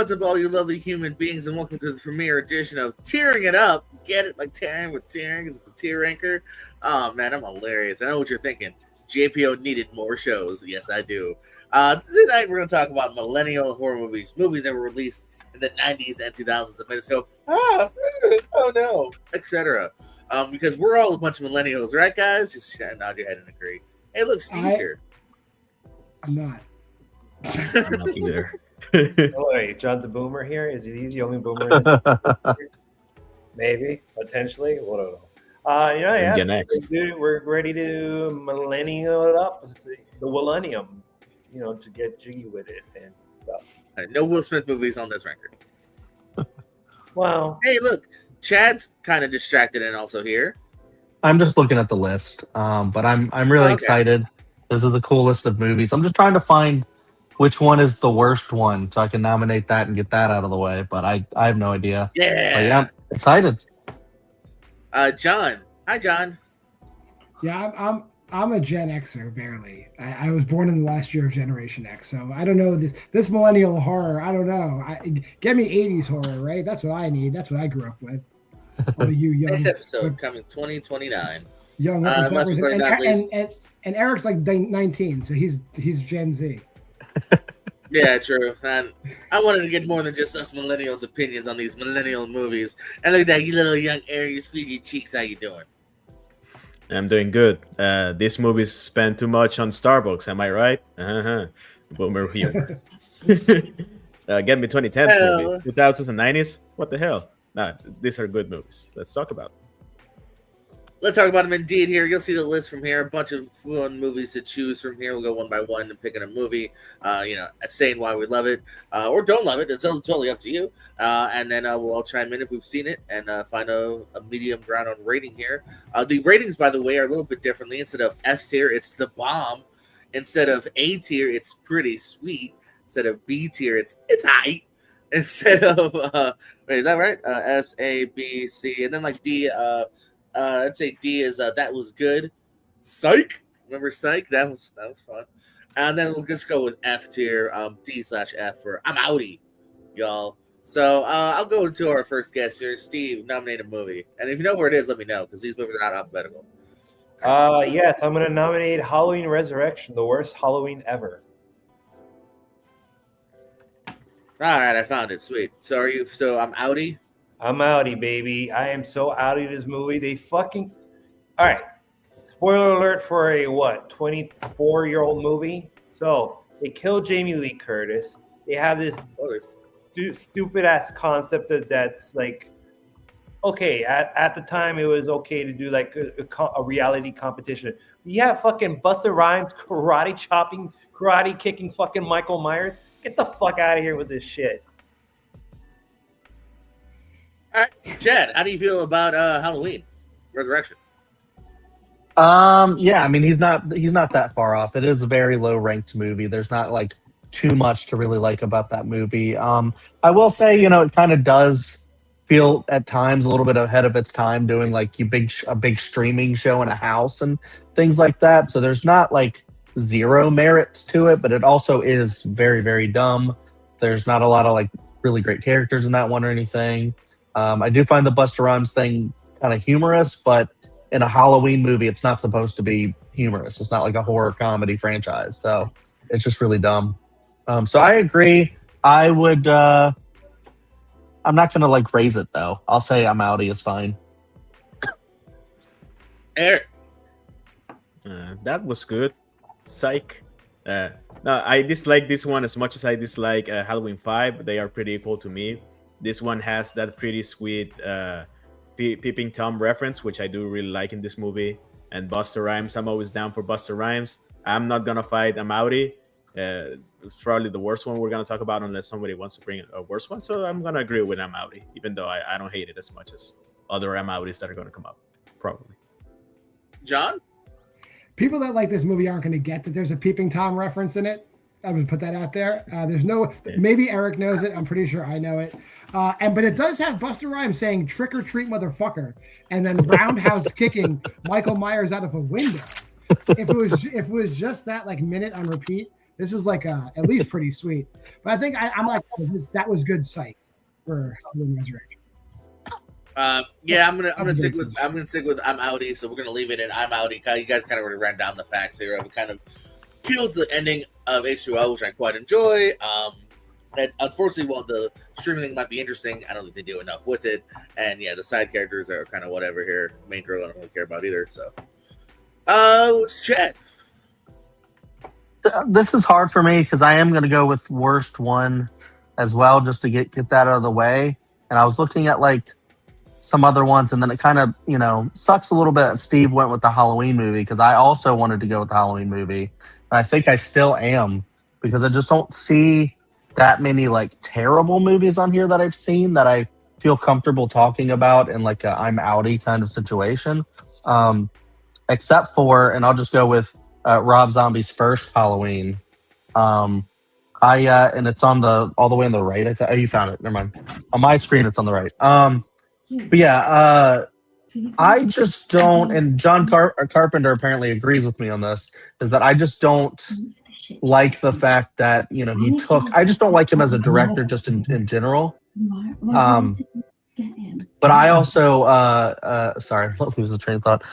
what's up, all you lovely human beings, and welcome to the premiere edition of Tearing It Up. Get it? Like tearing with tearing, because it's a tear anchor. Oh, man, I'm hilarious. I know what you're thinking. JPO needed more shows. Yes, I do. Tonight, we're going to talk about millennial horror movies that were released in the 90s and 2000s. And minutes go, oh no, etc. Because we're all a bunch of millennials, right, guys? Just nod your head and agree. Hey, look, Steve's here. I'm not. I'm not either. Oh, wait, John's a boomer here? Is he the only boomer? Maybe, potentially. We don't know. Yeah. We're ready to millennial it up. The millennium, to get jiggy with it and stuff. No Will Smith movies on this record. Wow. Hey, look, Chad's kind of distracted and also here. I'm just looking at the list, but I'm really excited. This is the cool list of movies. I'm just trying to find which one is the worst one so I can nominate that and get that out of the way. But I have no idea. Yeah. But yeah, excited. John. Hi, John. Yeah, I'm a Gen Xer, barely. I was born in the last year of Generation X, so I don't know this millennial horror. I don't know. Get me 80s horror, right? That's what I need. That's what I grew up with. All you young. Next episode coming 2029. Young and Eric's like 19, so he's Gen Z. Yeah, true. And I wanted to get more than just us millennials' opinions on these millennial movies. And look at that, you little young Eric, you squeeze your cheeks. How you doing? I'm doing good. These movies spend too much on Starbucks. Am I right? Boomer here. Get me 2010s movie, 2000s and 90s. What the hell? Nah, these are good movies. Let's talk about them. Let's talk about them indeed here. You'll see the list from here. A bunch of fun movies to choose from here. We'll go one by one and picking a movie, saying why we love it or don't love it. It's totally up to you. And then we'll all chime in if we've seen it and find a medium ground on rating here. The ratings, by the way, are a little bit differently. Instead of S tier, it's the bomb. Instead of A tier, it's pretty sweet. Instead of B tier, it's high. Instead of, wait, is that right? S, A, B, C. And then like D, I'd say D is that was good. Psych, remember Psych? That was fun. And then we'll just go with F tier, D/F for I'm outie, y'all. So I'll go to our first guest here. Steve, nominate a movie, and if you know where it is, let me know because these movies are not alphabetical. Yes, I'm gonna nominate Halloween Resurrection, the worst Halloween ever. All right, I found it. Sweet. So I'm outie. I'm outie, baby. I am so outie this movie. They fucking... All right. Spoiler alert for a, 24-year-old movie? So, they kill Jamie Lee Curtis. They have this stupid-ass concept that's like... Okay, at the time, it was okay to do like a reality competition. You have fucking Busta Rhymes karate kicking fucking Michael Myers. Get the fuck out of here with this shit. All right, Chad, how do you feel about Halloween Resurrection? Yeah, I mean he's not that far off. It is a very low ranked movie. There's not like too much to really like about that movie. I will say, it kind of does feel at times a little bit ahead of its time, doing like a big streaming show in a house and things like that. So there's not like zero merits to it, but it also is very, very dumb. There's not a lot of like really great characters in that one or anything. I do find the Busta Rhymes thing kind of humorous, but in a Halloween movie, it's not supposed to be humorous. It's not like a horror comedy franchise, so it's just really dumb. So I agree. I would. I'm not gonna like raise it though. I'll say I'm outie is fine. Eric, that was good. Psych. No, I dislike this one as much as I dislike Halloween 5. They are pretty equal to me. This one has that pretty sweet Peeping Tom reference, which I do really like in this movie. And Busta Rhymes, I'm always down for Busta Rhymes. I'm not going to fight I'm outie. It's probably the worst one we're going to talk about unless somebody wants to bring a worse one. So I'm going to agree with I'm outie, even though I don't hate it as much as other I'm outies that are going to come up, probably. John? People that like this movie aren't going to get that there's a Peeping Tom reference in it. I'm going to put that out there. There's no, maybe Eric knows it. I'm pretty sure I know it. But it does have Busta Rhymes saying "trick or treat, motherfucker," and then roundhouse kicking Michael Myers out of a window. If it was just that like minute on repeat, This is like at least pretty sweet. But I think I'm like, that was good sight for Halloween Resurrection. Yeah, I'm gonna stick with I'm outie, so we're gonna leave it in I'm outie. You guys kind of already ran down the facts here of it. Kind of kills the ending of H2O, which I quite enjoy. And unfortunately, while the streaming thing might be interesting, I don't think they do enough with it. And yeah, the side characters are kind of whatever here. Main girl I don't really care about either. So, let's check. This is hard for me because I am going to go with worst one as well, just to get that out of the way. And I was looking at like some other ones, and then it kind of sucks a little bit. Steve went with the Halloween movie because I also wanted to go with the Halloween movie, and I think I still am because I just don't see that many like terrible movies on here that I've seen that I feel comfortable talking about in like a I'm outie kind of situation. Except for, and I'll just go with Rob Zombie's first Halloween. And it's on all the way on the right. Oh, you found it. Never mind. On my screen, it's on the right. But yeah, I just don't, and John Carpenter apparently agrees with me on this, is that I just don't like the fact that, I just don't like him as a director just in general. But I also, sorry, let's lose the train of thought.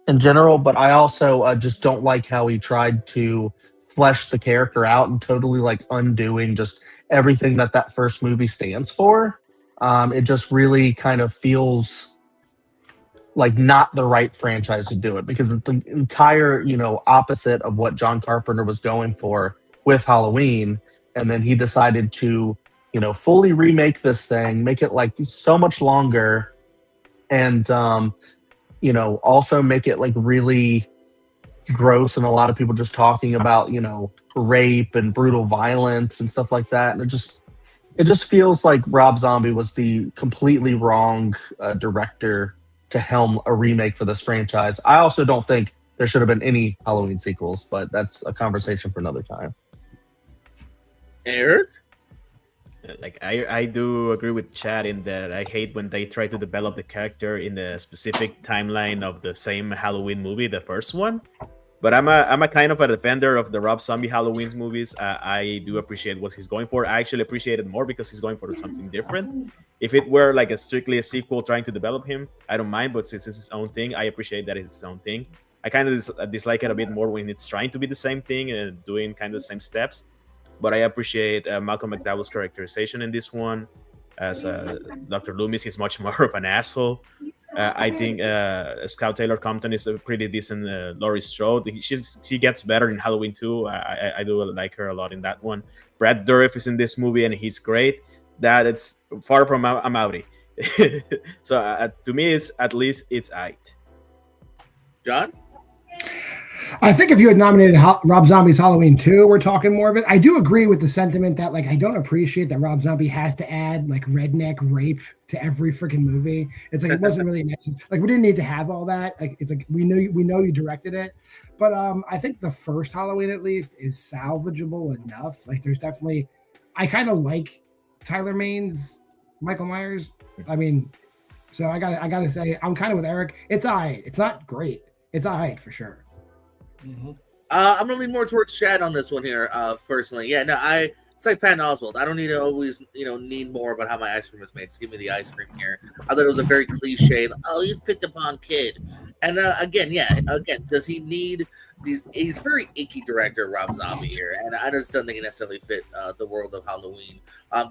In general, but I also just don't like how he tried to flesh the character out and totally like undoing just everything that first movie stands for. It just really kind of feels like not the right franchise to do it because it's the entire, opposite of what John Carpenter was going for with Halloween. And then he decided to, fully remake this thing, make it like so much longer and, also make it like really gross and a lot of people just talking about, rape and brutal violence and stuff like that. And it just feels like Rob Zombie was the completely wrong director to helm a remake for this franchise. I also don't think there should have been any Halloween sequels, but that's a conversation for another time. Eric? Like I do agree with Chad in that I hate when they try to develop the character in the specific timeline of the same Halloween movie, the first one. But I'm a kind of a defender of the Rob Zombie Halloween movies. I do appreciate what he's going for. I actually appreciate it more because he's going for something different. If it were like strictly a sequel trying to develop him, I don't mind. But since it's his own thing, I appreciate that it's his own thing. I kind of dislike it a bit more when it's trying to be the same thing and doing kind of the same steps. But I appreciate Malcolm McDowell's characterization in this one. As Dr. Loomis is much more of an asshole. I think Scout Taylor Compton is a pretty decent Laurie Strode. She gets better in Halloween 2. I do like her a lot in that one. Brad Dourif is in this movie and he's great. That it's far from I'm outie. So to me, it's at least it's aight. John? I think if you had nominated Rob Zombie's Halloween 2, we're talking more of it. I do agree with the sentiment that, like, I don't appreciate that Rob Zombie has to add, like, redneck rape to every freaking movie. It's like, it wasn't really necessary. Like, we didn't need to have all that. Like, it's like, we know you directed it. But I think the first Halloween, at least, is salvageable enough. Like, there's definitely, I kind of like Tyler Maine's Michael Myers. I mean, so I gotta say, I'm kind of with Eric. It's all right. It's not great. It's all right for sure. Mm-hmm. I'm gonna lean more towards Chad on this one here. Personally, yeah, no, it's like Patton Oswalt. I don't need to always, need more about how my ice cream is made. Just give me the ice cream here. I thought it was a very cliche. Oh, he's picked upon kid, and again, does he need these? He's very icky director, Rob Zombie here, and I just don't think he necessarily fit the world of Halloween.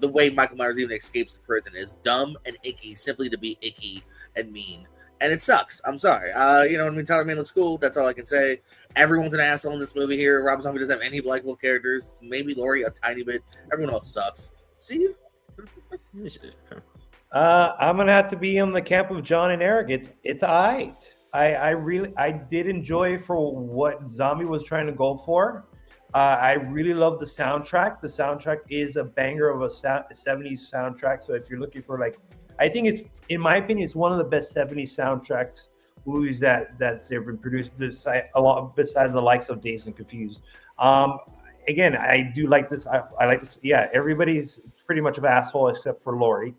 The way Michael Myers even escapes the prison is dumb and icky, simply to be icky and mean. And it sucks. I'm sorry. You know what I mean? Tyler Mane looks cool. That's all I can say. Everyone's an asshole in this movie here. Rob Zombie doesn't have any likable characters. Maybe Laurie a tiny bit. Everyone else sucks. Steve? I'm gonna have to be on the camp of John and Eric. It's alright. I did enjoy for what Zombie was trying to go for. I really love the soundtrack. The soundtrack is a banger of a 70s soundtrack. So if you're looking for I think it's, in my opinion, it's one of the best 70s soundtracks movies that's ever been produced, besides the likes of Dazed and Confused. Again, I do like this. I like this. Yeah, everybody's pretty much an asshole except for Laurie.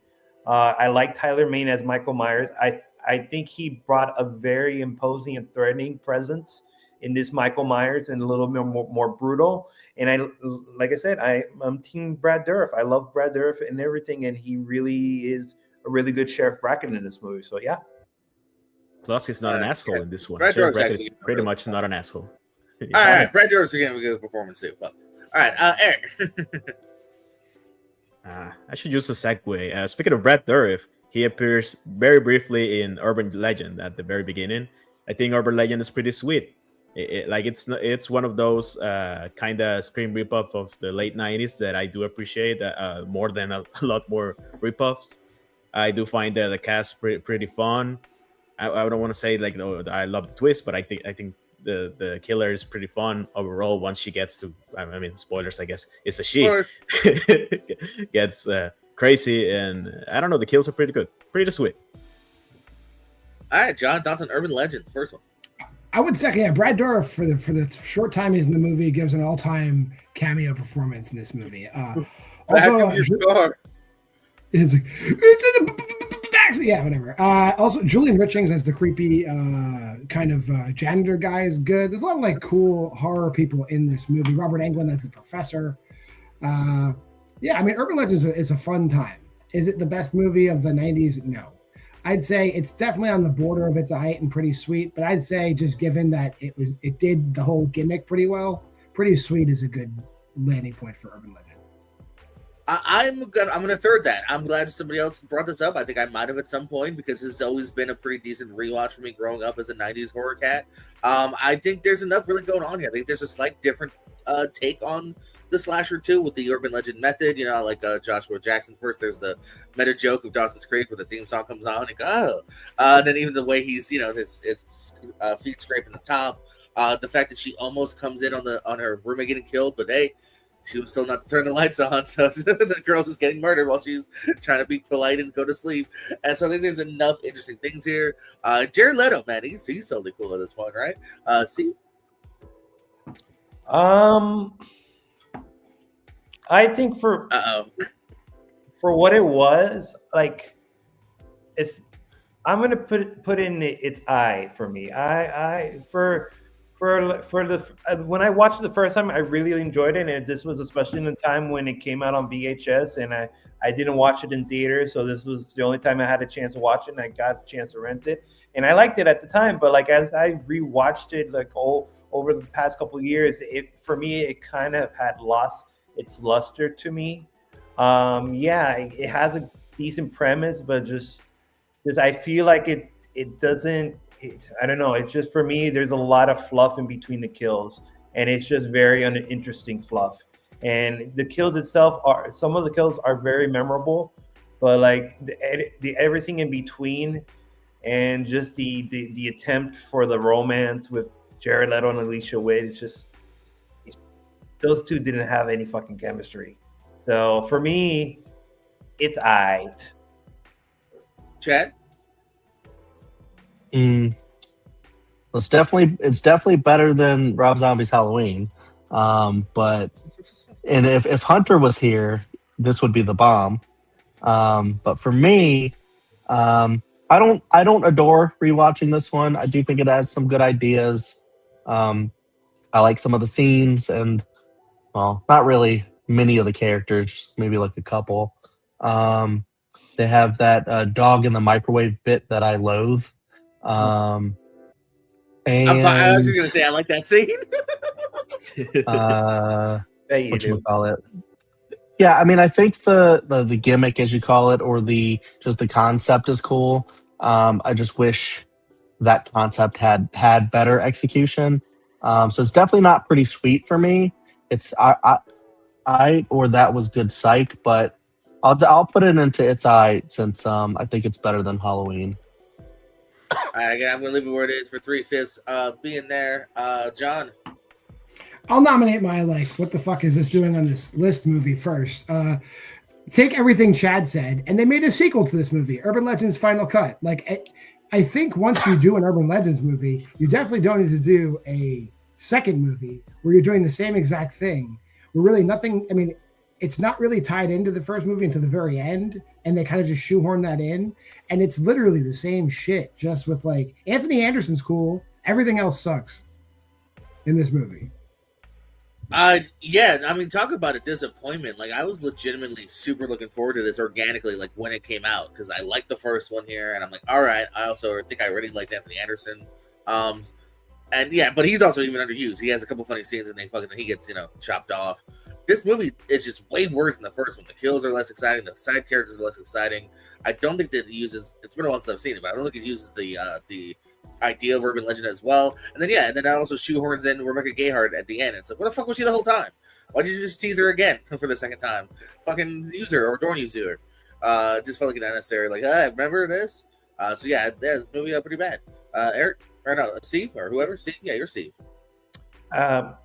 I like Tyler Mane as Michael Myers. I think he brought a very imposing and threatening presence in this Michael Myers and a little more brutal. And like I said, I'm Team Brad Dourif. I love Brad Dourif and everything, and he really is a really good Sheriff Brackett in this movie. So yeah. Plus, he's not an asshole in this one. Brad Sheriff Dourif's Brackett is actually pretty really much not an asshole. All right, Brad Dourif's getting a good performance too. But, all right, Eric. I should use a segue. Speaking of Brad Dourif, he appears very briefly in Urban Legend at the very beginning. I think Urban Legend is pretty sweet. It's one of those kind of Scream ripoff of the late 90s that I do appreciate more than a lot more ripoffs. I do find the cast pretty fun. I don't want to say like I love the twist, but I think the killer is pretty fun overall. Once she gets to, I mean, spoilers, I guess it's a she gets crazy, and I don't know. The kills are pretty good, pretty sweet. All right, John, thoughts on Urban Legend, the first one. I would second, Brad Dourif for the short time he's in the movie gives an all-time cameo performance in this movie. Also, it's like it's in the back. Yeah, whatever. Also, Julian Richings as the creepy kind of janitor guy is good. There's a lot of like cool horror people in this movie. Robert Englund as the professor. Yeah, I mean, Urban Legends is a fun time. Is it the best movie of the 90s? No. I'd say it's definitely on the border of it's a height and pretty sweet, but I'd say just given that it did the whole gimmick pretty well, pretty sweet is a good landing point for Urban Legend. I'm gonna third that. I'm glad somebody else brought this up. I think I might have at some point because this has always been a pretty decent rewatch for me growing up as a 90s horror cat. I think there's enough really going on here. I think there's a slight different take on the slasher too with the Urban Legend method. You know, like Joshua Jackson first. There's the meta joke of Dawson's Creek where the theme song comes on. And and then even the way he's his feet scraping the top. The fact that she almost comes in on her roommate getting killed, but hey, she was still not to turn the lights on, so the girl's just getting murdered while she's trying to be polite and go to sleep. And so I think there's enough interesting things here. Jared Leto, man, he's totally cool at this point, right? See. I think for what it was, like, I'm gonna put in its eye for me. When I watched it the first time, I really enjoyed it, and this was especially in the time when it came out on VHS, and I didn't watch it in theaters, so this was the only time I had a chance to watch it, and I got a chance to rent it, and I liked it at the time. But like as I rewatched it, like over the past couple of years, for me it kind of had lost its luster to me. It has a decent premise, but just I feel like it doesn't. I don't know. It's just for me. There's a lot of fluff in between the kills, and it's just very uninteresting fluff. And the kills itself some of the kills are very memorable, but like the everything in between, and just the attempt for the romance with Jared Leto and Alicia Witt, it's just those two didn't have any fucking chemistry. So for me, it's aight. Chad? It's definitely better than Rob Zombie's Halloween. But if Hunter was here, this would be the bomb. But for me, I don't adore rewatching this one. I do think it has some good ideas. I like some of the scenes, and well, not really many of the characters, just maybe like a couple. They have that dog in the microwave bit that I loathe. And I was just gonna say I like that scene. What you call it? Yeah, I mean, I think the gimmick, as you call it, or the concept is cool. I just wish that concept had better execution. So it's definitely not pretty sweet for me. It's or that was good psych, but I'll put it into its eye since I think it's better than Halloween. All right, again, I'm going to leave it where it is for 3/5 being there. John? I'll nominate my, what the fuck is this doing on this list movie first. Take everything Chad said, and they made a sequel to this movie, Urban Legends Final Cut. I think once you do an Urban Legends movie, you definitely don't need to do a second movie where you're doing the same exact thing. Where really nothing, I mean, it's not really tied into the first movie until the very end, and they kind of just shoehorn that in, and it's literally the same shit, just with Anthony Anderson's cool, everything else sucks. in this movie. Yeah, I mean, talk about a disappointment. Like, I was legitimately super looking forward to this organically, like when it came out, because I liked the first one here, and I'm like, all right. I also think I really liked Anthony Anderson. And yeah, but he's also even underused. He has a couple funny scenes, and he gets chopped off. This movie is just way worse than the first one. The kills are less exciting. The side characters are less exciting. I don't think that it uses. It's been a while since I've seen it, but I don't think it uses the idea of urban legend as well. And then it also shoehorns in Rebecca Gayheart at the end. It's like, where the fuck was she the whole time? Why did you just tease her again for the second time? Fucking use her or don't use her. Just felt like an unnecessary. Like, remember this? So yeah, this movie pretty bad. Eric. Or no, Steve or whoever. Steve, yeah, you're Steve. Echo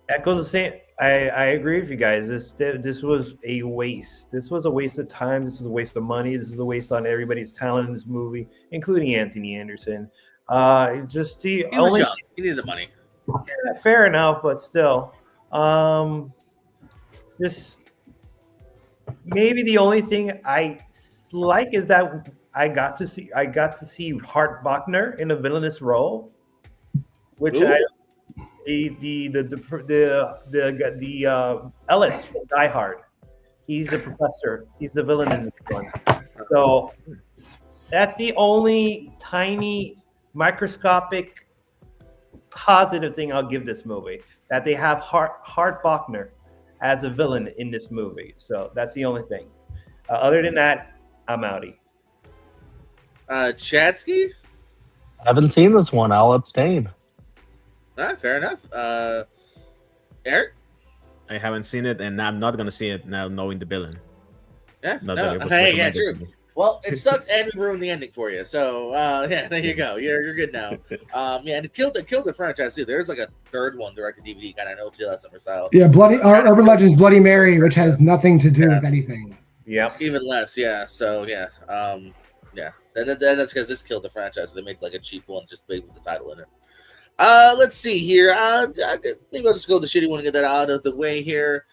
the same. I agree with you guys. This was a waste. This was a waste of time. This is a waste of money. This is a waste on everybody's talent in this movie, including Anthony Anderson. Just the he was young. He needed the money. Yeah, fair enough, but still, just maybe the only thing I like is that I got to see Hart Bachner in a villainous role, which the Ellis from Die Hard. He's the professor. He's the villain in this one. So that's the only tiny microscopic positive thing I'll give this movie, that they have Hart Bachner as a villain in this movie. So that's the only thing. Other than that, I'm outie. Chadsky? I haven't seen this one. I'll abstain. Fair enough. Eric? I haven't seen it, and I'm not gonna see it now, knowing the villain. Yeah, Not no, that it was hey, yeah, recommended true. to me. Well, it sucked and we ruined the ending for you. So yeah, there you go. You're good now. Yeah, and it killed the franchise too. There's like a third one direct to DVD kind of no last summer style. Yeah, Urban Legends Bloody Mary, which has nothing to do with anything. Yeah, even less. Yeah. So yeah, yeah. And that's because this killed the franchise. So they made like a cheap one just big with the title in it. Let's see here. Maybe I'll just go with the shitty one and get that out of the way here.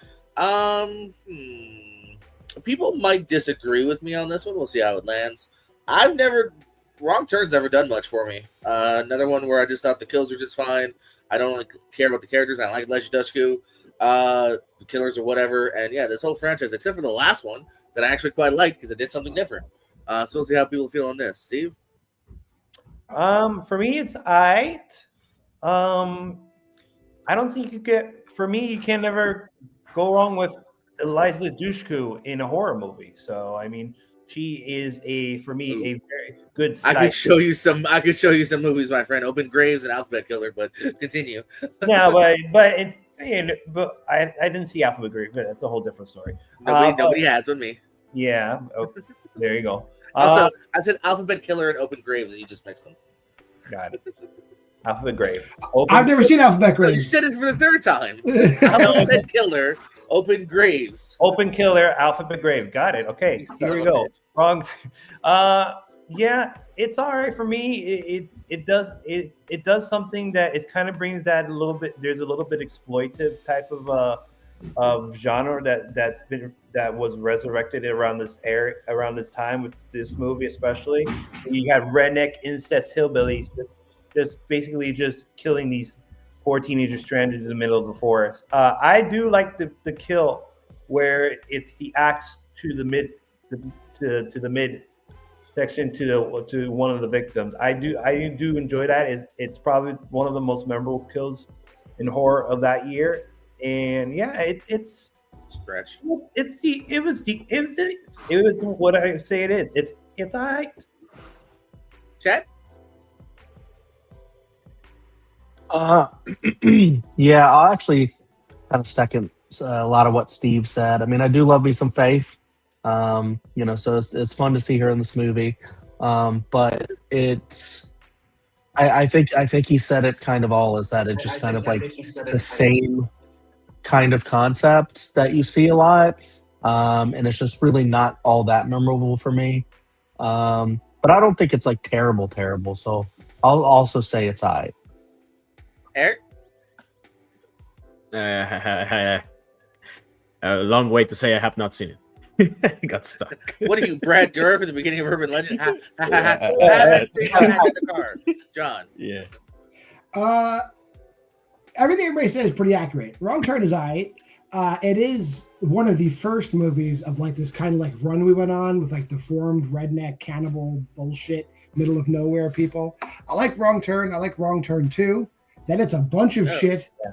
People might disagree with me on this one. We'll see how it lands. Wrong Turn's never done much for me. Another one where I just thought the kills were just fine. I don't really care about the characters. I like Legend Dushku, the killers or whatever. And yeah, this whole franchise, except for the last one that I actually quite liked because it did something different. So we'll see how people feel on this. Steve? For me, it's aight. I don't think you can never go wrong with Eliza Dushku in a horror movie. So, I mean, she is for me, a very good I could show you some movies, my friend. Open Graves and Alphabet Killer, but continue. No, but I didn't see Alphabet Grave, but that's a whole different story. Nobody has with me. Yeah. Oh, there you go. Also, I said Alphabet Killer and Open Graves, and you just mixed them. Got it. Alphabet Grave. I've never seen Alphabet Grave. No, you said it for the third time. Alphabet Killer, Open Graves. Open Killer, Alphabet Grave. Got it. Okay, here we go. Wrong. Yeah, it's all right for me. It does something that it kind of brings that a little bit. There's a little bit exploitive type of genre that was resurrected around this time with this movie, especially. You have redneck incest hillbillies just basically just killing these poor teenagers stranded in the middle of the forest. I do like the kill where it's the axe to the mid to the mid section to one of the victims. I do enjoy that. It's probably one of the most memorable kills in horror of that year. And yeah, it's stretch. It was what I say it is. It's all right. Chat. Yeah, I'll actually kind of second a lot of what Steve said. I mean, I do love me some Faith. So it's fun to see her in this movie. But I think he said it kind of all, is that it's just kind of like the same kind of concept that you see a lot. And it's just really not all that memorable for me. But I don't think it's like terrible. So I'll also say it's aight. Eric? A long way to say I have not seen it. I got stuck. What are you, Brad Dourif at the beginning of Urban Legend? Let's see how I had the car. John. Yeah. everything everybody said is pretty accurate. Wrong Turn is alright. It is one of the first movies of like this kind of like run we went on with like deformed redneck cannibal bullshit, middle of nowhere people. I like Wrong Turn. I like Wrong Turn 2. Then it's a bunch of shit. Yeah.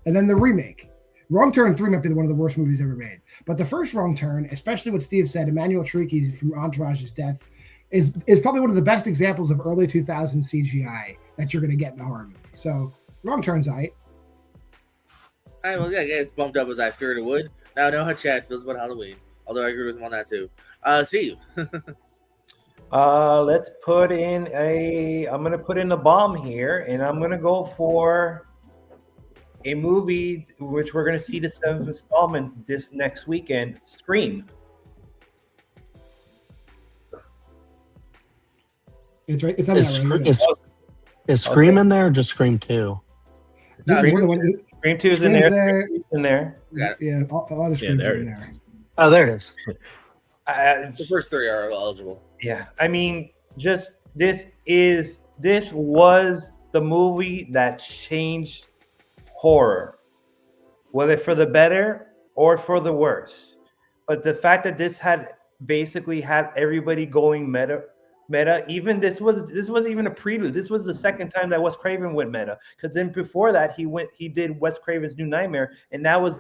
And then the remake. Wrong Turn 3 might be one of the worst movies ever made. But the first Wrong Turn, especially what Steve said, Emmanuel Tricky from Entourage's death, is probably one of the best examples of early 2000s CGI that you're going to get in a horror movie. So Wrong Turn's aight. All right, well, yeah, it's bumped up as I feared it would. Now I know how Chad feels about Halloween, although I agree with him on that too. See you. Let's put in I'm gonna put in a bomb here, and I'm gonna go for a movie which we're gonna see the 7th installment this next weekend, Scream. It's right. It's not right. Is Scream in there or just Scream 2? No, Scream 2 is in there. In there. Yeah, a lot of Screams are in there. Oh, there it is. The first 3 are eligible. Yeah, I mean, just this was the movie that changed horror, whether for the better or for the worse. But the fact that this had basically had everybody going meta. Even this wasn't even a prelude. This was the second time that Wes Craven went meta. Because then before that, he did Wes Craven's New Nightmare, and that was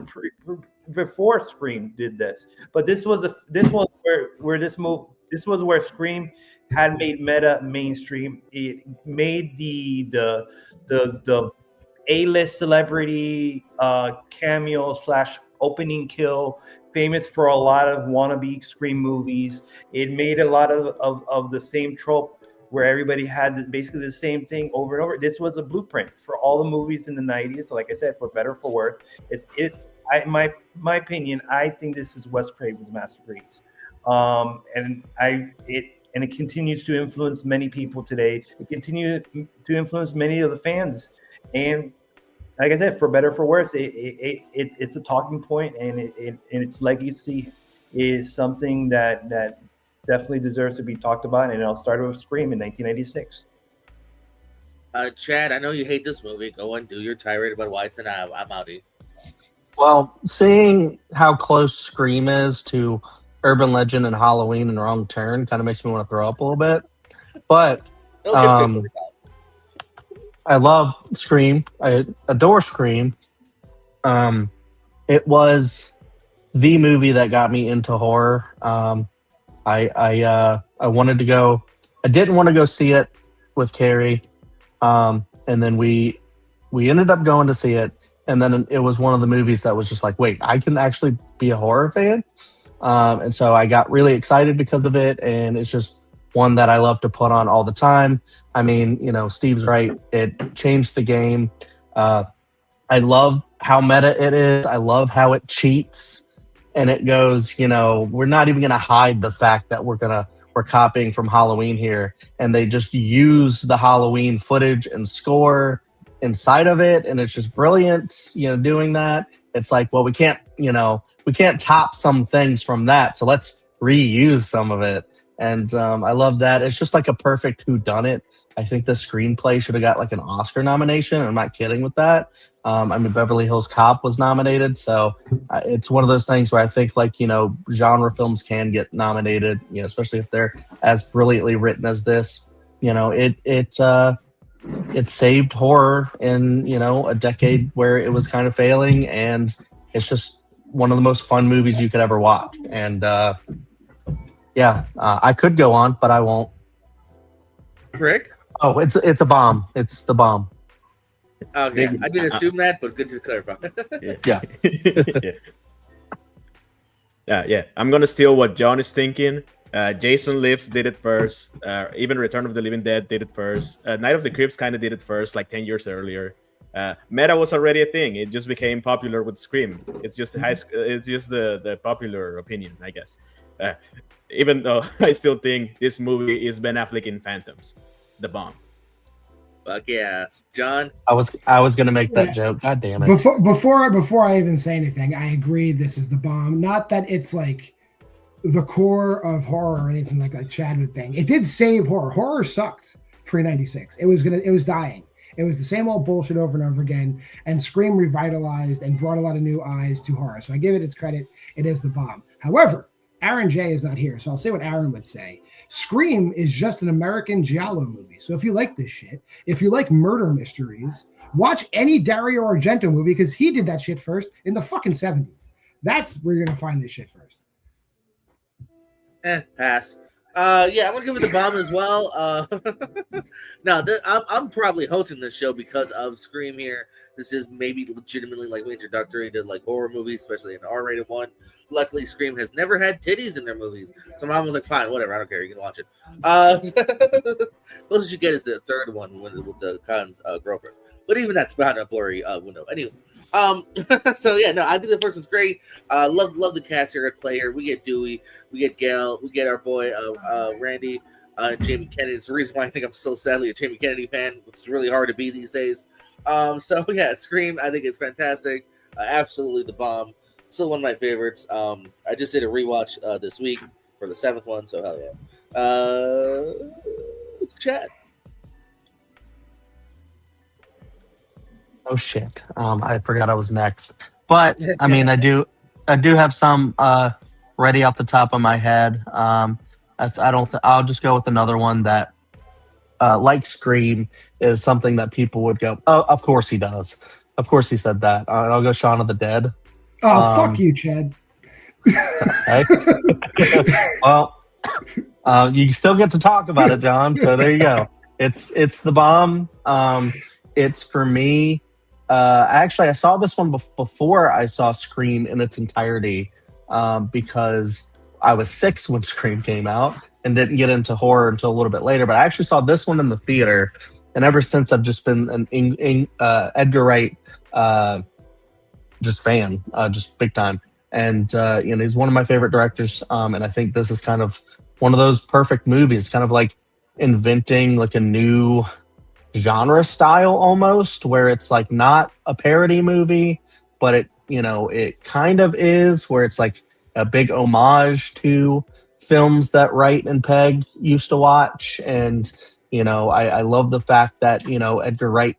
before Scream did this. But this was where Scream had made meta mainstream. It made the A-list celebrity cameo / opening kill famous for a lot of wannabe Scream movies. It made a lot of the same trope where everybody had basically the same thing over and over. This was a blueprint for all the movies in the 90s. So like I said, for better or for worse, my opinion, I think this is Wes Craven's masterpiece. And it continues to influence many people today. It continues to influence many of the fans. And like I said, for better or for worse, it's a talking point, and its legacy is something that definitely deserves to be talked about. And it all started with Scream in 1996. Chad, I know you hate this movie. Go and do your tirade about why it's an I'm outie. Well, seeing how close Scream is to Urban Legend and Halloween and Wrong Turn kind of makes me want to throw up a little bit. But It'll get fixed every time. I love Scream. I adore Scream. It was the movie that got me into horror. I wanted to go. I didn't want to go see it with Carrie, and then we ended up going to see it. And then it was one of the movies that was just like, wait, I can actually be a horror fan. And so I got really excited because of it, and it's just one that I love to put on all the time. I mean, Steve's right. It changed the game. I love how meta it is. I love how it cheats, and it goes, we're not even going to hide the fact that we're copying from Halloween here. And they just use the Halloween footage and score inside of it. And it's just brilliant, doing that. It's like, well, we can't top some things from that. So let's reuse some of it. And I love that. It's just like a perfect whodunit. I think the screenplay should have got like an Oscar nomination. I'm not kidding with that. Beverly Hills Cop was nominated. So it's one of those things where I think genre films can get nominated, especially if they're as brilliantly written as this. It saved horror in, a decade where it was kind of failing. And it's just one of the most fun movies you could ever watch. And I could go on, but I won't. Rick? Oh, it's a bomb. It's the bomb. Okay, I didn't assume that, but good to clarify. Yeah. I'm gonna steal what John is thinking. Jason Lives did it first. Even Return of the Living Dead did it first. Night of the Creeps kind of did it first, like 10 years earlier. Meta was already a thing. It just became popular with Scream. It's just the popular opinion, I guess. Even though I still think this movie is Ben Affleck in Phantoms, the bomb. Fuck yeah, John. I was gonna make that joke. God damn it! Before I even say anything, I agree. This is the bomb. Not that it's like the core of horror or anything like Chad would think. It did save horror. Horror sucked pre-96. It was dying, It was the same old bullshit over and over again. And Scream revitalized and brought a lot of new eyes to horror. So I give it its credit. It is the bomb. However, Aaron J is not here, so I'll say what Aaron would say. Scream is just an American giallo movie. So if you like this shit, if you like murder mysteries, watch any Dario Argento movie because he did that shit first in the fucking 70s. That's where you're going to find this shit first. Pass. Yeah, I'm gonna give it the bomb as well. No, I'm probably hosting this show because of Scream here. This is maybe legitimately like introductory to like horror movies, especially an R-rated one. Luckily, Scream has never had titties in their movies, so mom was like, "Fine, whatever, I don't care, you can watch it." Closest you get is the third one with the Khan's girlfriend, but even that's behind a blurry window. Anyway. So yeah, no, I think the first one's great. Love the cast here at play here. We get Dewey, we get Gail, we get our boy Randy, Jamie Kennedy. It's the reason why I think I'm so sadly a Jamie Kennedy fan, which is really hard to be these days. So yeah, Scream, I think it's fantastic. Absolutely the bomb. Still one of my favorites. I just did a rewatch this week for the 7th one, so hell yeah. Chad. Oh shit! I forgot I was next. But I mean, I do have some ready off the top of my head. I don't. I'll just go with another one that, like Scream, is something that people would go. Oh, of course he does. Of course he said that. I'll go Shaun of the Dead. Oh, fuck you, Chad. Okay. Well, you still get to talk about it, John. So there you go. It's the bomb. It's for me. Actually, I saw this one before I saw Scream in its entirety because I was 6 when Scream came out and didn't get into horror until a little bit later. But I actually saw this one in the theater, and ever since I've just been an Edgar Wright just fan, just big time. And he's one of my favorite directors, and I think this is kind of one of those perfect movies, kind of like inventing like a new genre style almost, where it's like not a parody movie, but it kind of is, where it's like a big homage to films that Wright and Peg used to watch. And I love the fact that Edgar Wright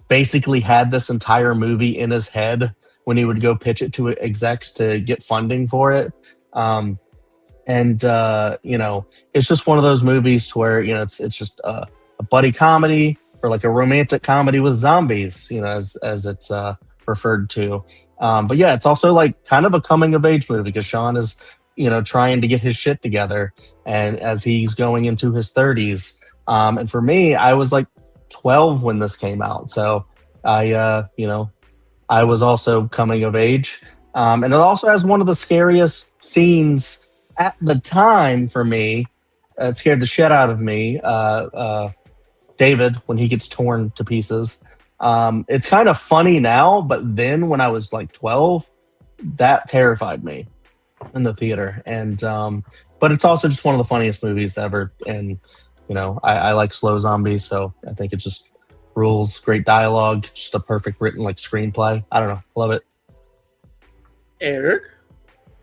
basically had this entire movie in his head when he would go pitch it to execs to get funding for it. It's just one of those movies to where it's just a buddy comedy, or like a romantic comedy with zombies, as it's referred to. But yeah, it's also like kind of a coming of age movie because Sean is, trying to get his shit together, and as he's going into his 30s. And for me, I was like 12 when this came out, so I was also coming of age. And it also has one of the scariest scenes at the time for me. It scared the shit out of me. David, when he gets torn to pieces. It's kind of funny now, but then when I was like 12, that terrified me in the theater. And but it's also just one of the funniest movies ever. And I like slow zombies, so I think it just rules. Great dialogue, just a perfect written like screenplay. I don't know, love it. Eric.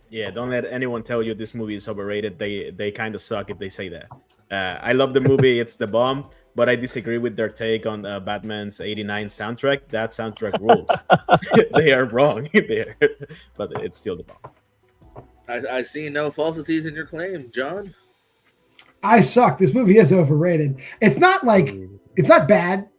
Yeah, don't let anyone tell you this movie is overrated. They kind of suck if they say that. I love the movie. It's the bomb. But I disagree with their take on Batman's '89 soundtrack. That soundtrack rules. They are wrong there, but it's still the bomb. I see no falsities in your claim, John. I suck. This movie is overrated. It's not bad.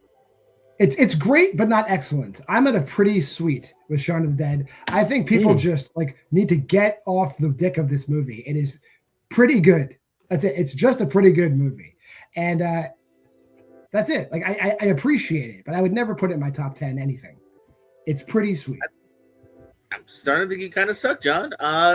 It's great, but not excellent. I'm at a pretty sweet with Shaun of the Dead. I think people just need to get off the dick of this movie. It is pretty good. That's it. It's just a pretty good movie, and that's it. Like I appreciate it, but I would never put it in my top 10 anything. It's pretty sweet. I'm starting to think you kind of suck, John.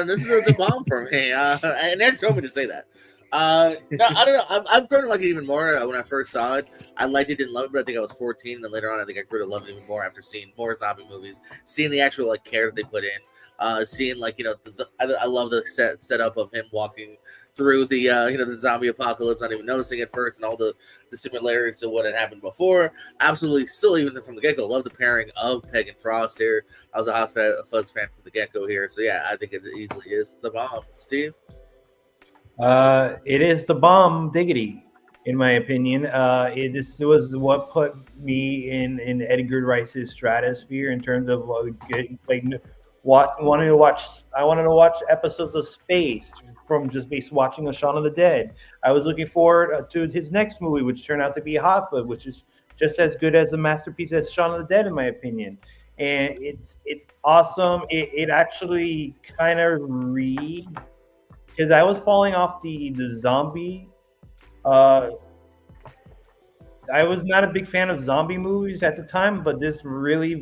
This is the bomb for me. And Ed told me to say that. No, I don't know. I've grown to like it even more. When I first saw it, I liked it, didn't love it, but I think I was 14. Then later on, I think I grew to love it even more after seeing more zombie movies, seeing the actual care that they put in, seeing I love the setup of him walking through the the zombie apocalypse, not even noticing it first, and all the similarities to what had happened before. Absolutely, still even from the get go, love the pairing of Peg and Frost here. I was a Hot Fuzz fan from the get go here, so yeah, I think it easily is the bomb. Steve, it is the bomb. Diggity. in my opinion. This was what put me in Edgar Rice's stratosphere in terms of wanting to watch. I wanted to watch episodes of Space from just based watching of Shaun of the Dead. I was looking forward to his next movie, which turned out to be Hot Fuzz, which is just as good as a masterpiece as Shaun of the Dead, in my opinion. And it's awesome. It actually kind of because I was falling off the zombie. I was not a big fan of zombie movies at the time, but this really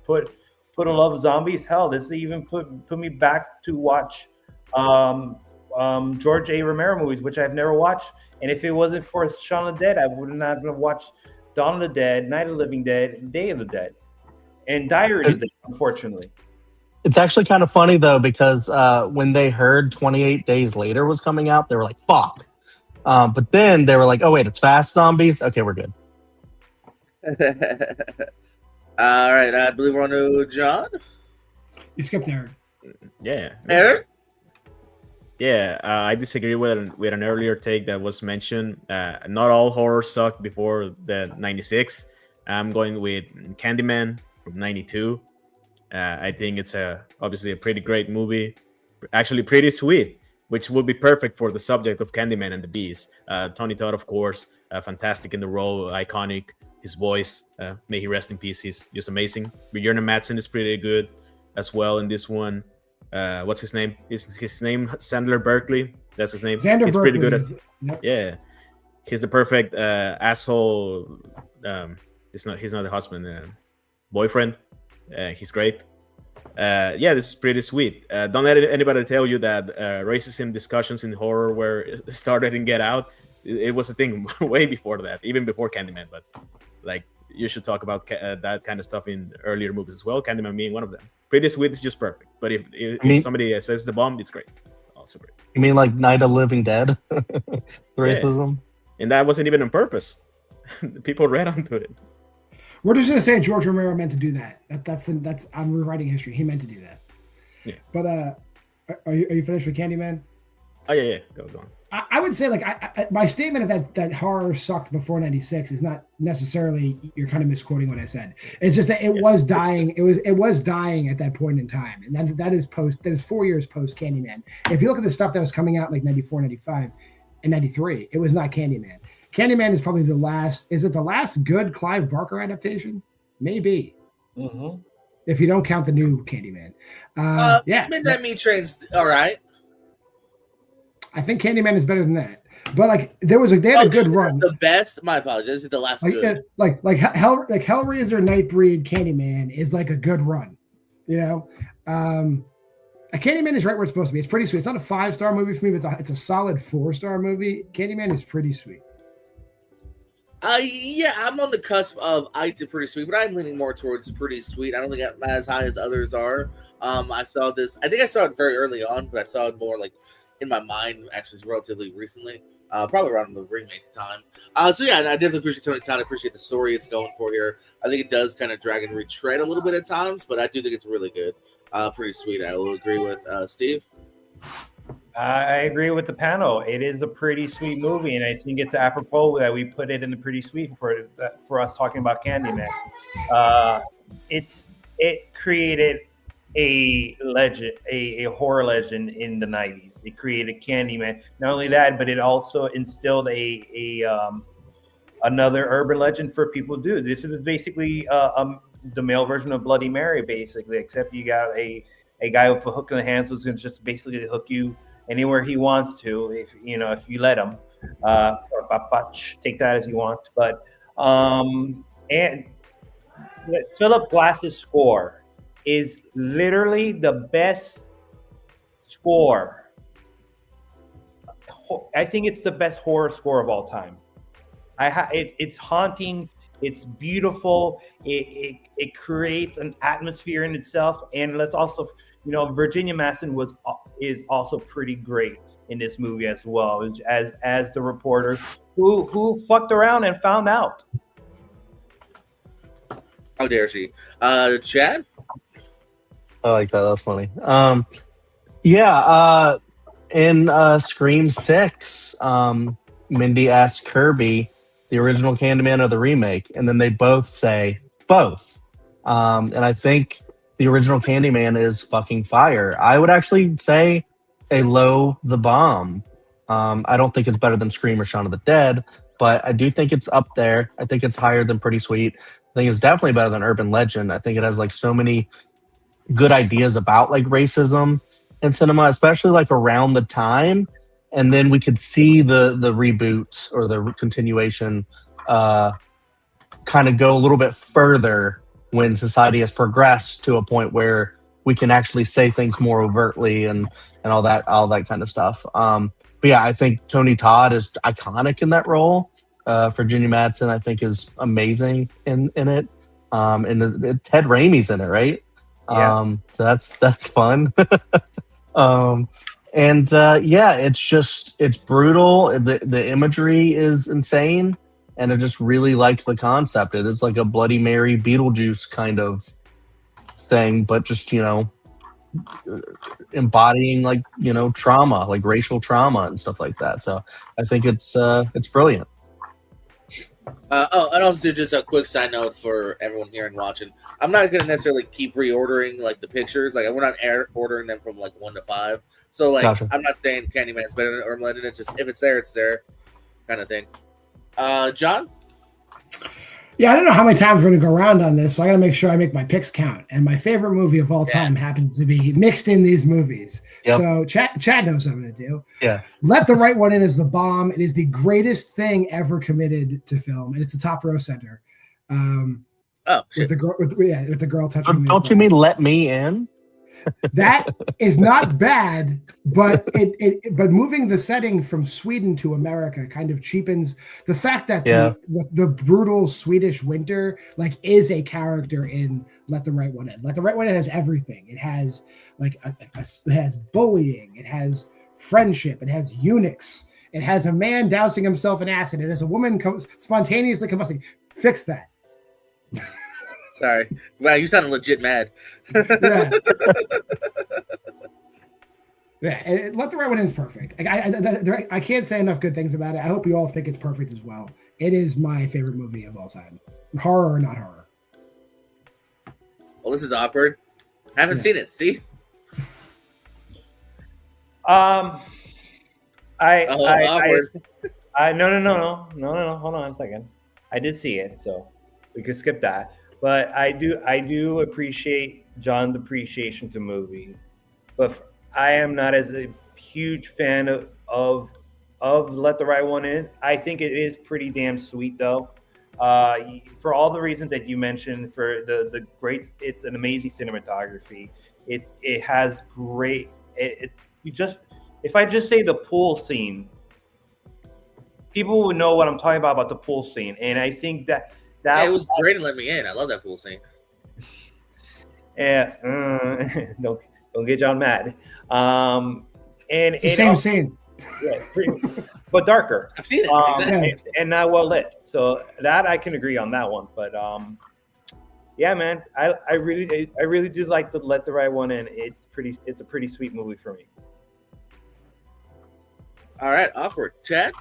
put a love of zombies. Hell, this even put me back to watch George A. Romero movies, which I've never watched. And if it wasn't for Shaun of the Dead, I would not have watched Dawn of the Dead, Night of the Living Dead, and Day of the Dead, and Diary of the Dead, unfortunately. It's actually kind of funny though, because when they heard 28 Days Later was coming out, they were like, "Fuck!" But then they were like, "Oh wait, it's fast zombies. Okay, we're good." All right, I believe we're on to John. You skipped Eric. Yeah. Eric? Yeah, I disagree with an earlier take that was mentioned. Not all horror sucked before the 96. I'm going with Candyman from 92. I think it's obviously a pretty great movie. Actually pretty sweet, which would be perfect for the subject of Candyman and the Beast. Tony Todd, of course, fantastic in the role, iconic. His voice, may he rest in peace, he's just amazing. Bjorn Madsen is pretty good as well in this one. What's his name? Is his name Sandler Berkeley? That's his name. Xander He's Berkeley pretty good is, yeah. He's the perfect asshole. He's not the husband, boyfriend. He's great. Yeah, this is pretty sweet. Don't let anybody tell you that racism discussions in horror were started in Get Out. It was a thing way before that, even before Candyman. But like, you should talk about that kind of stuff in earlier movies as well. Candyman being one of them. Pretty Sweet is just perfect. But if somebody says the bomb, it's great. Also great. You mean like Night of the Living Dead? Racism? Yeah. And that wasn't even on purpose. People read onto it. We're just gonna say George Romero meant to do that. That's I'm rewriting history. He meant to do that. Yeah. But are you finished with Candyman? Oh yeah. Go on. I would say like my statement of that horror sucked before 96 is not necessarily, you're kind of misquoting what I said. It's just that it was dying. It was dying at that point in time, and that is 4 years post Candyman. If you look at the stuff that was coming out like 94, 95, and 93, it was not Candyman. Candyman is probably the last. Is it the last good Clive Barker adaptation? Maybe. Mm-hmm. If you don't count the new Candyman. Yeah. Midnight Meat Train's all right. I think Candyman is better than that. But like they had a good run. The best. My apologies. The last good. Like Hellraiser, Nightbreed, Candyman is like a good run. You know, a Candyman is right where it's supposed to be. It's pretty sweet. It's not a 5-star movie for me, but it's a solid 4-star movie. Candyman is pretty sweet. Yeah, I'm on the cusp of it's pretty sweet, but I'm leaning more towards pretty sweet. I don't think I'm as high as others are. I saw this. I think I saw it very early on, but I saw it more like in my mind actually relatively recently, probably around the remake time. So yeah, and I definitely appreciate Tony Todd. I appreciate the story it's going for here. I think it does kind of drag and retread a little bit at times, but I do think it's really good. Pretty sweet. I will agree with Steve. I agree with the panel. It is a pretty sweet movie, and I think it's apropos that we put it in the pretty sweet for us talking about Candyman. It created a legend, a horror legend in the 90s. It created Candyman. Not only that, but it also instilled another urban legend for people to do. This is basically the male version of Bloody Mary, basically, except you got a guy with a hook in the hands who's going to just basically hook you anywhere he wants to, if you let him. Take that as you want. But and Philip Glass's score is literally the best score. I think it's the best horror score of all time. It's haunting. It's beautiful. It creates an atmosphere in itself. And let's also, Virginia Madsen is also pretty great in this movie as well, as the reporter who fucked around and found out. How dare she? Chad? I like that. That was funny. In Scream 6, Mindy asks Kirby, the original Candyman or the remake, and then they both say both. And I think the original Candyman is fucking fire. I would actually say a low the bomb. I don't think it's better than Scream or Shaun of the Dead, but I do think it's up there. I think it's higher than Pretty Sweet. I think it's definitely better than Urban Legend. I think it has like so many good ideas about like racism in cinema, especially like around the time. And then we could see the reboot or the continuation kind of go a little bit further when society has progressed to a point where we can actually say things more overtly and all that kind of stuff. But yeah, I think Tony Todd is iconic in that role. Virginia Madsen, I think, is amazing in it. And Ted Raimi's in it, right? Yeah. So that's fun. Yeah, it's brutal. The imagery is insane, and I just really like the concept. It is like a Bloody Mary Beetlejuice kind of thing, but just embodying like trauma, like racial trauma and stuff like that. So I think it's brilliant. And also just a quick side note for everyone here and watching. I'm not gonna necessarily keep reordering like the pictures. Like we're not ordering them from like 1 to 5. So like Gotcha. I'm not saying Candyman's better than Urban Legend. It's just if it's there, kind of thing. John? Yeah, I don't know how many times we're going to go around on this, so I got to make sure I make my picks count. And my favorite movie of all time happens to be mixed in these movies. Yep. So Chad knows what I'm going to do. Yeah. Let the Right One In is the bomb. It is the greatest thing ever committed to film, and it's the top row center. With the girl touching. Don't you mean Let Me In? That is not bad, but but moving the setting from Sweden to America kind of cheapens the fact that the brutal Swedish winter like is a character in Let the Right One In. Let the Right One In has everything. It has like it has bullying, it has friendship, it has eunuchs, it has a man dousing himself in acid, it has a woman spontaneously combusting. Fix that. Sorry. Wow, you sounded legit mad. Yeah. Yeah, Let the Right One In is perfect. I can't say enough good things about it. I hope you all think it's perfect as well. It is my favorite movie of all time. Horror or not horror. Well, this is awkward. I haven't seen it. Steve? Awkward. No. Hold on a second. I did see it, so we could skip that. But I do appreciate John's appreciation to movie, but I am not as a huge fan of Let the Right One In. I think it is pretty damn sweet though, for all the reasons that you mentioned. For the great, it's an amazing cinematography. It has great. If I just say the pool scene, people would know what I'm talking about the pool scene, and I think that. It was great to Let Me In. I love that pool scene. Yeah, don't get John mad. It's the same scene. Yeah, but darker. I've seen it. Exactly. And not well lit. So that I can agree on that one. But yeah, man, I really do like the Let the Right One In. It's a pretty sweet movie for me. All right, awkward. Chad?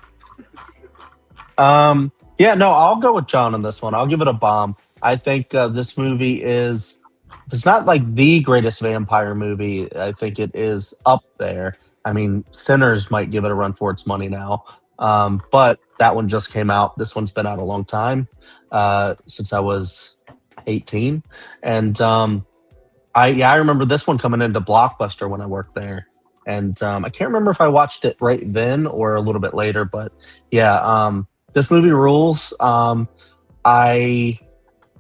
Yeah, no, I'll go with John on this one. I'll give it a bomb. I think this movie is, if it's not like the greatest vampire movie, I think it is up there. I mean, Sinners might give it a run for its money now. But that one just came out. This one's been out a long time, since I was 18. And I remember this one coming into Blockbuster when I worked there. And I can't remember if I watched it right then or a little bit later, but yeah, this movie rules. I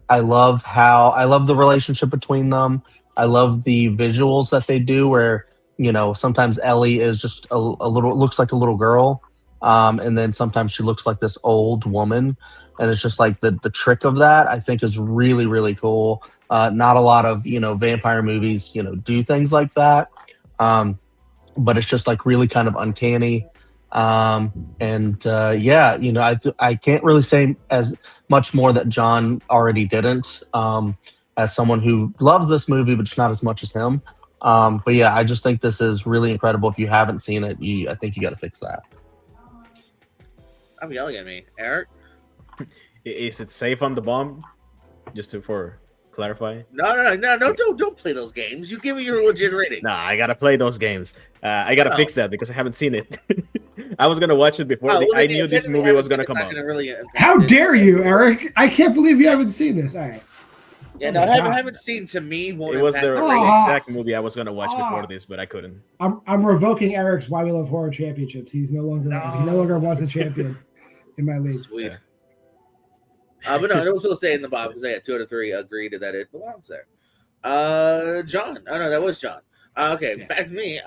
love the relationship between them. I love the visuals that they do where, sometimes Ellie is just a little, looks like a little girl. And then sometimes she looks like this old woman. And it's just like the trick of that, I think, is really, really cool. Not a lot of, vampire movies, do things like that. But it's just like really kind of uncanny. I can't really say as much more that John already didn't, as someone who loves this movie, but just not as much as him. But yeah, I just think this is really incredible. If you haven't seen it, I think you got to fix that. I'm yelling at me, Eric. Is it safe on the bomb? Just for clarify. No, don't play those games. You give me your legit rating. Nah, I gotta play those games. I gotta Oh. fix that because I haven't seen it. I was gonna watch it before. Oh, well, I then, knew this technically, movie was haven't gonna seen it, come not out. gonna really impact How it. dare you, Eric? I can't believe you haven't seen this. All right. Yeah, Oh no, my God. haven't seen to me. Won't It was the impact rating. exact movie I was gonna watch before this, but I couldn't. I'm revoking Eric's Why We Love Horror championships. He no longer was a champion in my league. Sweet. But no, I will still stay in the bottom because I had 2 out of 3 agreed that it belongs there. John. Oh no, that was John. Okay, Yeah. back to me.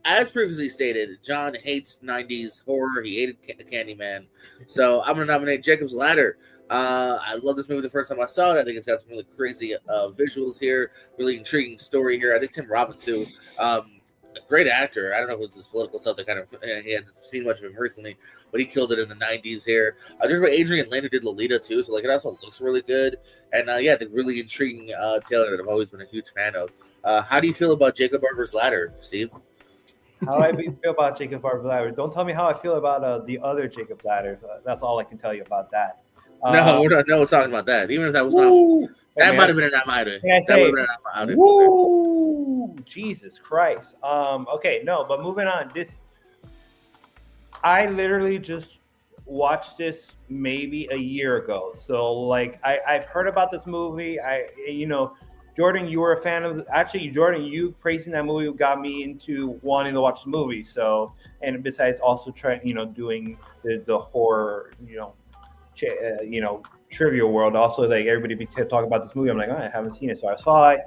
As previously stated, John hates '90s horror. He hated Candyman, so I'm gonna nominate Jacob's Ladder. I love this movie the first time I saw it. I think it's got some really crazy visuals here, really intriguing story here. I think Tim Robbins, too, a great actor. I don't know if it's his political stuff that kind of he hasn't seen much of him recently, but he killed it in the '90s here. There's about Adrian Lane who did Lolita too, so like it also looks really good. And yeah, the really intriguing tale that I've always been a huge fan of. How do you feel about Jacob Barber's Ladder, Steve? How do I feel about Jacob Barber's Ladder? Don't tell me how I feel about the other Jacob Ladder. That's all I can tell you about that. No, we're not talking about that. Even if that was not, that might have been an out. Woo! Jesus Christ. Okay, no, but moving on. I literally just watched this maybe a year ago. So like I've heard about this movie. Jordan, you were a fan of Jordan, you praising that movie got me into wanting to watch the movie. So, and besides also trying, doing the horror, trivia world. Also, like everybody be talking about this movie. I'm like, oh, I haven't seen it, so I saw it.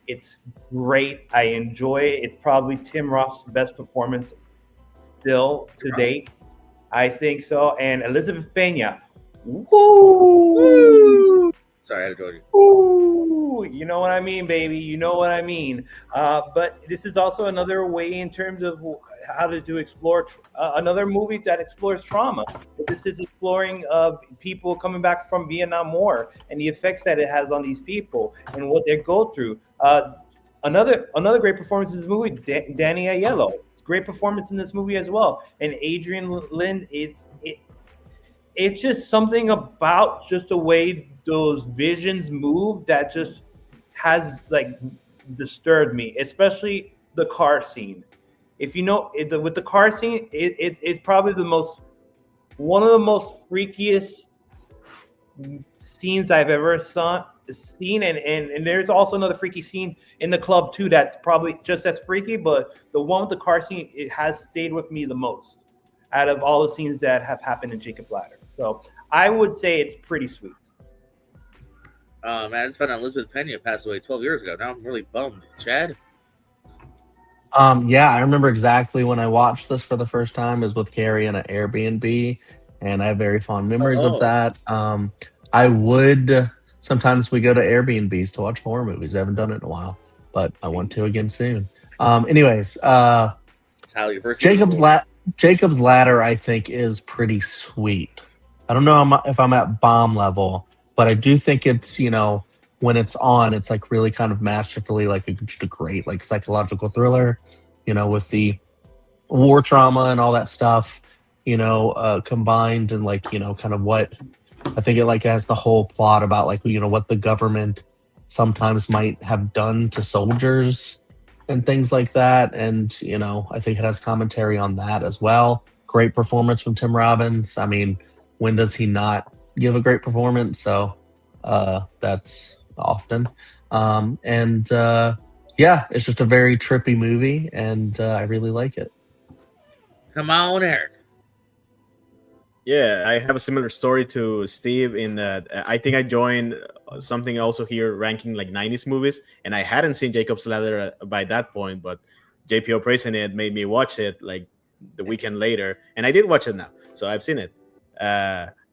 It's great. I enjoy it. It's probably Tim Roth's best performance still to date. I think so. And Elizabeth Pena, woo! Sorry, I had to join you. Ooh, you know what I mean, baby. You know what I mean. But this is also another way in terms of how to explore another movie that explores trauma. This is exploring people coming back from Vietnam War and the effects that it has on these people and what they go through. Another great performance in this movie, Danny Aiello. Great performance in this movie as well. And Adrian Lynn, it's just something about just the way those visions move that just has like disturbed me, especially the car scene. If you know with the car scene, it's probably one of the most freakiest scenes I've ever seen. And there's also another freaky scene in the club too that's probably just as freaky, but the one with the car scene, it has stayed with me the most out of all the scenes that have happened in Jacob's Ladder. So I would say it's pretty sweet. Man, I just found out Elizabeth Pena passed away 12 years ago. Now I'm really bummed. Chad? Yeah, I remember exactly when I watched this for the first time. It was with Carrie in an Airbnb, and I have very fond memories of that. I would sometimes we go to Airbnbs to watch horror movies. I haven't done it in a while, but I want to again soon. Anyways, That's how your first Jacob's Ladder, I think, is pretty sweet. I don't know if I'm at bomb level, but I do think it's, when it's on, it's like really kind of masterfully, like just a great like psychological thriller, with the war trauma and all that stuff, combined, and like, kind of what I think it like has the whole plot about like, what the government sometimes might have done to soldiers and things like that. And, I think it has commentary on that as well. Great performance from Tim Robbins. I mean, when does he not give a great performance? So that's often. Yeah, it's just a very trippy movie, and I really like it. Come on, Eric. Yeah, I have a similar story to Steve in that I think I joined something also here ranking like 90s movies, and I hadn't seen Jacob's Ladder by that point, but JPO praising it made me watch it like the weekend later, and I did watch it now, so I've seen it.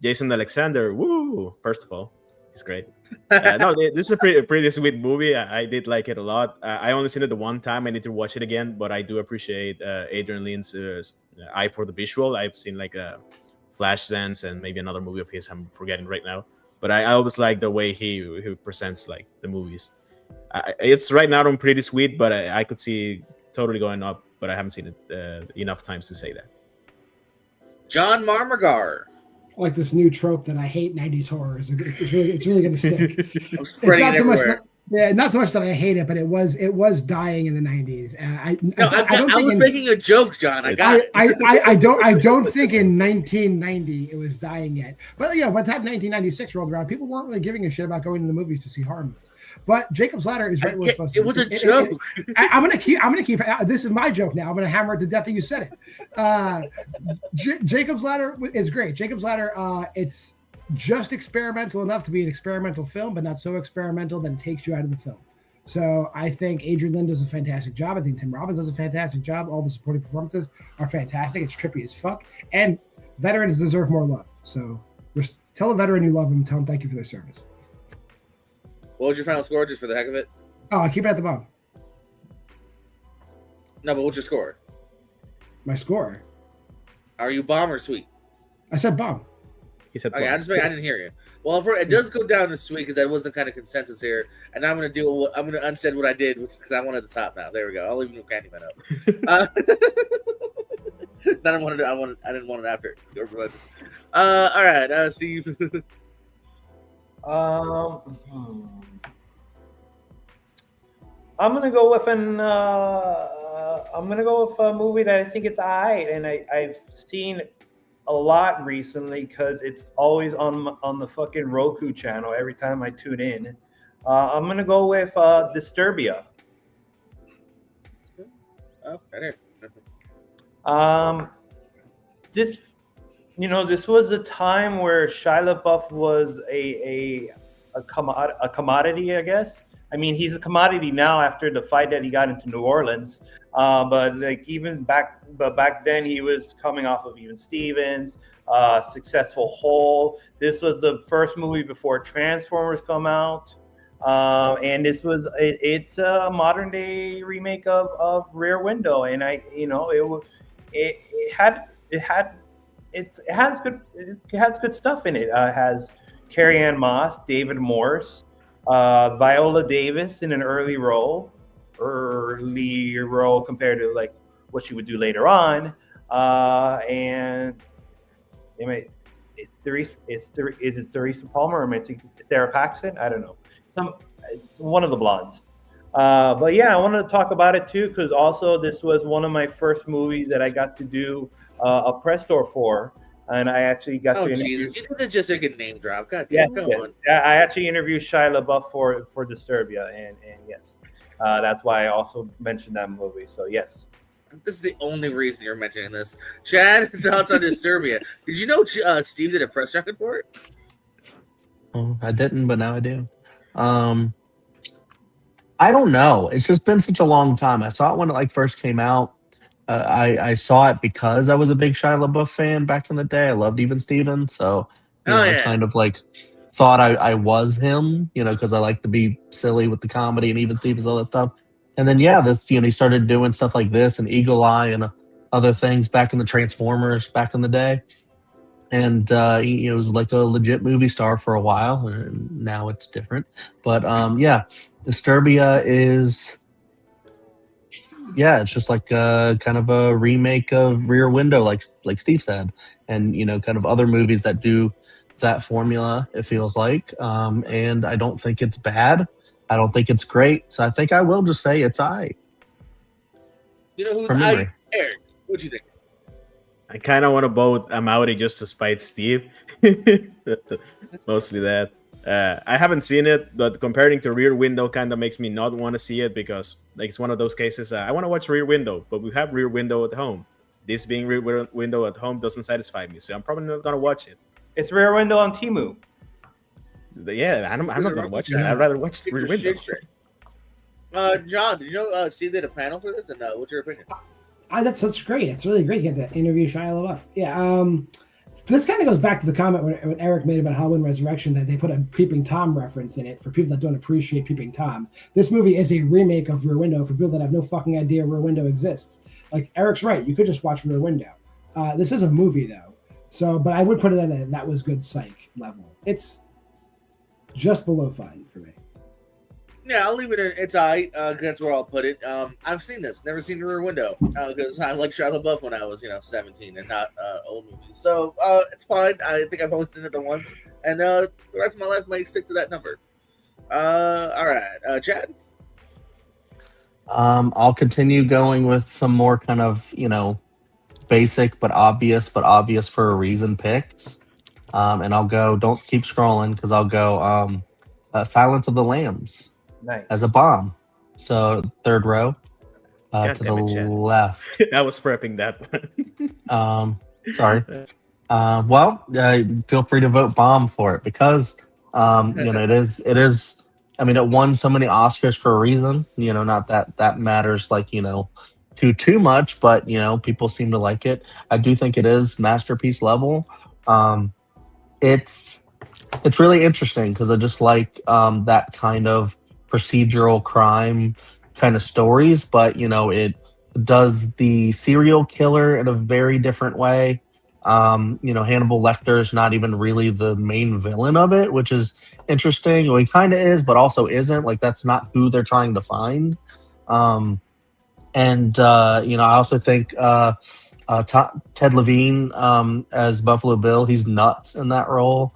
Jason Alexander, woo! First of all, he's great. No, this is a pretty sweet movie. I did like it a lot. I only seen it the one time. I need to watch it again, but I do appreciate Adrian Lynn's eye for the visual. I've seen like a Flashdance and maybe another movie of his I'm forgetting right now. But I always like the way he presents like the movies. It's right now on pretty sweet, but I could see totally going up. But I haven't seen it enough times to say that. John Marmagar. Like this new trope that I hate 90s horrors. It's really going to stick. I'm spreading it everywhere. Not so much that I hate it, but it was dying in the 90s. I was making a joke, John. I don't think in 1990 it was dying yet. But yeah, by the time 1996 rolled around, people weren't really giving a shit about going to the movies to see horror movies. But Jacob's Ladder is right where it's supposed to be. It was a joke. I'm gonna keep. This is my joke now. I'm gonna hammer it to death that you said it. Jacob's Ladder is great. Jacob's Ladder. It's just experimental enough to be an experimental film, but not so experimental that it takes you out of the film. So I think Adrian Lyne does a fantastic job. I think Tim Robbins does a fantastic job. All the supporting performances are fantastic. It's trippy as fuck, and veterans deserve more love. So tell a veteran you love them. Tell them thank you for their service. What was your final score, just for the heck of it? Oh, I keep it at the bottom. No, but what's your score? My score. Are you bomb or sweet? I said bomb. He said, okay, I didn't hear you. Well, it does go down to sweet because that wasn't kind of consensus here, and I'm gonna unsaid what I did because I wanted the top now. There we go. I'll leave Candyman up. I didn't want it after. All right, Steve. I'm gonna go with a movie that I think it's alright, and I've seen a lot recently because it's always on the fucking Roku channel every time I tune in. I'm gonna go with Disturbia. Oh, that is. This was a time where Shia LaBeouf was a commodity, I guess. I mean, he's a commodity now after the fight that he got into New Orleans. But back then he was coming off of Even Stevens, Successful Hole. This was the first movie before Transformers come out. And it's a modern day remake of Rear Window. And it has good stuff in it. It has Carrie Ann Moss, David Morse, Viola Davis in an early role compared to like what she would do later on, and is it Theresa Palmer or Sarah Paxton? I don't know. It's one of the blondes. But yeah, I wanted to talk about it too because also this was one of my first movies that I got to do a press tour for. And I actually got to interview. Jesus, you did just a good name drop. God damn, come on. I actually interviewed Shia LaBeouf for Disturbia, and yes, that's why I also mentioned that movie. So yes, this is the only reason you're mentioning this. Chad, thoughts on Disturbia? Did you know Steve did a press record for it? Oh, I didn't, but now I do. I don't know. It's just been such a long time. I saw it when it first came out. I saw it because I was a big Shia LaBeouf fan back in the day. I loved Even Stevens, so I kind of thought I was him, because I like to be silly with the comedy and Even Stevens, all that stuff. And then this, he started doing stuff like this and Eagle Eye and other things back in the Transformers back in the day. And he was like a legit movie star for a while, and now it's different. But Disturbia is. Yeah, it's just like kind of a remake of Rear Window, like Steve said, and kind of other movies that do that formula. It feels like, and I don't think it's bad. I don't think it's great. So I think I will just say it's I. You know who's I? Eric, what do you think? I kind of want to vote I'm outie just to spite Steve. Mostly that. I haven't seen it, but comparing to Rear Window kind of makes me not want to see it because it's one of those cases. I want to watch Rear Window, but we have Rear Window at home. This being Rear Window at home doesn't satisfy me, so I'm probably not going to watch it. It's Rear Window on Temu. Yeah, I'm not going to watch it. I'd rather watch Rear Window. John, did you know Steve did a panel for this, and what's your opinion? That's great. It's really great to get to interview Shia LaBeouf. Yeah, this kind of goes back to the comment when Eric made about Halloween Resurrection that they put a Peeping Tom reference in it for people that don't appreciate Peeping Tom. This movie is a remake of Rear Window for people that have no fucking idea Rear Window exists. Like, Eric's right. You could just watch Rear Window. This is a movie, though. So, but I would put it at a that was good psych level. It's just below fine for me. Yeah, I'll leave it in its eye. That's where I'll put it. I've seen this, never seen Rear Window, because I like Shia LaBeouf when I was 17 and not old movies. So it's fine. I think I've only seen it the once, and the rest of my life might stick to that number. All right, Chad. I'll continue going with some more kind of, basic but obvious for a reason picks. And I'll go, don't keep scrolling because I'll go Silence of the Lambs Nice. as a bomb. So third row God to the damn it, Chad. left. I was prepping that one. Sorry. Feel free to vote bomb for it because, it is. I mean, it won so many Oscars for a reason. Not that matters like too much, but people seem to like it. I do think it is masterpiece level. It's really interesting because I just like that kind of procedural crime kind of stories, but it does the serial killer in a very different way. Hannibal Lecter's not even really the main villain of it, which is interesting. Well, he kind of is, but also isn't. Like that's not who they're trying to find. I also think Ted Levine as Buffalo Bill, he's nuts in that role.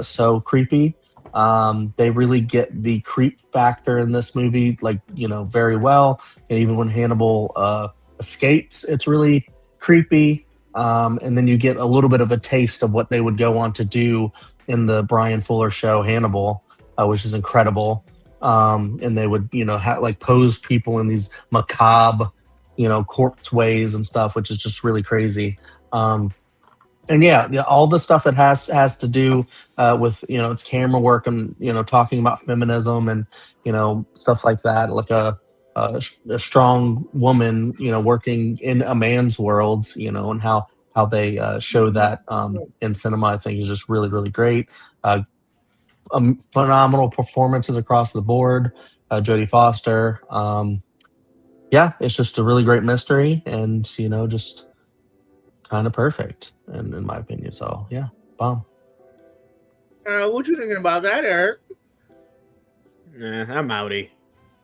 So creepy. They really get the creep factor in this movie, very well. And even when Hannibal escapes, it's really creepy. And then you get a little bit of a taste of what they would go on to do in the Brian Fuller show Hannibal, which is incredible. And they would, pose people in these macabre, corpse ways and stuff, which is just really crazy. And all the stuff it has to do with, its camera work and, talking about feminism and, stuff like that, like a strong woman, working in a man's world, and how they show that in cinema, I think is just really, really great. Phenomenal performances across the board. Jodie Foster. It's just a really great mystery and, just kind of perfect in my opinion. So, yeah, bomb. What you thinking about that, Eric? I'm outie.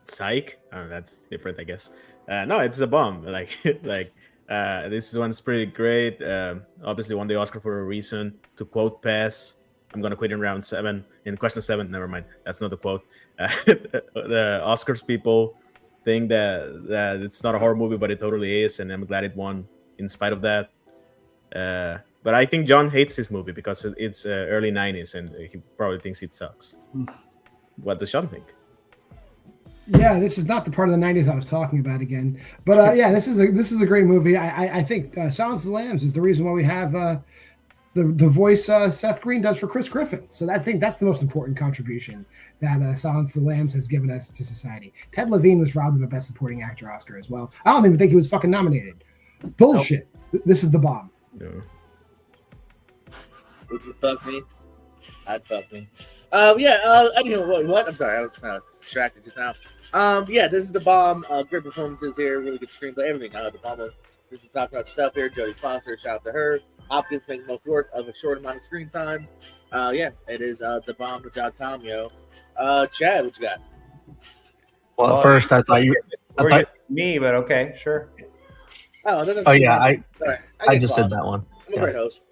Psych. Oh, that's different, I guess. No, it's a bomb. This one's pretty great. Obviously won the Oscar for a reason. To quote Pass, I'm gonna quit in round 7. In question 7, never mind. That's not the quote. The Oscars people think that it's not a horror movie, but it totally is, and I'm glad it won in spite of that. But I think John hates this movie because it's early 90s, and he probably thinks it sucks. What does Sean think? Yeah, this is not the part of the '90s I was talking about again, but this is a great movie. I think Silence of the Lambs is the reason why we have the voice Seth Green does for Chris Griffin. So I think that's the most important contribution that Silence of the Lambs has given us to society. Ted Levine was robbed of a Best Supporting Actor Oscar as well. I don't even think he was fucking nominated. Bullshit. Nope. This is the bomb. Yeah. Would you fuck me? I'd fuck me. Anyway, what? I'm sorry, I was distracted just now. This is the bomb. Great performances here, really good screenplay, everything. The bomb. There's some top notch stuff here. Jodie Foster, shout out to her. Hopkins making most work of a short amount of screen time. It is thebomb.com, yo. Chad, what you got? Well, at first I thought me, but okay, sure. I just did that one. I'm a great host.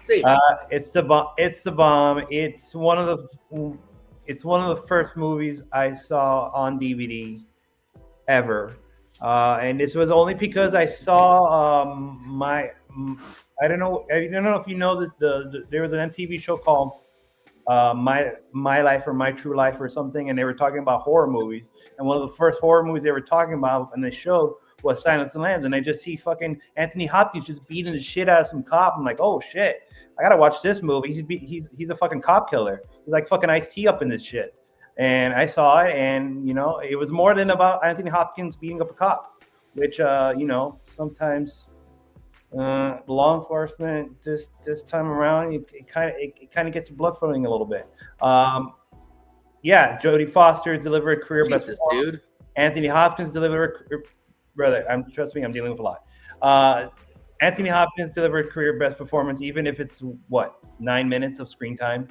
Steve. It's the bomb. It's the bomb. It's one of the first movies I saw on DVD ever, and this was only because I saw I don't know if you know that there was an MTV show called My Life or My True Life or something, and they were talking about horror movies. And one of the first horror movies they were talking about and they showed was Silence of the Lambs. And I just see fucking Anthony Hopkins just beating the shit out of some cop. I'm like, oh shit, I gotta watch this movie. He's a fucking cop killer. He's like fucking Ice-T up in this shit. And I saw it, and it was more than about Anthony Hopkins beating up a cop, which sometimes law enforcement this time around it kind of gets your blood flowing a little bit. Jodie Foster delivered career best dude. Anthony Hopkins delivered brother. Trust me, I'm dealing with a lot. Anthony Hopkins delivered career best performance, even if it's 9 minutes of screen time.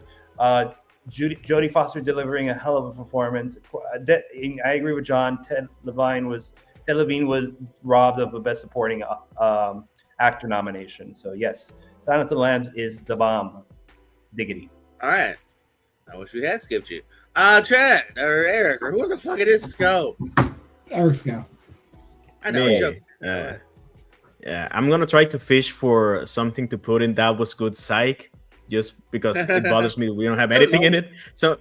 Jodie Foster delivering a hell of a performance. I agree with John. Ted Levine was robbed of a Best Supporting Actor nomination. So yes, Silence of the Lambs is the bomb. Diggity. All right. I wish we had skipped you. Trent or Eric or who the fuck it is, let's go. It's Eric's go. I know. Me, Sure. yeah, I'm gonna try to fish for something to put in That Was Good Psych, just because it bothers me we don't have So anything low. in it. So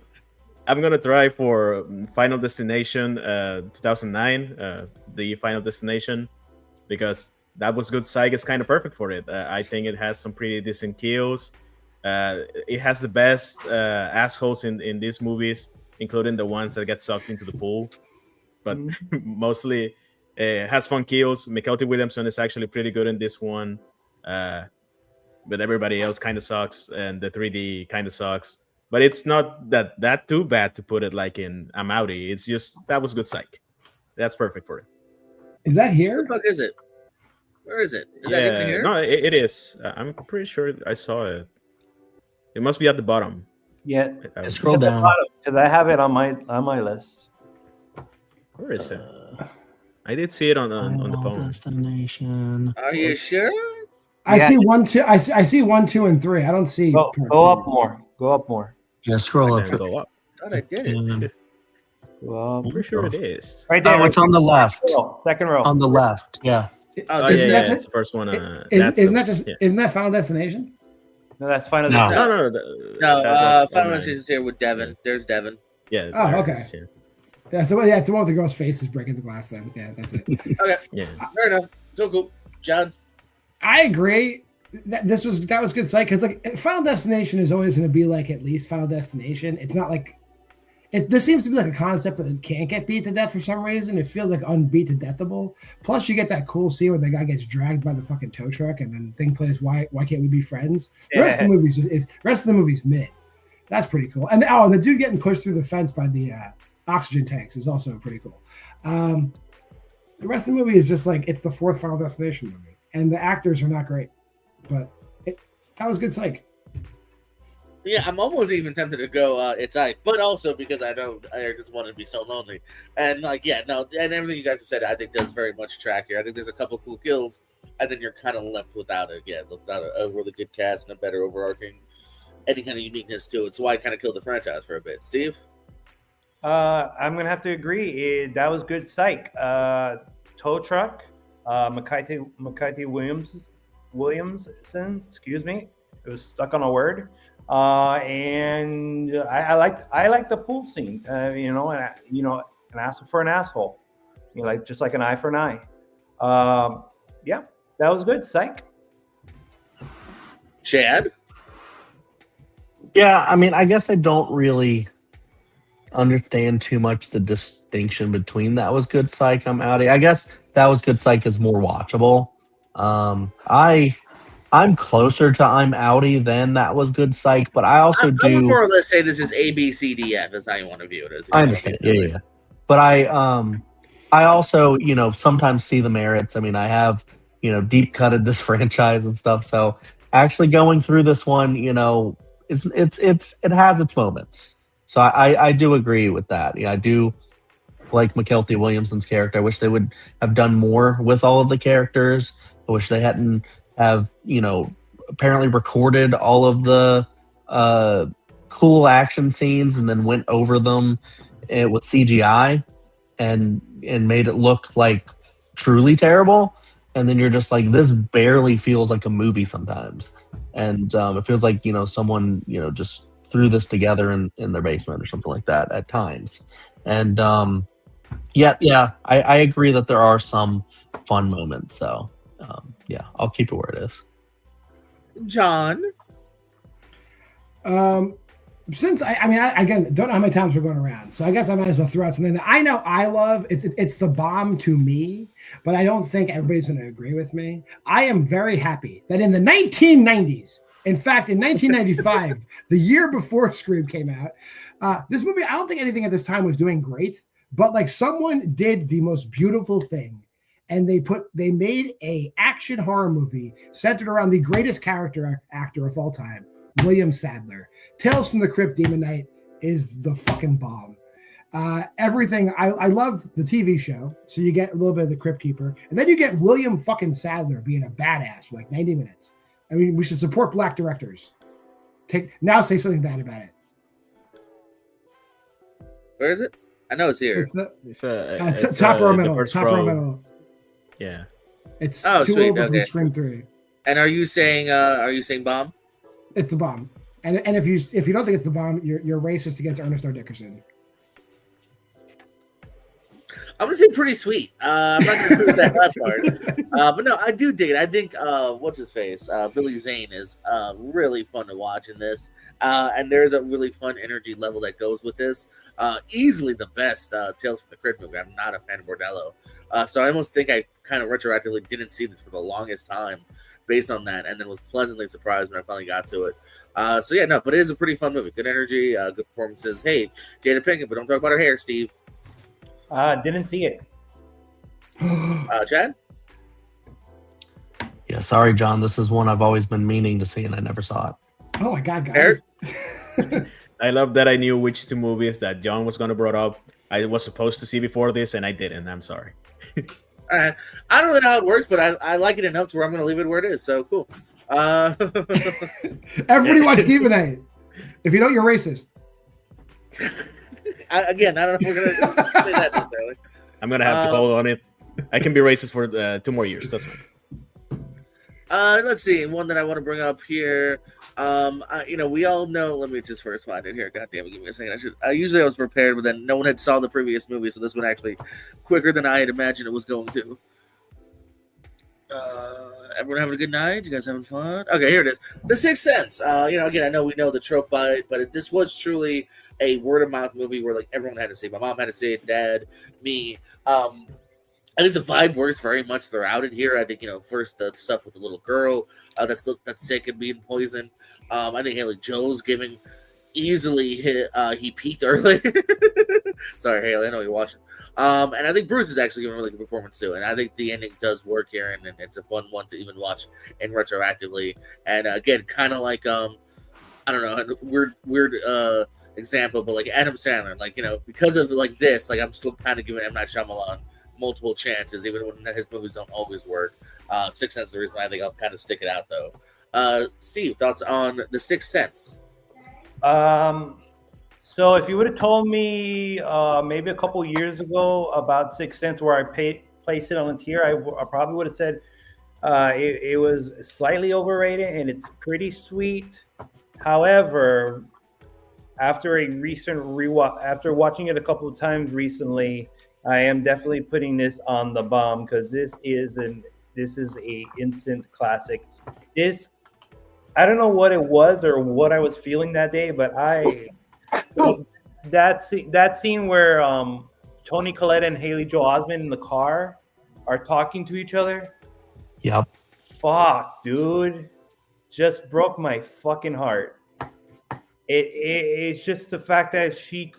I'm gonna try for Final Destination 2009, the Final Destination, because That Was Good Psych is kind of perfect for it. I think it has some pretty decent kills. It has the best assholes in these movies, including the ones that get sucked into the pool. But mostly has fun kills. McKelty Williamson is actually pretty good in this one. But everybody else kind of sucks, and the 3D kind of sucks. But it's not that too bad to put it like in I'm Outie. It's just That Was Good Psych. That's perfect for it. Is that Where here? the fuck is it? Where is it? Is that even here? No, it is. I'm pretty sure I saw it. It must be at the bottom. Yeah, Scroll down. because I have it on my list. Where is it? I did see it on the Final phone. Destination. Are you sure? I Yeah. see 1, 2. I see 1, 2, and 3. I don't see. Go up more. Go up more. Yeah, scroll Then up. go up. Thought I did it. Go up. I'm pretty sure it is. Right there. Oh, it's on the left. Second row. On the left. Yeah. Oh, Oh, this yeah, is yeah, that- it's the first one. Isn't that just? yeah. Isn't that Final Destination? No, that's Final No. Destination. No. No, that's Final online. Destination is here with Devin. There's Devin. Yeah. Oh, there it okay. is, yeah. It's the one with the girl's face is breaking the glass. Then, yeah, that's it. Okay, Yeah. fair enough. Cool. John. I agree. That was good sight because like Final Destination is always going to be like at least Final Destination. It's not like this seems to be like a concept that it can't get beat to death for some reason. It feels like unbeat to deathable. Plus, you get that cool scene where the guy gets dragged by the fucking tow truck, and then the thing plays "Why Can't We Be Friends?" The rest of the movie is mid. That's pretty cool. And the dude getting pushed through the fence by the oxygen tanks is also pretty cool. The rest of the movie is just like it's the fourth Final Destination movie, and the actors are not great, but that was good psych. Yeah, I'm almost even tempted to go It's Ike, but also because I know I just wanted to be so lonely. And like, yeah, no, and everything you guys have said, I think does very much track here. I think there's a couple cool kills, and then you're kind of left without it. Yeah, without a really good cast and a better overarching, any kind of uniqueness to it. So I kind of killed the franchise for a bit. Steve? I'm gonna have to agree. That was good psych. Tow truck, McKighty Williamson. Excuse me, it was stuck on a word. And I like the pool scene. An asshole for an asshole. Just like an eye for an eye. Yeah, that was good. Psych. Chad? Yeah, I mean, I guess I don't really understand too much the distinction between That Was Good Psych, I'm Outie. I guess That Was Good Psych is more watchable. I'm closer to I'm Outie than That Was Good Psych, but I also I would do more or less say this is A, B, C, D, F. Is how you want to view it. As I understand. Yeah. But I also, sometimes see the merits. I mean, I have, deep cutted this franchise and stuff. So actually going through this one, it has its moments. So I do agree with that. Yeah, I do like McKelty Williamson's character. I wish they would have done more with all of the characters. I wish they hadn't have, apparently recorded all of the cool action scenes and then went over them with CGI and made it look like truly terrible. And then you're just like, this barely feels like a movie sometimes. And it feels like, someone, just threw this together in their basement or something like that at times. And I agree that there are some fun moments. So I'll keep it where it is. John? Since I again don't know how many times we're going around, so I guess I might as well throw out something that I know I love. It's the bomb to me, but I don't think everybody's going to agree with me. I am very happy that in the 1990s, in fact, in 1995, the year before Scream came out, this movie, I don't think anything at this time was doing great, but like someone did the most beautiful thing, and they made a action horror movie centered around the greatest actor of all time, William Sadler. Tales from the Crypt, Demon Knight, is the fucking bomb. Everything. I love the TV show, so you get a little bit of the Crypt Keeper, and then you get William fucking Sadler being a badass for like 90 minutes. I mean, we should support black directors. Say something bad about it. Where is it? I know it's here. It's top row middle. Top row middle. Yeah. It's Oh, two sweet. over Okay. from Scream 3. And are you saying bomb? It's the bomb. And if you don't think it's the bomb, you're racist against Ernest R. Dickerson. I'm gonna say pretty sweet. I'm not gonna prove that last part, but no, I do dig it. I think what's his face, Billy Zane is really fun to watch in this, and there's a really fun energy level that goes with this. Easily the best Tales from the Crypt movie. I'm not a fan of Bordello, so I almost think I kind of retroactively didn't see this for the longest time based on that, and then was pleasantly surprised when I finally got to it. So yeah, no, but it is a pretty fun movie. Good energy, good performances. Hey, Jada Pinkett, but don't talk about her hair, Steve. Didn't see it. Chad? Yeah, sorry, John. This is one I've always been meaning to see, and I never saw it. Oh my god, guys! I love that I knew which two movies that John was going to brought up. I was supposed to see before this, and I didn't. I'm sorry. I don't really know how it works, but I like it enough to where I'm going to leave it where it is. So cool. Everybody watch Demon Knight. If you don't, you're racist. I don't know if we're going to say that necessarily. I'm going to have to hold on it. I can be racist for 2 more years. That's fine. Let's see. One that I want to bring up here. We all know. Let me just first find it here. God damn it, give me a second. Usually I was prepared, but then no one had saw the previous movie, so this one actually quicker than I had imagined it was going to. Everyone having a good night? You guys having fun? Okay, here it is. The Sixth Sense. Again, I know we know the trope by it, but this was truly a word of mouth movie where like everyone had to say it. My mom had to say it, Dad, me. I think the vibe works very much throughout it here. I think, first the stuff with the little girl that's sick and being poisoned. I think Haley Joel's giving easily he peaked early. Sorry, Haley, I know you're watching. And I think Bruce is actually giving a really good performance too. And I think the ending does work here, and it's a fun one to even watch and retroactively. And again, kind of like I don't know, weird example, but like Adam Sandler, like because of like this, like I'm still kind of giving M. Night Shyamalan multiple chances, even when his movies don't always work. Sixth Sense is the reason why I think I'll kind of stick it out, though. Steve, thoughts on The Sixth Sense? So if you would have told me maybe a couple years ago about Sixth Sense, where I placed it on the tier, I probably would have said it was slightly overrated and it's pretty sweet. However, after a recent rewatch, after watching it a couple of times recently, I am definitely putting this on the bomb because this is a instant classic. I don't know what it was or what I was feeling that day, but that scene where Toni Collette and Haley Joel Osment in the car are talking to each other. Yep. Fuck, dude, just broke my fucking heart. It's just the fact that he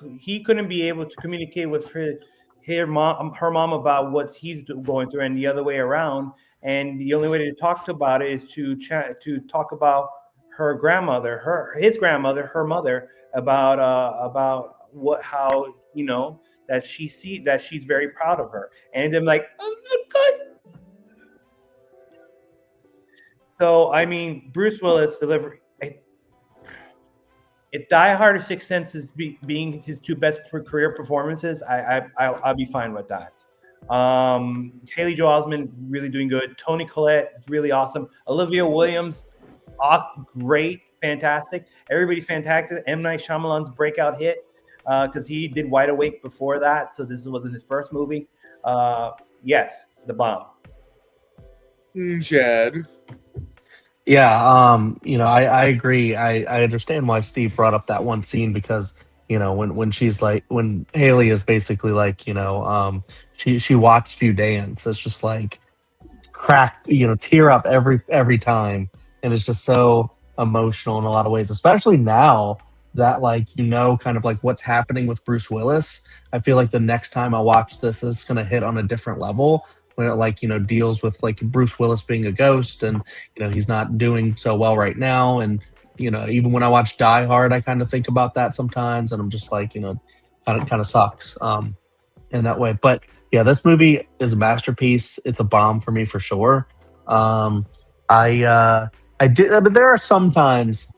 couldn't be able to communicate with her mom about what he's going through, and the other way around. And the only way to talk about it is to talk about her grandmother, his grandmother, her mother, about how that she's very proud of her, and I'm like, oh my God. So I mean, Bruce Willis delivered. If Die Hard or Sixth Sense is being his 2 best career performances, I'll be fine with that. Haley Joel Osment really doing good. Toni Collette is really awesome. Olivia Williams, great, fantastic. Everybody's fantastic. M. Night Shyamalan's breakout hit because he did Wide Awake before that, so this wasn't his first movie. Yes, the bomb. Chad. Yeah, I agree. I understand why Steve brought up that one scene because, when Haley is basically like, she watched you dance. It's just like tear up every time. And it's just so emotional in a lot of ways, especially now that kind of like what's happening with Bruce Willis. I feel like the next time I watch this is going to hit on a different level. When it deals with like Bruce Willis being a ghost and he's not doing so well right now, and even when I watch Die Hard, I kind of think about that sometimes, and I'm just like, kind of sucks in that way. But yeah, this movie is a masterpiece. It's a bomb for me for sure. I do, but there are some times,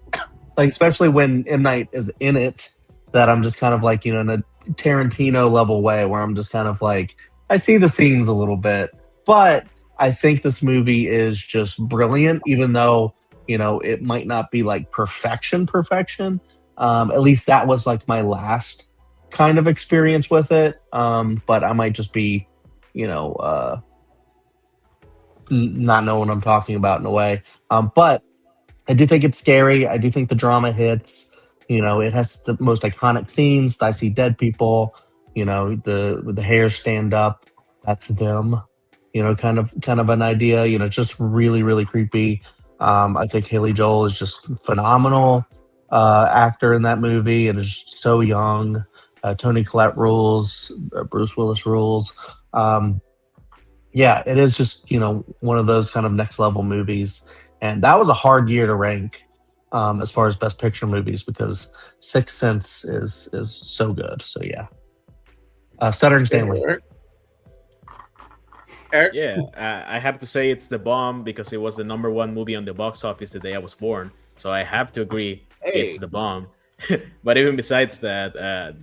like especially when M. Night is in it, that I'm just kind of like, in a Tarantino level way, where I'm just kind of like, I see the seams a little bit, but I think this movie is just brilliant, even though, it might not be like perfection. At least that was like my last kind of experience with it. But I might just be, not know what I'm talking about in a way. But I do think it's scary. I do think the drama hits. It has the most iconic scenes. I see dead people. The hairs stand up. That's them. Kind of an idea. Just really, really creepy. I think Haley Joel is just phenomenal actor in that movie, and is just so young. Toni Collette rules. Bruce Willis rules. Yeah, it is just one of those kind of next level movies, and that was a hard year to rank as far as Best Picture movies, because Sixth Sense is so good. So yeah, Stuttering Stanley. Eric? Yeah, I have to say it's the bomb because it was the number one movie on the box office the day I was born. So I have to agree it's the bomb. But even besides that,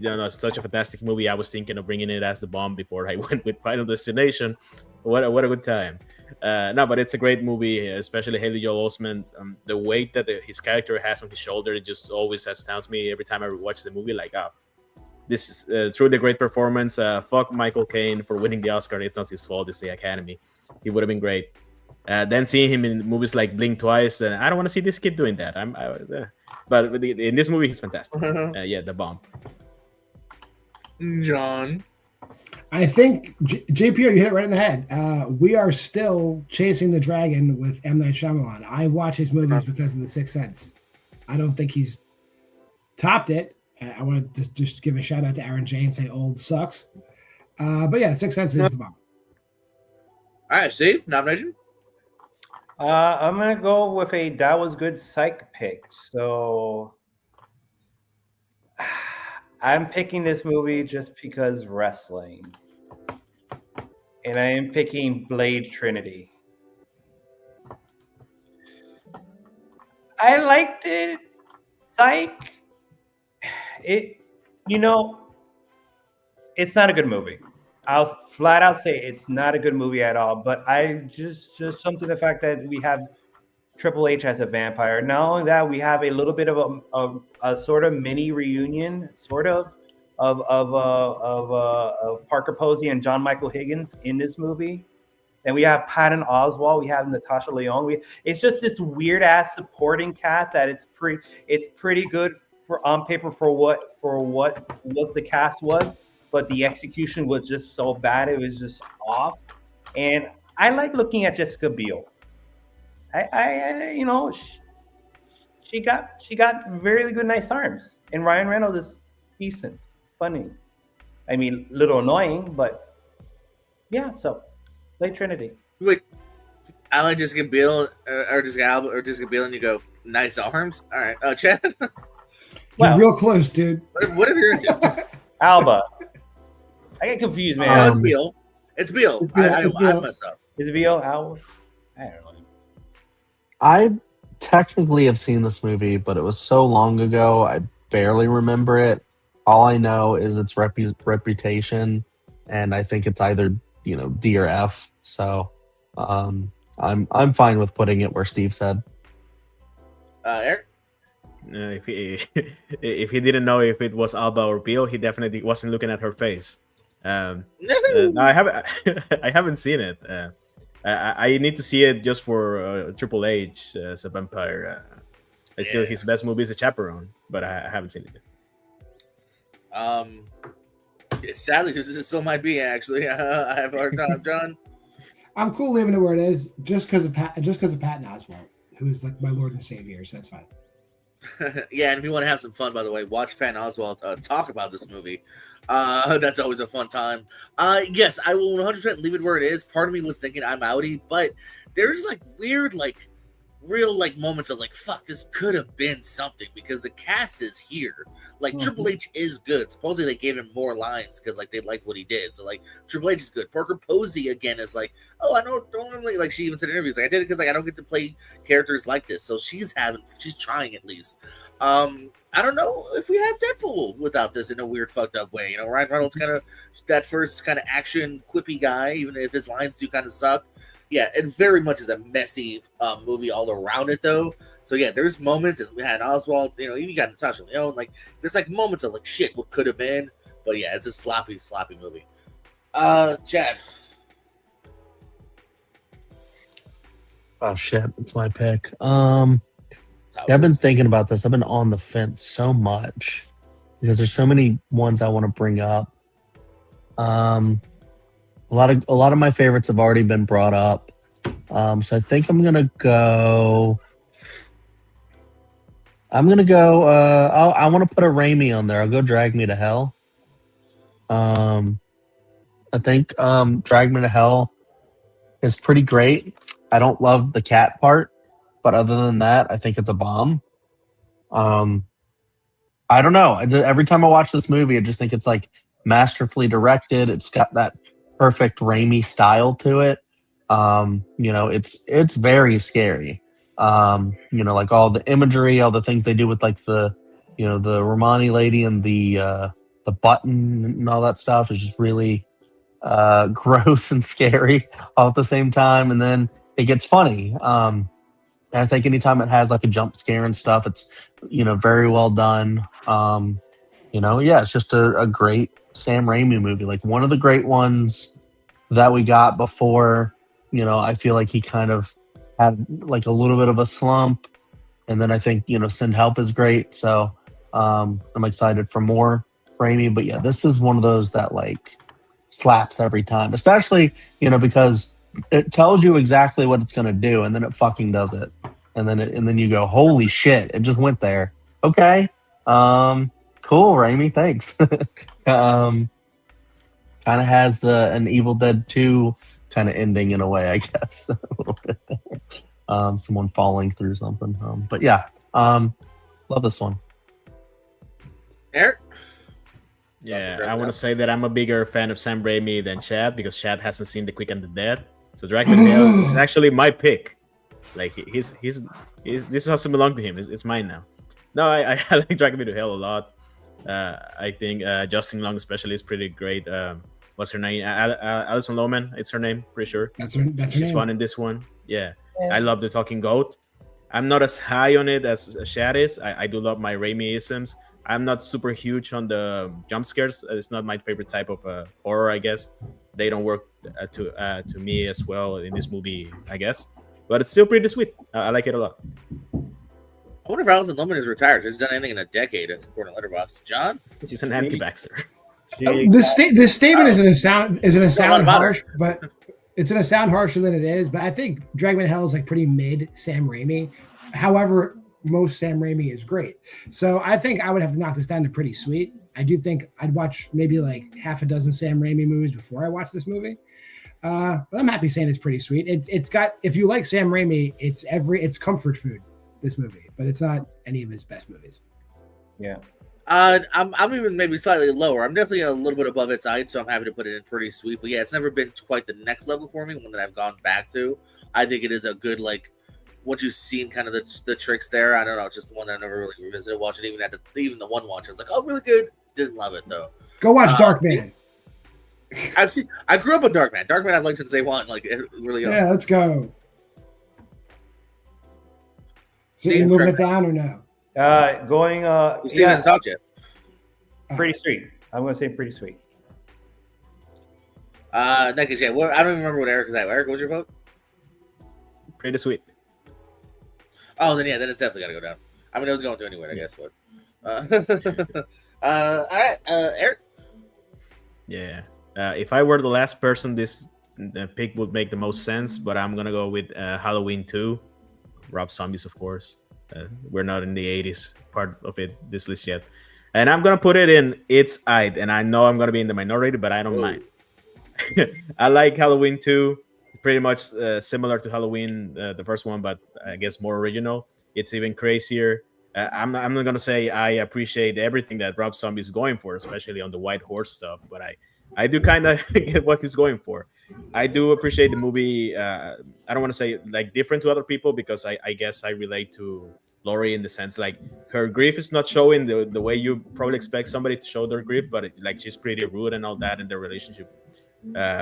it's such a fantastic movie. I was thinking of bringing it as the bomb before I went with Final Destination. What a good time. No, but it's a great movie, especially Haley Joel Osment. The weight that his character has on his shoulder, it just always astounds me every time I watch the movie. Like, this is truly a great performance. Fuck Michael Caine for winning the Oscar. It's not his fault. It's the Academy. He would have been great. Then seeing him in movies like Blink Twice, and I don't want to see this kid doing that. But in this movie, he's fantastic. Yeah, the bomb. John. I think JPO, you hit it right in the head. We are still chasing the dragon with M. Night Shyamalan. I watch his movies because of The Sixth Sense. I don't think he's topped it. I want to just give a shout out to Aaron J and say old sucks. But yeah, Sixth Sense is the bomb. All right, Steve, nomination. I'm gonna go with a that was good psych pick. So I'm picking this movie just because wrestling, and I am picking Blade Trinity. I liked it. Psych. It's not a good movie. I'll flat out say it's not a good movie at all. But I just something the fact that we have Triple H as a vampire. Not only that, we have a little bit of a sort of mini reunion, of Parker Posey and John Michael Higgins in this movie. Then we have Patton Oswalt. We have Natasha Lyonne. It's just this weird ass supporting cast that it's pretty good on paper for what the cast was, but the execution was just so bad. It was just off. And I like looking at Jessica Biel. She got very good, nice arms, and Ryan Reynolds is decent, funny. I mean, little annoying, but yeah. So, Blade Trinity. Wait, I like Jessica Biel or Jessica Biel, and you go nice arms. All right, Chad. You're real close, dude. What if you're into? Alba. I get confused, man. No, it's Biel. It's Biel. I messed up. Is it Biel? Alba? I don't know. I technically have seen this movie, but it was so long ago, I barely remember it. All I know is its reputation, and I think it's either D or F. So I'm fine with putting it where Steve said. Eric. If he didn't know if it was Alba or Biel, he definitely wasn't looking at her face. No, I haven't seen it. I need to see it just for Triple H as a vampire. Still, his best movie is A Chaperone, but I haven't seen it yet. Sadly, this still might be actually. I have a hard time, John. I'm cool leaving it where it is, just because of Patton Oswalt, who is like my Lord and Savior. So that's fine. Yeah, and if you want to have some fun, by the way, watch Patton Oswalt talk about this movie. That's always a fun time. Yes, I will 100% leave it where it is. Part of me was thinking I'm outie, but there's like weird real like moments of like, fuck, this could have been something because the cast is here. Like Triple H is good. Supposedly they gave him more lines because like they liked what he did. So like Triple H is good. Parker Posey again is like, oh, I don't normally, like she even said in interviews like I did it because like I don't get to play characters like this. So she's trying at least. I don't know if we have Deadpool without this in a weird fucked up way. You know, Ryan Reynolds kind of that first kind of action quippy guy, even if his lines do kind of suck. Yeah, it very much is a messy movie all around it, though. So yeah, there's moments, and we had Oswald. You know, you got Natasha Lyonne. Like, there's like moments of like shit, what could have been. But yeah, it's a sloppy movie. Chad. Oh shit, it's my pick. Yeah, I've been thinking about this. I've been on the fence so much because there's so many ones I want to bring up. A lot of my favorites have already been brought up. So I think I'm gonna go. I want to put a Raimi on there. I'll go Drag Me to Hell. I think Drag Me to Hell is pretty great. I don't love the cat part, but other than that, I think it's a bomb. I don't know. Every time I watch this movie, I just think it's like masterfully directed. It's got that perfect Raimi style to it. You know, it's very scary. You know, like all the imagery, all the things they do with like the Romani lady and the button and all that stuff is just really gross and scary all at the same time. And then it gets funny. And I think anytime it has like a jump scare and stuff, it's, you know, very well done. You know, yeah, it's just a great Sam Raimi movie. Like one of the great ones that we got before, you know, I feel like he kind of had like a little bit of a slump. And then I think, you know, Send Help is great. So I'm excited for more Raimi. But yeah, this is one of those that like slaps every time, especially, you know, because it tells you exactly what it's going to do. And then it fucking does it. And then you go, holy shit, it just went there. Okay. Cool, Raimi, thanks. Kind of has an Evil Dead 2 kind of ending in a way, I guess. A little bit there. Someone falling through something. But yeah, love this one. Eric? Yeah, I want to say that I'm a bigger fan of Sam Raimi than Chad because Chad hasn't seen The Quick and the Dead. So Drag Me to Hell is actually my pick. Like he's this doesn't belong to him. It's mine now. No, I like Drag Me to Hell a lot. I think Justin Long especially is pretty great. What's her name? Alison Lohman. It's her name. Pretty sure. That's her She's name. fun in this one. Yeah. I love The Talking Goat. I'm not as high on it as Shad is. I do love my Raimi-isms. I'm not super huge on the jump scares. It's not my favorite type of horror, I guess. They don't work to me as well in this movie, I guess. But it's still pretty sweet. I like it a lot. I wonder if Alison Lohman is retired. She hasn't done anything in a decade, according to Letterboxd. John? She's an anti-vaxxer. This statement isn't a sound about her. harsh, but it's gonna sound harsher than it is. But I think Drag Me to Hell is like pretty mid Sam Raimi. However, most Sam Raimi is great. So I think I would have to knock this down to pretty sweet. I do think I'd watch maybe like half a dozen Sam Raimi movies before I watch this movie. But I'm happy saying it's pretty sweet. It's got, if you like Sam Raimi, it's comfort food, this movie, but it's not any of his best movies. Yeah. I'm even maybe slightly lower. I'm definitely a little bit above its height, so I'm happy to put it in pretty sweet. But yeah, it's never been quite the next level for me, one that I've gone back to. I think it is a good, like, once you've seen kind of the tricks there, I don't know, it's just the one that I never really revisited watching. Even the one watch, I was like, oh, really good. Didn't love it though. Go watch Darkman. I grew up with Darkman. Darkman I've liked since day one, like really young. Yeah, let's go. So you moving it down or no? Going Steve hasn't talked yet. pretty sweet. I'm gonna say pretty sweet. Next, yeah. Well, I don't even remember what Eric was at. Eric, what's your vote? Pretty sweet. Oh, then it's definitely got to go down. I mean, it was going to anyway, I guess, but. All right, Eric. Yeah. If I were the last person, this pick would make the most sense, but I'm gonna go with Halloween 2. Rob Zombies, of course. We're not in the 80s part of this list yet. And I'm gonna put it in It's Aight, and I know I'm gonna be in the minority, but I don't mind. I like Halloween 2. pretty much similar to Halloween, the first one, but I guess more original. It's even crazier. I'm not gonna say I appreciate everything that Rob Zombie is going for, especially on the white horse stuff, but I do kind of get what he's going for. I do appreciate the movie. I don't want to say like different to other people because I guess I relate to Laurie in the sense like her grief is not showing the way you probably expect somebody to show their grief, but like she's pretty rude and all that in their relationship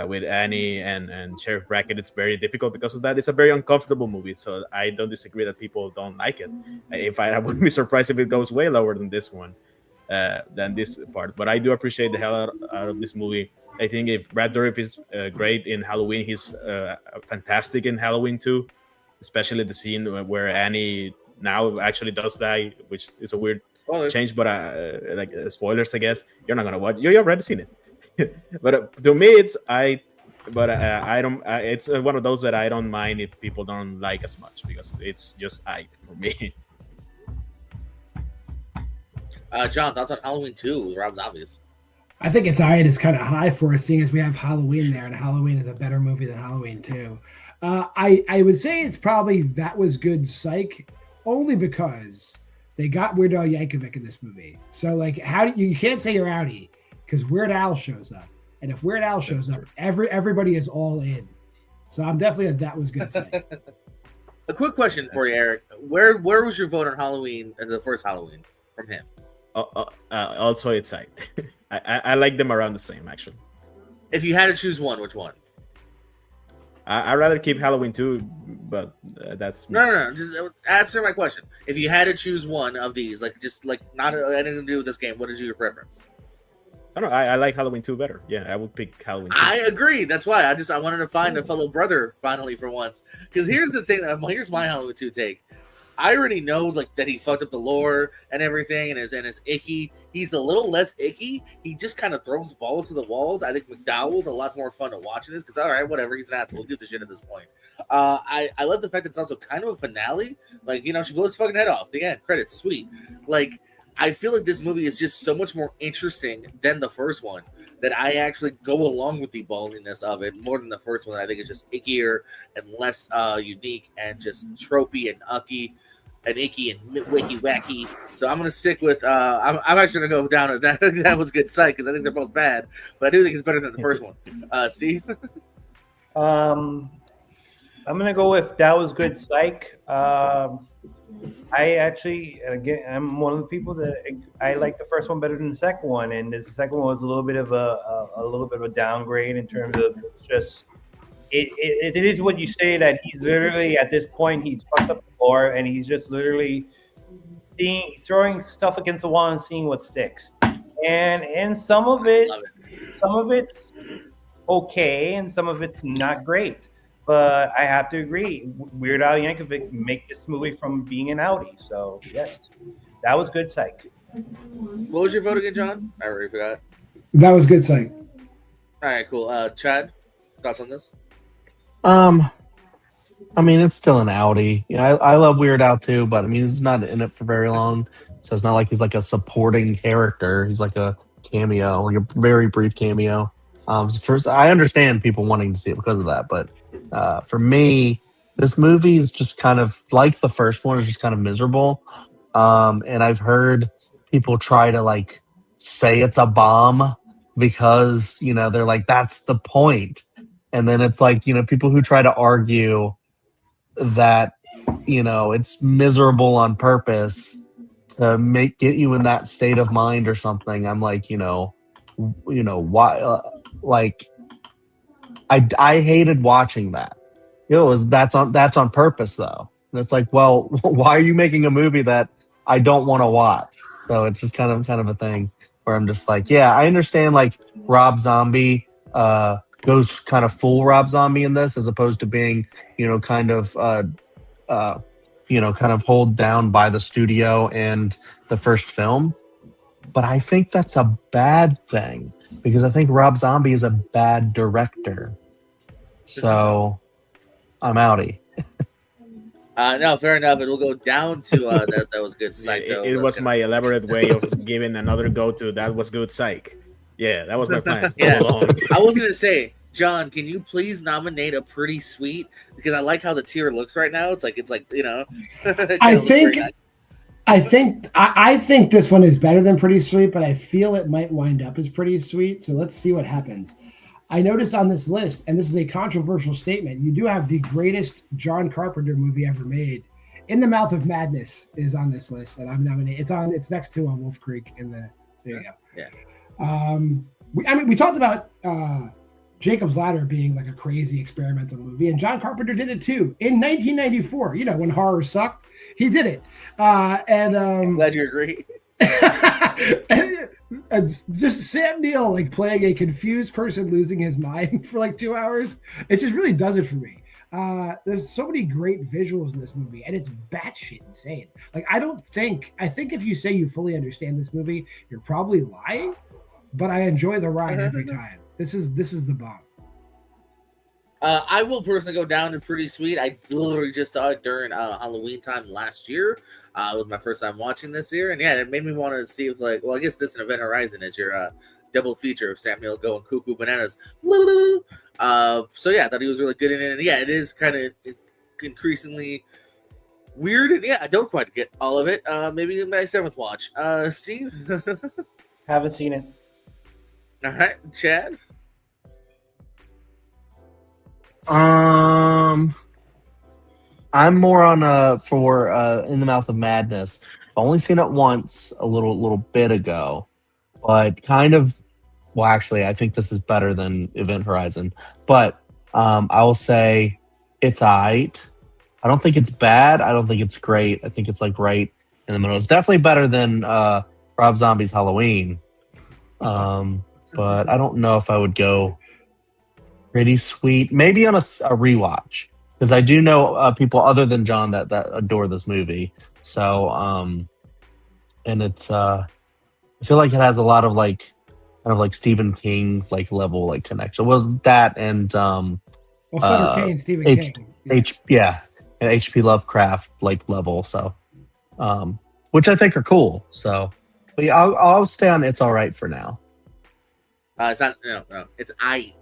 with Annie and Sheriff Brackett. It's very difficult because of that. It's a very uncomfortable movie, so I don't disagree that people don't like it. I wouldn't be surprised if it goes way lower than this one, than this part. But I do appreciate the hell out of this movie. I think if Brad Dourif is great in Halloween, he's fantastic in Halloween too, especially the scene where Annie now actually does die, which is a weird change, but like spoilers, I guess. You're not gonna watch. You already seen it. But to me, I don't. It's one of those that I don't mind if people don't like as much because it's just for me. John, thoughts on Halloween 2 with Rob Zombies? I think it's It's kind of high for us, seeing as we have Halloween there, and Halloween is a better movie than Halloween 2. I would say it's probably That Was Good Psych, only because they got Weird Al Yankovic in this movie. So like, you can't say you're outie because Weird Al shows up, and if Weird Al shows up, everybody is all in. So I'm definitely That Was Good Psych. A quick question for you, Eric. Where was your vote on Halloween, the first Halloween, from him? Also, it's Psych. I like them around the same, actually. If you had to choose one, which one? I'd rather keep Halloween 2, but that's... No. Just answer my question. If you had to choose one of these, not anything to do with this game, what is your preference? I don't know. I like Halloween 2 better. Yeah, I would pick Halloween 2. I agree. That's why I wanted to find a fellow brother finally for once. Because here's the thing. Here's my Halloween 2 take. I already know that he fucked up the lore and everything, and is icky. He's a little less icky. He just kind of throws balls to the walls. I think McDowell's a lot more fun to watch in this because all right, whatever, he's an asshole. We'll give the shit at this point. I love the fact that it's also kind of a finale. She blows his fucking head off. The end credits, sweet. I feel like this movie is just so much more interesting than the first one that I actually go along with the ballsiness of it more than the first one. I think it's just ickier and less unique and just tropey and icky and wicky wacky. So I'm gonna stick with. I'm actually gonna go down to that. That Was Good Psych because I think they're both bad, but I do think it's better than the first one. Steve. I'm gonna go with That Was Good Psych. I actually, again, I'm one of the people that I like the first one better than the second one, and the second one was a little bit of a downgrade in terms of just it is what you say that he's literally at this point he's fucked up the floor and he's just literally throwing stuff against the wall and seeing what sticks, and some of it's okay and some of it's not great. But I have to agree, Weird Al Yankovic make this movie from being an outie. So yes, That Was Good Psych. What was your vote again, John? I already forgot. That Was Good Psych. All right, cool. Chad, thoughts on this? I mean, it's still an outie. Yeah, I love Weird Al too, but I mean, he's not in it for very long, so it's not like he's like a supporting character. He's like a cameo, like a very brief cameo. First, I understand people wanting to see it because of that, but for me, this movie is just kind of like the first one. Is just kind of miserable, and I've heard people try to say it's a bomb because they're like that's the point, and then it's people who try to argue that it's miserable on purpose to get you in that state of mind or something. I'm like, why? I hated watching that. That's on purpose though. And it's like, well, why are you making a movie that I don't want to watch? So it's just kind of a thing where I'm just like, yeah, I understand Rob Zombie goes kind of full Rob Zombie in this as opposed to being, kind of hold down by the studio and the first film. But I think that's a bad thing because I think Rob Zombie is a bad director. So I'm outie. No, fair enough. It will go down to that was good psych. Though. It was my elaborate way of giving another go to That Was Good Psych. Yeah, that was my plan. Yeah, I was gonna say John, can you please nominate a Pretty Sweet? Because I like how the tier looks right now. It's like you know. it I kinda looks very think nice. I think this one is better than Pretty Sweet, but I feel it might wind up as Pretty Sweet. So let's see what happens. I noticed on this list, and this is a controversial statement, you do have the greatest John Carpenter movie ever made. In the Mouth of Madness is on this list, and I'm nominated. It's next to Wolf Creek in the. There you go. Yeah. We talked about Jacob's Ladder being like a crazy experimental movie, and John Carpenter did it too in 1994. You know, when horror sucked, he did it. I'm glad you agree. and it's just Sam Neill like playing a confused person losing his mind for like 2 hours. It just really does it for me. There's so many great visuals in this movie, and it's batshit insane. Like I think if you say you fully understand this movie, you're probably lying. But I enjoy the ride every time. This is the bomb. I will personally go down to Pretty Sweet. I literally just saw it during Halloween time last year. It was my first time watching this year, and yeah, it made me want to see if I guess this and Event Horizon is your double feature of Samuel going cuckoo bananas. So yeah, I thought he was really good in it, and yeah, it is kind of increasingly weird, and yeah, I don't quite get all of it. Maybe my 7th watch. Steve, Haven't seen it. all right, Chad. I'm more on for In the Mouth of Madness. I've only seen it once a little bit ago, but kind of. Well, actually, I think this is better than Event Horizon, but I will say it's aight. I don't think it's bad. I don't think it's great. I think it's like right in the middle. It's definitely better than Rob Zombie's Halloween, but I don't know if I would go Pretty Sweet. Maybe on a rewatch, because I do know people other than John that adore this movie. So, and it's I feel like it has a lot of like kind of like Stephen King like level like connection. Well, that and Sutter Kane, Stephen King, and H.P. Lovecraft like level. So, which I think are cool. So, but yeah, I'll stay on It's All Right for now. It's not no, it's I.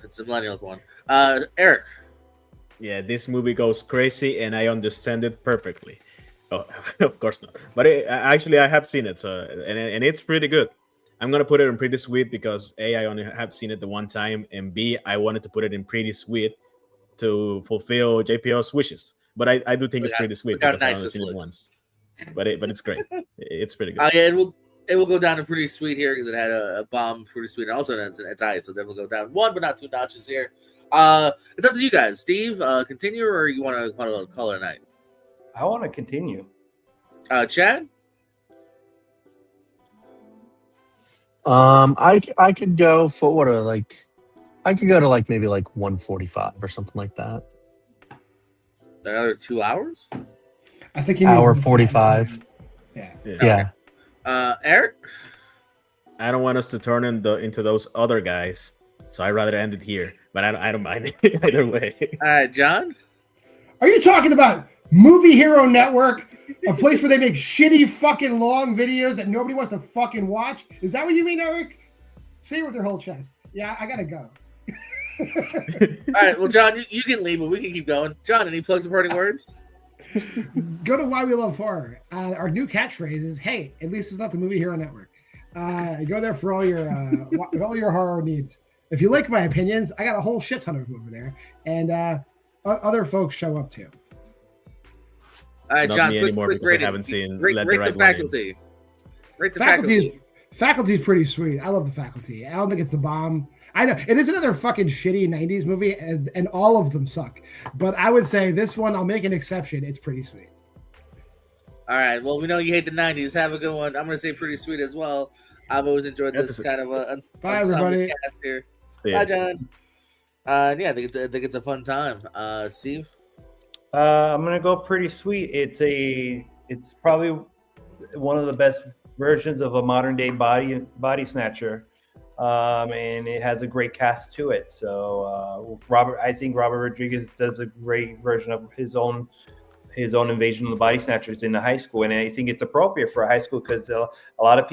It's the Millennial one. Eric. Yeah, this movie goes crazy, and I understand it perfectly. Oh, of course not. But actually, I have seen it, so and it's pretty good. I'm gonna put it in Pretty Sweet because A, I only have seen it the one time, and B, I wanted to put it in Pretty Sweet to fulfill JPO's wishes. But I do think it's pretty sweet because I only seen it once. But it's great. It's pretty good. Yeah, it will go down to Pretty Sweet here because it had a bomb Pretty Sweet. And also, it's high, so definitely go down 1, but not 2 notches here. It's up to you guys. Steve, continue, or you want to call it a night? I want to continue. Chad? I could go for I could go to like maybe like 145 or something like that. Another 2 hours? I think he hour 45. Yeah. Eric? I don't want us to turn into those other guys, so I'd rather end it here. But I don't mind it either way. John? Are you talking about Movie Hero Network, a place where they make shitty fucking long videos that nobody wants to fucking watch? Is that what you mean, Eric? Say it with your whole chest. Yeah, I gotta go. All right, well, John, you can leave, but we can keep going. John, any plugs and parting words? Go to Why We Love Horror. Our new catchphrase is, "Hey, at least it's not the Movie Hero Network." Go there for all your horror needs. If you like my opinions, I got a whole shit ton of them over there, and other folks show up too. All right, Not John, me quick anymore because rating. I haven't seen Rate Let the the Right One In. Faculty. Faculty's pretty sweet. I love The Faculty. I don't think it's the bomb. I know it is another fucking shitty 90s movie, and all of them suck. But I would say this one, I'll make an exception. It's pretty sweet. All right. Well, we know you hate the 90s. Have a good one. I'm going to say pretty sweet as well. I've always enjoyed this kind of bye, everybody. Cast here. Bye, John. Yeah, I think it's a fun time. Steve? I'm going to go pretty sweet. It's probably one of the best versions of a modern day body snatcher. And it has a great cast to it. So I think Robert Rodriguez does a great version of his own invasion of the body snatchers in the high school, and I think it's appropriate for a high school because a lot of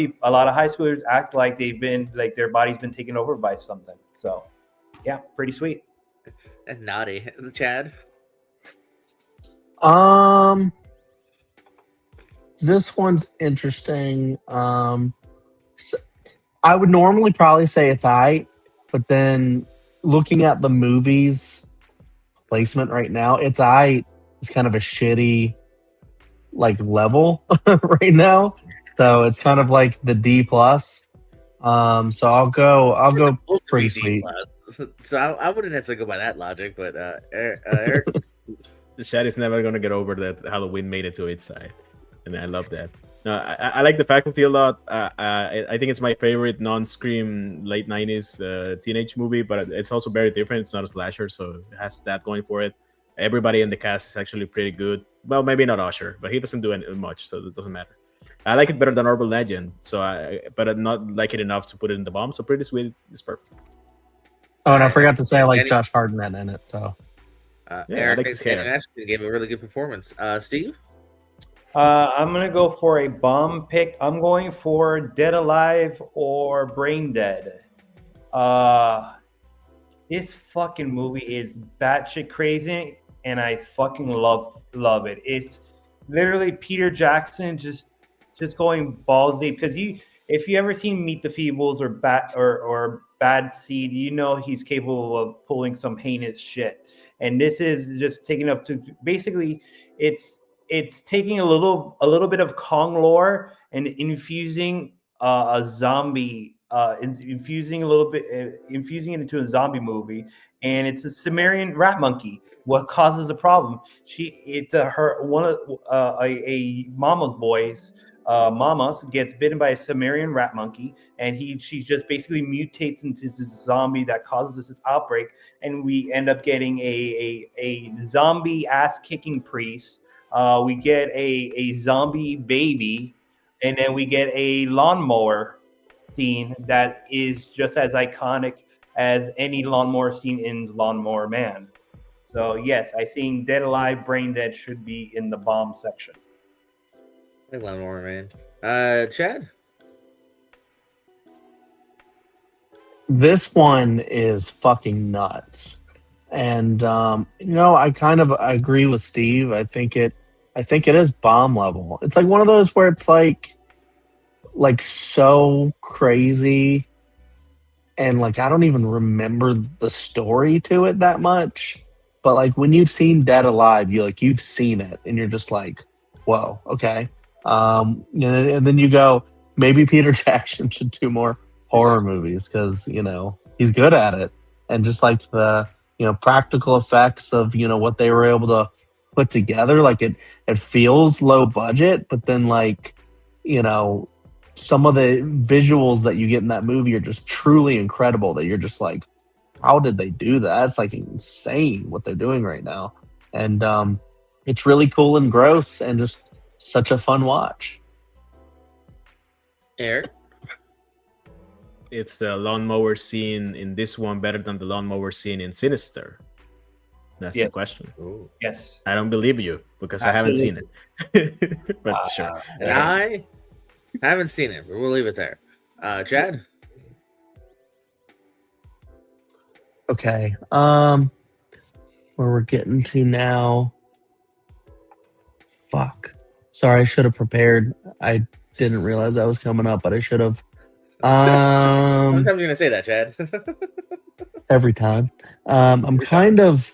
high schoolers act like their body's been taken over by something. So Yeah, pretty sweet. That's naughty. Chad? This one's interesting. I would normally probably say it's but then looking at the movie's placement right now, it's It's kind of a shitty like level right now, so it's kind of like the D plus. So I'll go Supposed to pretty be D+. sweet. So I wouldn't necessarily go by that logic, but Eric, Shad is never gonna get over that Halloween made it to its side, and I love that. No, I like the Faculty a lot. I think it's my favorite non-Scream late '90s teenage movie, but it's also very different. It's not a slasher, so it has that going for it. Everybody in the cast is actually pretty good. Well, maybe not Usher, but he doesn't do much, so it doesn't matter. I like it better than Urban Legend, but I not like it enough to put it in the bomb. So pretty sweet, it's perfect. Oh, and I forgot to say I like Josh Hartnett in it. So Eric, like thanks his hair. for asking. You gave a really good performance. Steve? I'm gonna go for a bomb pick. I'm going for Dead Alive or Brain Dead. This fucking movie is batshit crazy, and I fucking love it. It's literally Peter Jackson just going balls deep, because if you ever seen Meet the Feebles or Bad Seed, you know he's capable of pulling some heinous shit. And this is just taking up to basically it's taking a little bit of Kong lore and infusing a zombie, infusing it into a zombie movie, and it's a Sumerian rat monkey. What causes the problem? A mama's boys. Mama gets bitten by a Sumerian rat monkey, and she just basically mutates into this zombie that causes this outbreak, and we end up getting a zombie ass kicking priest. We get a zombie baby, and then we get a lawnmower scene that is just as iconic as any lawnmower scene in Lawnmower Man. So yes, I think Dead Alive, Brain Dead should be in the bomb section. I love more, man. Chad? this one is fucking nuts. And I kind of agree with Steve. I think it is bomb level. It's like one of those where it's like so crazy, and like I don't even remember the story to it that much. But like when you've seen Dead Alive, you've seen it, and you're just like, whoa, okay. And then you go, maybe Peter Jackson should do more horror movies because he's good at it, and just like the practical effects of what they were able to put together, like it feels low budget, but then some of the visuals that you get in that movie are just truly incredible, that you're just like, how did they do that? It's like insane what they're doing right now. And it's really cool and gross and just such a fun watch. Eric? It's the lawnmower scene in this one better than the lawnmower scene in Sinister? That's the question. Ooh. Yes. I don't believe you because I haven't seen it. But sure. And I haven't seen it, but we'll leave it there. Chad? Okay. Where we're getting to now. Fuck. Sorry, I should have prepared. I didn't realize that was coming up, but I should have. Sometimes you're gonna say that, Chad. Every time. I'm kind of.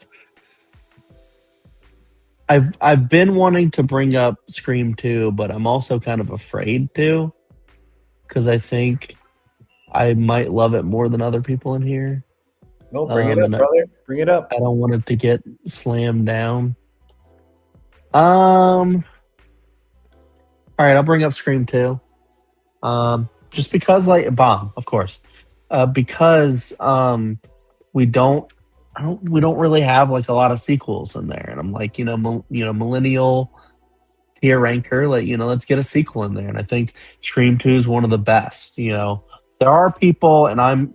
I've been wanting to bring up Scream 2, but I'm also kind of afraid to, because I think I might love it more than other people in here. No, bring it up, brother. Bring it up. I don't want it to get slammed down. All right, I'll bring up Scream 2. Just because, bomb, of course. Because we don't really have a lot of sequels in there, and I'm like, millennial tier ranker, let's get a sequel in there, and I think Scream 2 is one of the best. There are people, and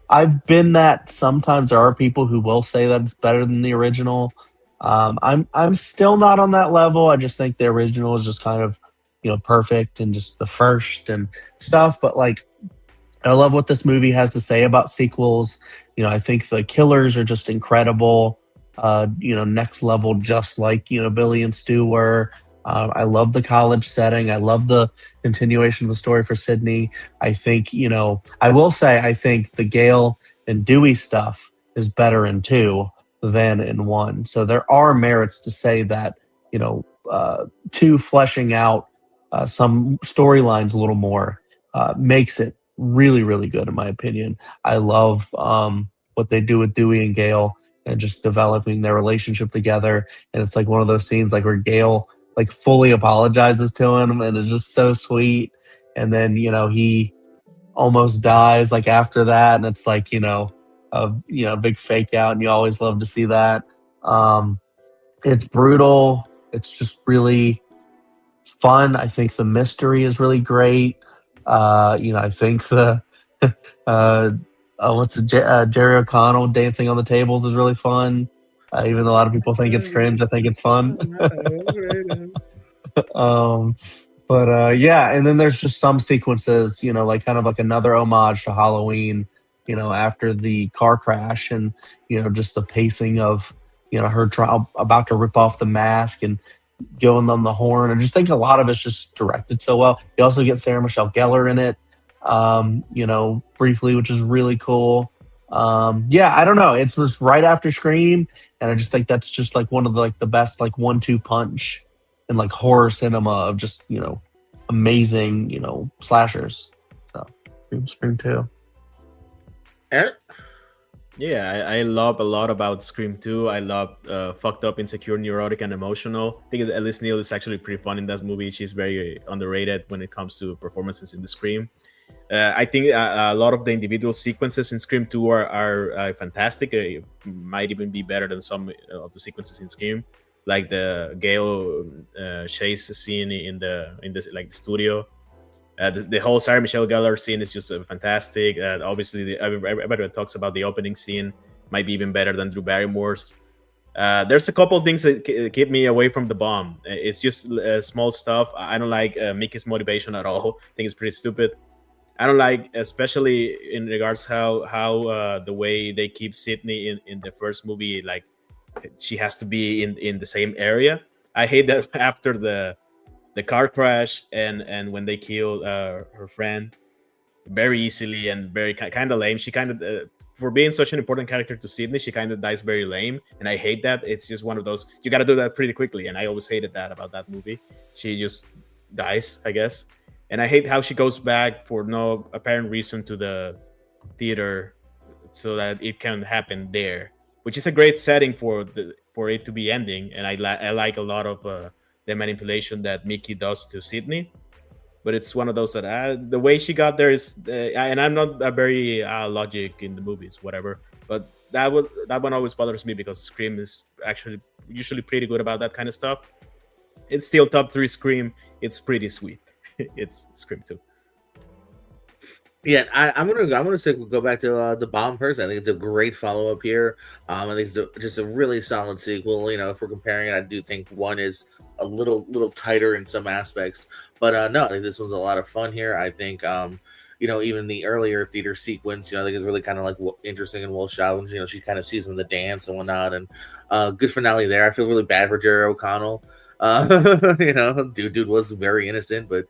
I've been that sometimes there are people who will say that it's better than the original. I'm still not on that level. I just think the original is just kind of perfect and just the first and stuff. But I love what this movie has to say about sequels. I think the killers are just incredible. Next level, just like Billy and Stu were. I love the college setting. I love the continuation of the story for Sydney. I think I will say I think the Gale and Dewey stuff is better in two than in one. So there are merits to say that two fleshing out some storylines a little more makes it really, really good in my opinion. I love what they do with Dewey and Gale and just developing their relationship together. And it's like one of those scenes like where Gale like fully apologizes to him and is just so sweet. And then he almost dies like after that, and it's like a big fake out, and you always love to see that. It's brutal. It's just really fun. I think the mystery is really great. I think the Jerry O'Connell dancing on the tables is really fun. Even though a lot of people think it's cringe, I think it's fun. um, but yeah, and then there's just some sequences, like kind of like another homage to Halloween. After the car crash, and just the pacing of her about to rip off the mask and going on the horn. I just think a lot of it's just directed so well. You also get Sarah Michelle Gellar in it, briefly, which is really cool. Yeah, I don't know. It's just right after Scream, and I just think that's just like one of the best like 1-2 punch in like horror cinema of just amazing slashers. So Scream 2. Eric? Yeah, I love a lot about Scream 2. I love fucked up, insecure, neurotic, and emotional. I think Elise Neal is actually pretty fun in that movie. She's very underrated when it comes to performances in the Scream. I think a lot of the individual sequences in Scream 2 are fantastic. Might even be better than some of the sequences in Scream, like the Gale chase scene in the like studio. The whole Sarah Michelle Gellar scene is just fantastic. Obviously, everybody talks about the opening scene might be even better than Drew Barrymore's. There's a couple of things that keep me away from the bomb. It's just small stuff. I don't like Mickey's motivation at all. I think it's pretty stupid. I don't like, especially in regards how the way they keep Sydney in the first movie, like she has to be in the same area. I hate that after the car crash and when they killed her friend very easily and very kind of lame. She kind of for being such an important character to Sydney, she kind of dies very lame, and I hate that. It's just one of those, you got to do that pretty quickly, and I always hated that about that movie. She just dies, I guess. And I hate how she goes back for no apparent reason to the theater so that it can happen there, which is a great setting for it to be ending. And I like a lot of the manipulation that Mickey does to Sydney. But it's one of those that the way she got there is, and I'm not a very logic in the movies, whatever. But that one always bothers me because Scream is actually usually pretty good about that kind of stuff. It's still top 3 Scream. It's pretty sweet. It's Scream 2. Yeah, I'm gonna go back to the Bomb person. I think it's a great follow up here. I think it's just a really solid sequel. If we're comparing it, I do think one is a little tighter in some aspects, but no, I think this one's a lot of fun here. I think even the earlier theater sequence, I think is really kind of like interesting and well shot. When she kind of sees him in the dance and whatnot, and good finale there. I feel really bad for Jerry O'Connell. Dude was very innocent, but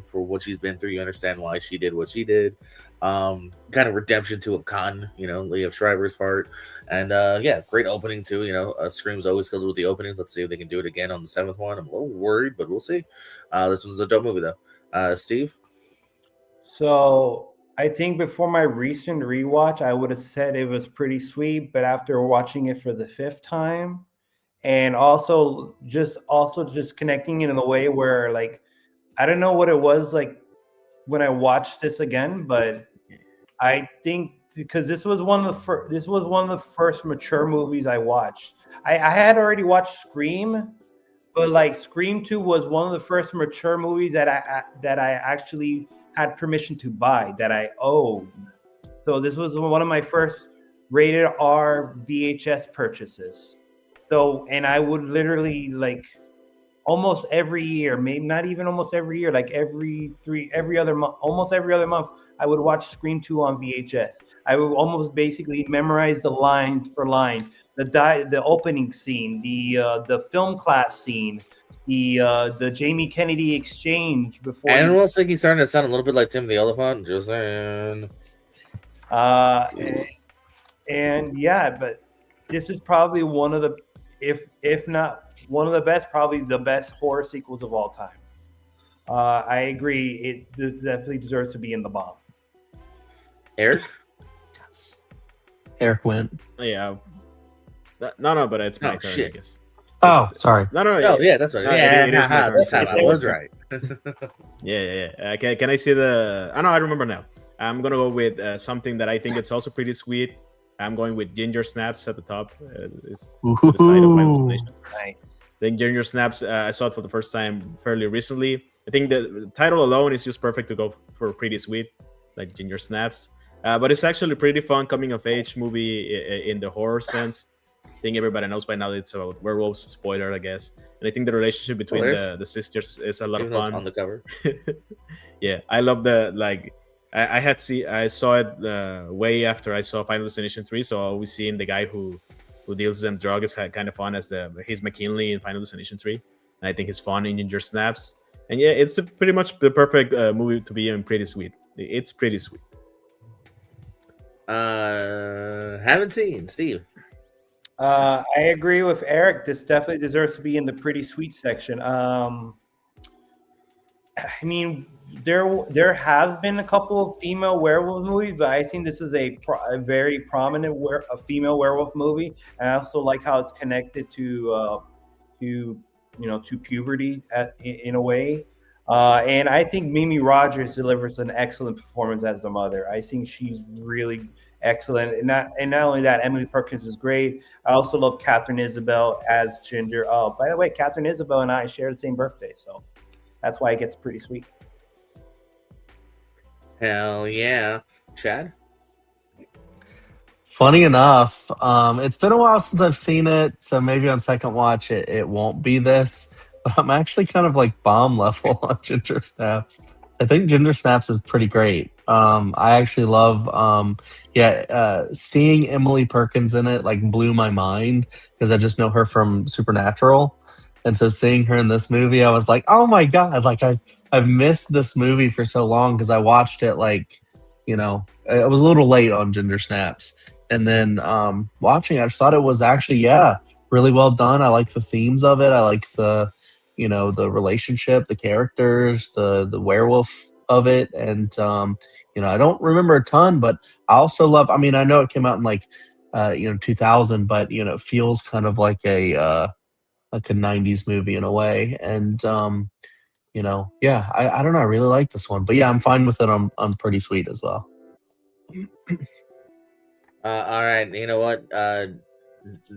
for what she's been through, you understand why she did what she did. Kind of redemption to a con, Liev Schreiber's part, and yeah, great opening too. Scream's always killed with the openings. Let's see if they can do it again on the 7th one. I'm a little worried, but we'll see. This one's a dope movie though. Steve. So I think before my recent rewatch, I would have said it was pretty sweet, but after watching it for the 5th time, and also just connecting it in a way where, like, I don't know what it was like when I watched this again, but I think because this was one of the first mature movies I watched. I had already watched Scream, but like Scream 2 was one of the first mature movies that I actually had permission to buy, that I owned. So this was one of my first rated R VHS purchases. So, and I would literally like almost every year, maybe not even almost every year, like every other month, almost every other month, I would watch Scream 2 on VHS. I would almost basically memorize the line for line, the opening scene, the film class scene, the Jamie Kennedy exchange before. And I was thinking, starting to sound a little bit like Tim the Elephant. Just saying. And yeah, but this is probably one of the, if not one of the best, probably the best horror sequels of all time. I agree. It definitely deserves to be in the bomb. Eric? Eric went. Yeah. No, but it's my turn, shit. I guess. Oh, sorry. No. Oh, yeah, that's right. No, Yeah, it is my turn. this time I was right. Yeah. Can I see the? I know. I remember now. I'm gonna go with something that I think it's also pretty sweet. I'm going with Ginger Snaps at the top. It's to the side of my destination. Nice. I think Ginger Snaps. I saw it for the first time fairly recently. I think the title alone is just perfect to go for pretty sweet, like Ginger Snaps. But it's actually a pretty fun coming of age movie in the horror sense. I think everybody knows by now that it's about werewolves. Spoiler, I guess. And I think the relationship between the sisters is a lot of fun. On the cover. Yeah, I love the like. I saw it way after I saw Final Destination 3, so always seeing the guy who deals them drugs is kind of fun as he's McKinley in Final Destination 3, and I think he's fun in Ginger Snaps. And yeah, it's pretty much the perfect movie to be in. Pretty sweet. It's pretty sweet. Haven't seen. Steve? I agree with Eric. This definitely deserves to be in the pretty sweet section. I mean, there have been a couple of female werewolf movies, but I think this is a very prominent female werewolf movie. And I also like how it's connected to puberty in a way. And I think Mimi Rogers delivers an excellent performance as the mother. I think she's really excellent. And not only that, Emily Perkins is great. I also love Catherine Isabel as Ginger. Oh, by the way, Catherine Isabel and I share the same birthday, so that's why it gets pretty sweet. Hell yeah. Chad? Funny enough, it's been a while since I've seen it, so maybe on second watch it won't be this. But I'm actually kind of like bomb level on Ginger Snaps. I think Ginger Snaps is pretty great. I actually love, seeing Emily Perkins in it like blew my mind because I just know her from Supernatural. And so seeing her in this movie, I was like, oh my God, like I've missed this movie for so long because I watched it like, I was a little late on Ginger Snaps. And then watching, I just thought it was actually, really well done. I like the themes of it. I like the relationship, the characters, the werewolf of it. And, I don't remember a ton, but I also love, I know it came out in like, 2000, but, it feels kind of like a 90s movie in a way. And, I don't know. I really like this one, but yeah, I'm fine with it. I'm pretty sweet as well. All right. You know what?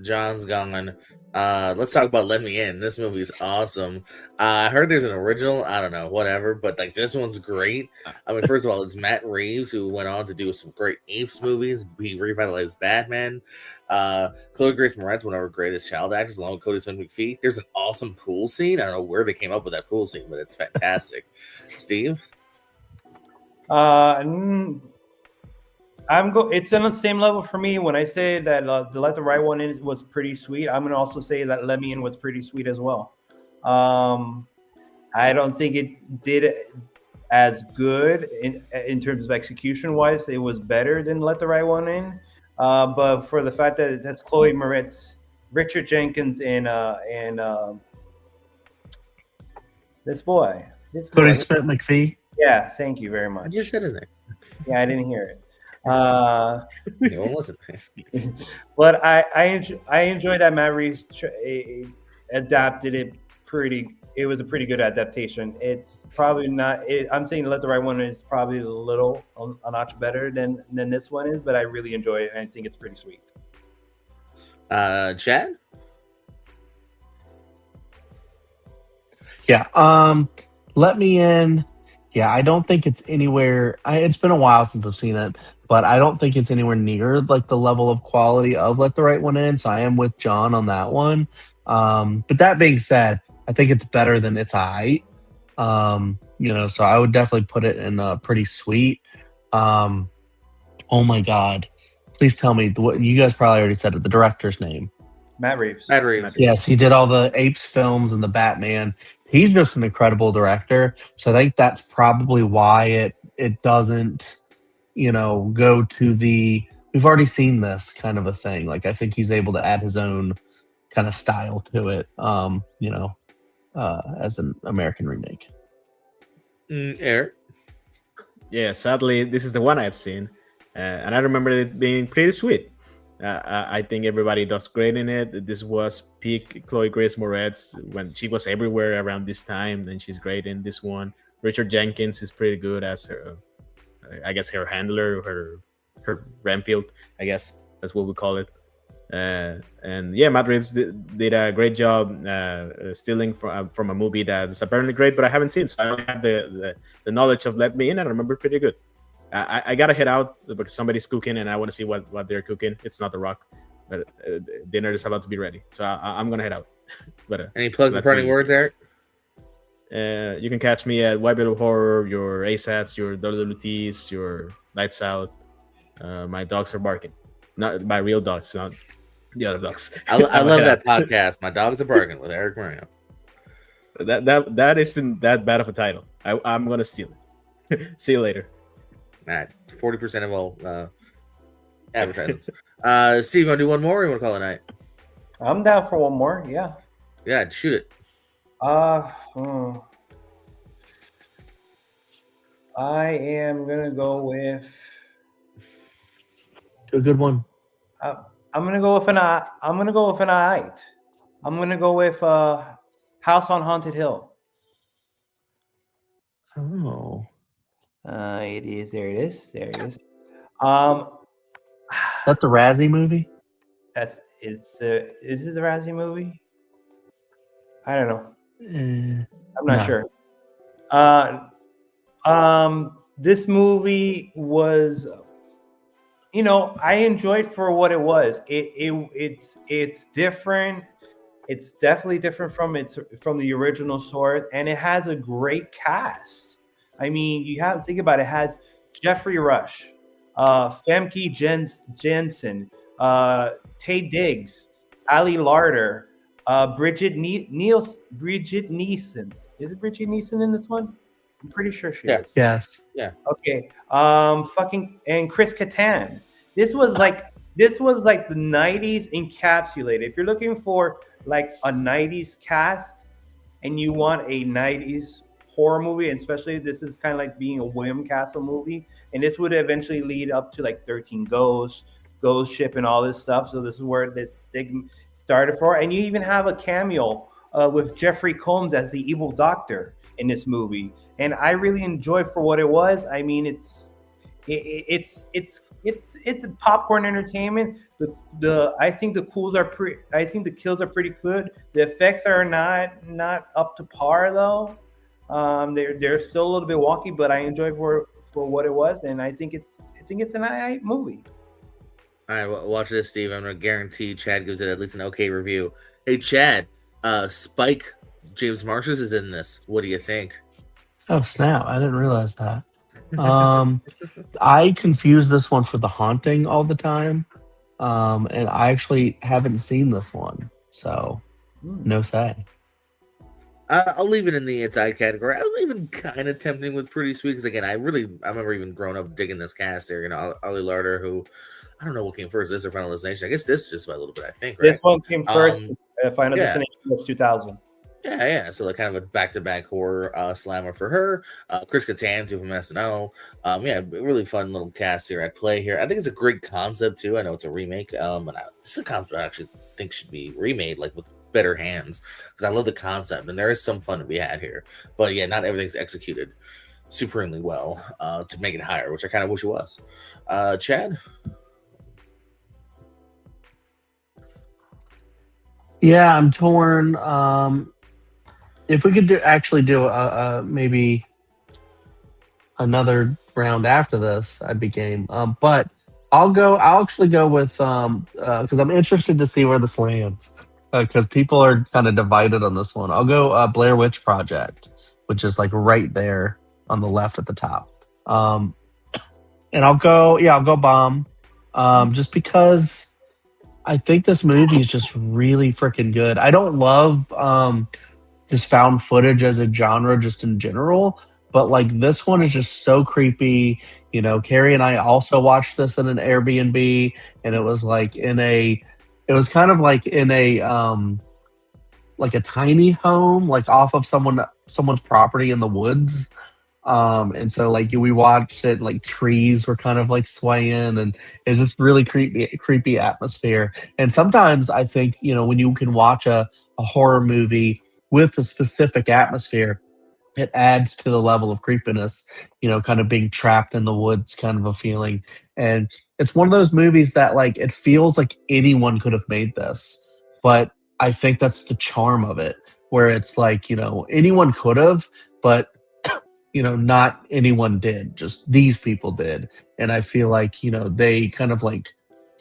John's gone. Let's talk about Let Me In. This movie's awesome. I heard there's an original. I don't know, whatever. But like this one's great. First of all, it's Matt Reeves who went on to do some great Apes movies. He revitalized Batman. Chloe Grace Moretz, one of our greatest child actors, along with Cody Smith McPhee. There's an awesome pool scene. I don't know where they came up with that pool scene, but it's fantastic. Steve? It's on the same level for me. When I say that the Let the Right One In was pretty sweet, I'm gonna also say that Let Me In was pretty sweet as well. I don't think it did as good in terms of execution wise. It was better than Let the Right One In, but for the fact that that's Chloe Moretz, Richard Jenkins, and this boy, Cody Smith McPhee. Yeah, thank you very much. I just said his name. Yeah, I didn't hear it. You won't listen. But I enjoy that Matt Reeves adapted it pretty. It was a pretty good adaptation. It's probably not. I'm saying Let the Right One is probably a little a notch better than this one is, but I really enjoy it and I think it's pretty sweet. Chad? Yeah. Let Me In. Yeah, I don't think it's anywhere. It's been a while since I've seen it, but I don't think it's anywhere near like the level of quality of Let the Right One In. So I am with John on that one. But that being said, I think it's better than It's Aight. So I would definitely put it in pretty sweet. Oh my god! Please tell me what you guys probably already said it. The director's name. Matt Reeves. Matt Reeves. Yes, he did all the Apes films and the Batman. He's just an incredible director. So I think that's probably why it doesn't, go to the we've already seen this kind of a thing. Like I think he's able to add his own kind of style to it, as an American remake. Eric? Yeah, sadly, this is the one I've seen, and I remember it being pretty sweet. I think everybody does great in it. This was peak Chloe Grace Moretz when she was everywhere around this time, and she's great in this one. Richard Jenkins is pretty good as her, I guess, her handler, her Renfield, I guess that's what we call it. And yeah, Matt Reeves did a great job stealing from a movie that's apparently great, but I haven't seen, so I don't have the knowledge of Let Me In. I remember pretty good. I gotta head out because somebody's cooking and I want to see what they're cooking. It's not The Rock, but dinner is about to be ready, so I'm gonna head out. But any plug and parting words, Eric? You can catch me at White Beetle Horror, your ASATs, your WWTs, your Lights Out. My dogs are barking, not my real dogs, not the other dogs. I love that podcast. My dogs are barking with Eric Moreno. That isn't that bad of a title. I'm gonna steal it. See you later. Matt, 40% of all advertisements. Steve, want to do one more or you want to call it a night? I'm down for one more. Yeah. Yeah, shoot it. I am gonna go with A good one. I'm gonna go with an Aight. I'm gonna go with House on Haunted Hill. Oh. It is. There it is. There it is. Is that the Razzie movie? Is it the Razzie movie? I don't know. I'm not sure. This movie was, I enjoyed for what it was. It's different. It's definitely different from the original source, and it has a great cast. I mean, you have to think about it. It has Jeffrey Rush, Famke Jensen, Tay Diggs, Ali Larder, Bridget Neeson. Is it Bridget Neeson in this one? I'm pretty sure she is. Yes. Yeah. Okay. And Chris Kattan. This was like the 90s encapsulated. If you're looking for like a 90s cast and you want a 90s horror movie, and especially this is kind of like being a William Castle movie, and this would eventually lead up to like 13 Ghost Ship and all this stuff. So this is where that stigma started for. And you even have a cameo with Jeffrey Combs as the evil doctor in this movie, and I really enjoyed for what it was. I mean, it's popcorn entertainment. I think the kills are pretty good. The effects are not up to par though. They're still a little bit wonky, but I enjoyed for what it was, and I think it's an alright movie. All right, well, watch this, Steve. I'm gonna guarantee Chad gives it at least an okay review. Hey, Chad, Spike James Marshall is in this. What do you think? Oh snap! I didn't realize that. I confuse this one for The Haunting all the time, and I actually haven't seen this one, so no say. I'll leave it in the It's Aight category. I was even kind of tempting with Pretty Sweet because again, I remember even growing up digging this cast here. Ali Larder, who I don't know what came first, this or Final Destination. I guess this just by a little bit. I think right? This one came first. Final Destination was 2000. Yeah. So like kind of a back-to-back horror slammer for her. Chris Kattan too from SNL. Really fun little cast here at play here. I think it's a great concept too. I know it's a remake. This is a concept I actually think should be remade like with better hands because I love the concept and there is some fun to be had here. But yeah, not everything's executed supremely well to make it higher, which I kind of wish it was. Chad? Yeah, I'm torn. If we could do maybe another round after this, I'd be game. But I'll actually go with because I'm interested to see where this lands. because people are kind of divided on this one. I'll go Blair Witch Project, which is like right there on the left at the top. And I'll go Bomb, just because I think this movie is just really freaking good. I don't love just found footage as a genre, just in general, but like this one is just so creepy. You know, Carrie and I also watched this in an Airbnb, and it was like it was kind of like a tiny home, like off of someone's property in the woods. And so like we watched it, like trees were kind of like swaying, and it's just really creepy atmosphere. And sometimes I think, you know, when you can watch a horror movie with a specific atmosphere, it adds to the level of creepiness, you know, kind of being trapped in the woods kind of a feeling. And it's one of those movies that like it feels like anyone could have made this, but I think that's the charm of it, where it's like, you know, anyone could have, but you know, not anyone did, just these people did. And I feel like, you know, they kind of like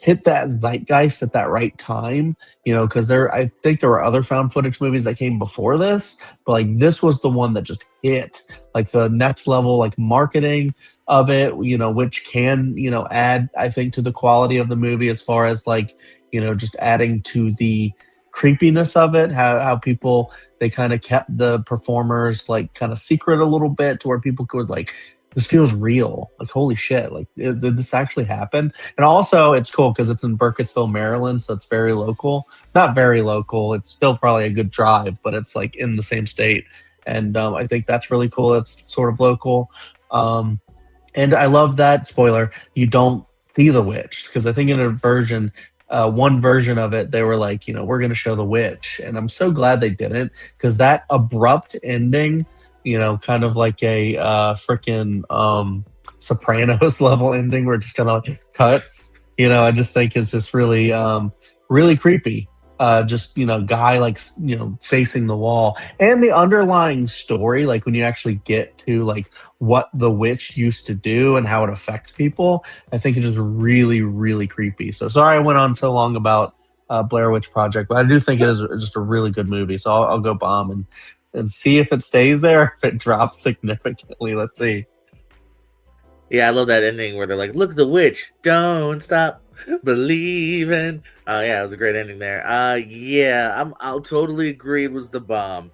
hit that zeitgeist at that right time, you know, because I think there were other found footage movies that came before this, but like this was the one that just hit like the next level, like marketing of it, you know, which can, you know, add, I think, to the quality of the movie as far as like, you know, just adding to the creepiness of it, how people, they kind of kept the performers like kind of secret a little bit to where people could like, this feels real, like holy shit, like did this actually happen? And also it's cool because it's in Burkittsville, Maryland, so it's very local. Not very local, it's still probably a good drive, but it's like in the same state. And I think that's really cool, it's sort of local. And I love that, spoiler, you don't see the witch, because I think in a version, one version of it, they were like, you know, we're going to show the witch. And I'm so glad they didn't, because that abrupt ending, you know, kind of like a freaking Sopranos level ending where it just kind of like cuts, you know, I just think is just really, really creepy. Just, you know, guy like, you know, facing the wall, and the underlying story, like when you actually get to like what the witch used to do and how it affects people, I think it's just really, really creepy. So sorry I went on so long about Blair Witch Project, but I do think it is just a really good movie. So I'll go Bomb and see if it stays there, if it drops significantly. Let's see. Yeah, I love that ending where they're like, "Look, the witch, don't stop believing." Yeah, it was a great ending there. Yeah, I'll totally agree. It was the bomb.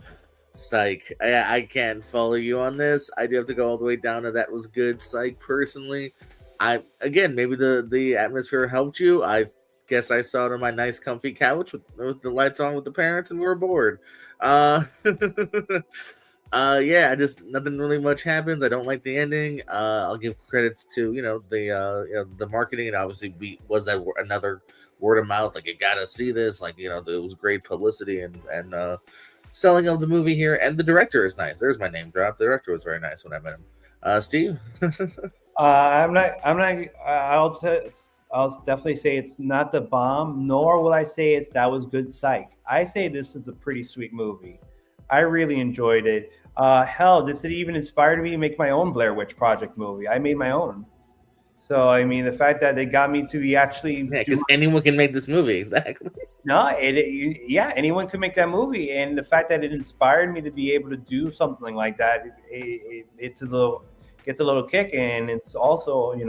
Psych. I can't follow you on this. I do have to go all the way down to that was good. Psych. Personally, I again maybe the atmosphere helped you. I guess I saw it on my nice comfy couch with the lights on with the parents, and we were bored. Uh, yeah, I just nothing really much happens. I don't like the ending. I'll give credits to the marketing, and obviously was that another word of mouth, like you gotta see this, like it was great publicity and selling of the movie here, and the director is nice. There's my name drop. The director was very nice when I met him. Steve. I'm not. I'm not. I'll definitely say it's not the bomb. Nor will I say that was good psych. I say this is a pretty sweet movie. I really enjoyed it. Hell, this even inspired me to make my own Blair Witch Project movie. I made my own. So I mean, the fact that they got me to be actually because anyone can make this movie, exactly. No, yeah, anyone could make that movie, and the fact that it inspired me to be able to do something like that, it's a little gets a little kick, and it's also This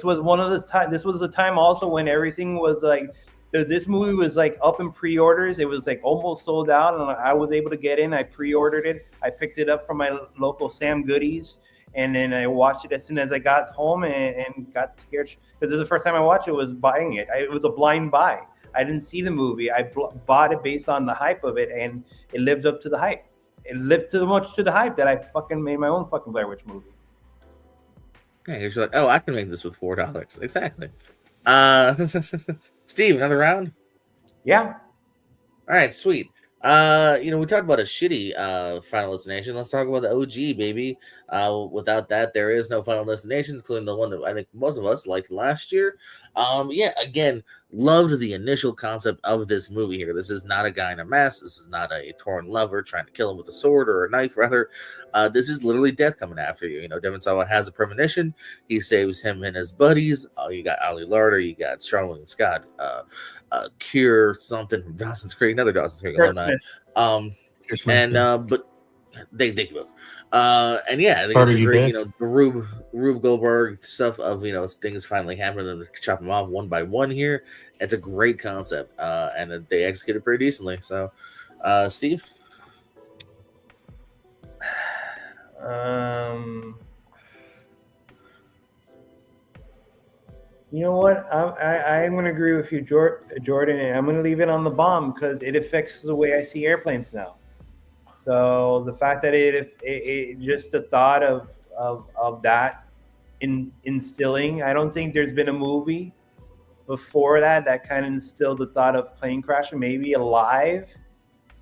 was one of the time. This was the time also when everything was like. This movie was like up in pre-orders. It was like almost sold out, and I was able to get in. I pre-ordered it. I picked it up from my local Sam Goodies, and then I watched it as soon as I got home and got scared because this is the first time I watched it. Was buying it. It was a blind buy. I didn't see the movie. I bought it based on the hype of it, and it lived up to the hype. It lived too much to the hype that I fucking made my own fucking Blair Witch movie. Yeah, you're like, oh, I can make this with $4. Exactly. Steve, another round? Yeah. All right, sweet. We talked about a shitty Final Destination. Let's talk about the OG, baby. Without that, there is no Final Destinations, including the one that I think most of us liked last year. Yeah, again, loved the initial concept of this movie here. This is not a guy in a mask. This is not a torn lover trying to kill him with a sword or a knife, rather. This is literally death coming after you. You know, Devon Sawa has a premonition. He saves him and his buddies. You got Ali Larder. You got Sean William Scott. Cure something from Dawson's Creek, another Dawson's Creek Kurt alumni. Smith. But they both. And yeah, I think Carter, it's a you great, did? you know, the Rube Goldberg stuff of, you know, things finally happening and chop them off one by one here. It's a great concept, and they executed pretty decently. So, Steve, You know what? I'm going to agree with you, Jordan, and I'm going to leave it on the bomb because it affects the way I see airplanes now. So the fact that it just the thought of that instilling, I don't think there's been a movie before that kind of instilled the thought of plane crashing. Maybe Alive,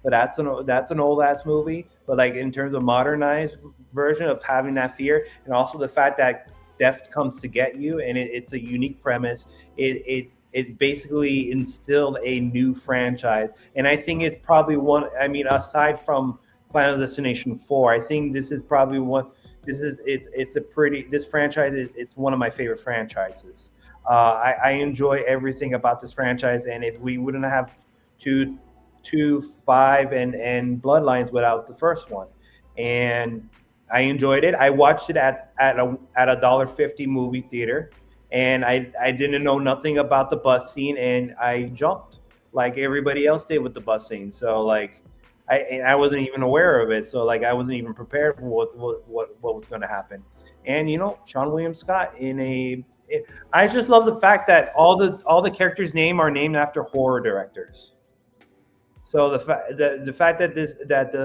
but that's an old ass movie. But like in terms of modernized version of having that fear, and also the fact that death comes to get you, and it's a unique premise. It basically instilled a new franchise, and I think it's probably one. I mean, aside from Final Destination 4, I think this is probably one. This franchise it's one of my favorite franchises. I enjoy everything about this franchise, and if we wouldn't have two, 5, and Bloodlines without the first one, and I enjoyed it. I watched it at a $1.50 movie theater, and I didn't know nothing about the bus scene, and I jumped like everybody else did with the bus scene. So like, I wasn't even aware of it. So like, I wasn't even prepared for what was going to happen. And you know, Sean William Scott I just love the fact that all the characters' name are named after horror directors. So the fact that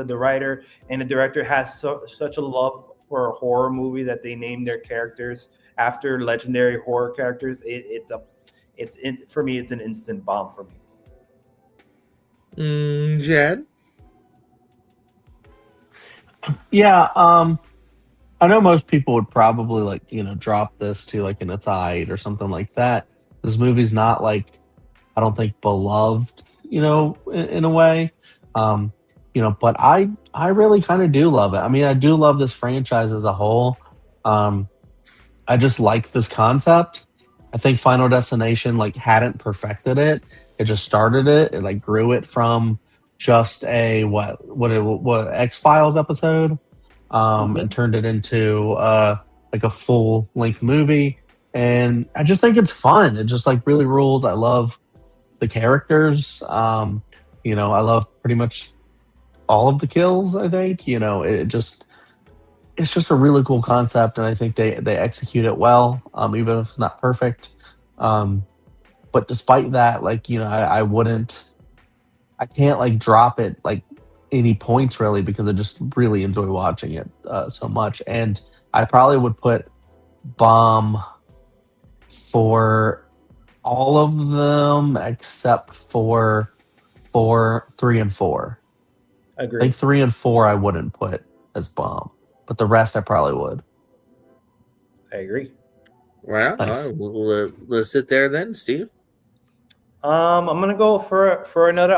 the writer and the director has such a love for a horror movie that they name their characters after legendary horror characters, for me it's an instant bomb for me. Jed. Yeah, I know most people would probably like, you know, drop this to like an aside or something like that. This movie's not like, I don't think beloved, you know, in a way. You know, but I really kind of do love it. I mean, I do love this franchise as a whole. I just like this concept. I think Final Destination like hadn't perfected it. It just started it. It like grew it from just a what X-Files episode, and turned it into like a full length movie. And I just think it's fun. It just like really rules. I love the characters. You know, I love pretty much all of the kills. I think, you know, it's just a really cool concept, and I think they execute it well, even if it's not perfect. But despite that, like, you know, I can't like drop it like any points really, because I just really enjoy watching it so much. And I probably would put bomb for all of them except for 4, 3, and 4. I Agree. think 3 and 4 I wouldn't put as bomb, but the rest I probably would. I agree. Well, Nice. let's sit there then, Steve. I'm gonna go for another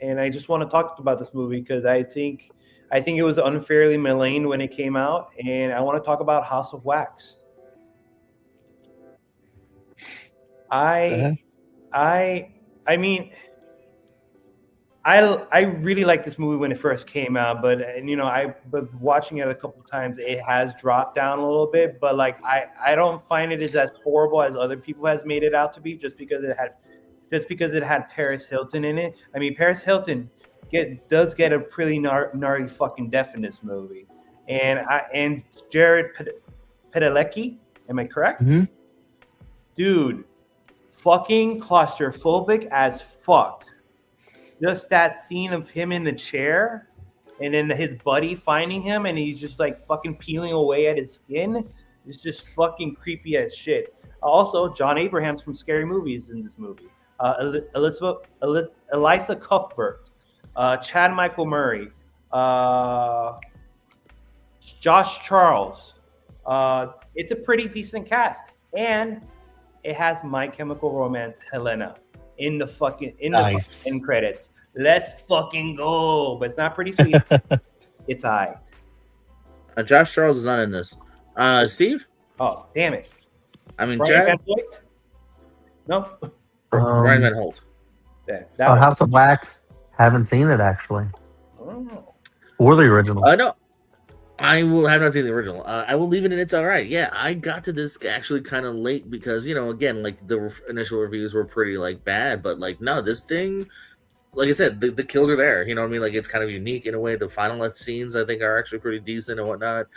and I just want to talk about this movie because I think it was unfairly maligned when it came out, and I want to talk about House of Wax. I mean, I really liked this movie when it first came out, but watching it a couple of times, it has dropped down a little bit. But like, I don't find it as horrible as other people has made it out to be, just because it had Paris Hilton in it. I mean, Paris Hilton does get a pretty gnarly fucking death in this movie, and Jared Padalecki, am I correct? Mm-hmm. Dude, fucking claustrophobic as fuck. Just that scene of him in the chair, and then his buddy finding him, and he's just like fucking peeling away at his skin. It's just fucking creepy as shit. Also, John Abrahams from Scary Movies in this movie. Eliza Cuthbert, Chad Michael Murray, Josh Charles. It's a pretty decent cast, and It has My Chemical Romance Helena in the fucking Nice. end credits. Let's fucking go. But it's not pretty sweet. It's alright. Josh Charles is not in this. Steve? Oh, damn it. I mean, Brian Chad? Van Hoyt? No? Ryan Van Holt. Yeah, that one. House of Wax. Haven't seen it actually, Oh. or the original. No, I will have not seen the original. I will leave it in It's All Right. Yeah, I got to this actually kind of late because, again, like the initial reviews were pretty like bad, but like, no, this thing, like I said, the kills are there. You know what I mean? Like, it's kind of unique in a way. The final scenes, I think, are actually pretty decent and whatnot.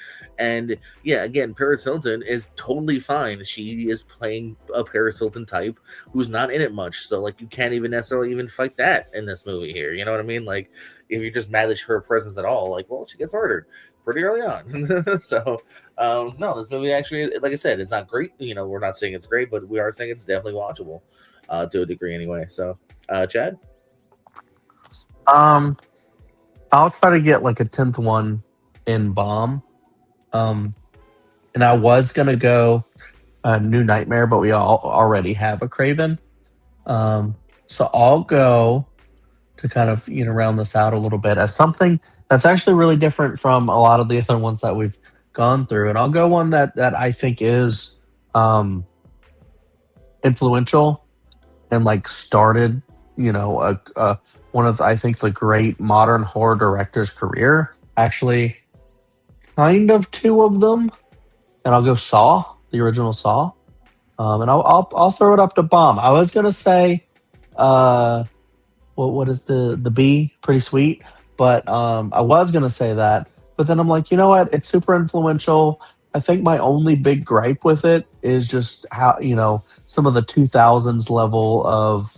And yeah, again, Paris Hilton is totally fine. She is playing a Paris Hilton type who's not in it much. So, like, you can't even necessarily even fight that in this movie here. You know what I mean? Like, if you just manage her presence at all, like, well, she gets murdered pretty early on. So, no, this movie actually, like I said, it's not great. We're not saying it's great, but we are saying it's definitely watchable to a degree anyway. So, Chad? I'll try to get like a 10th one in Bomb. And I was gonna go New Nightmare, but we all already have a Craven. So I'll go to kind of round this out a little bit as something that's actually really different from a lot of the other ones that we've gone through, and I'll go one that I think is influential and like started one of, I think, the great modern horror director's career. Actually, kind of two of them, and I'll go Saw, the original Saw, and I'll throw it up to Bomb. I was gonna say, what is the B? Pretty Sweet, but I was gonna say that, but then I'm like, you know what? It's super influential. I think my only big gripe with it is just how some of the 2000s level of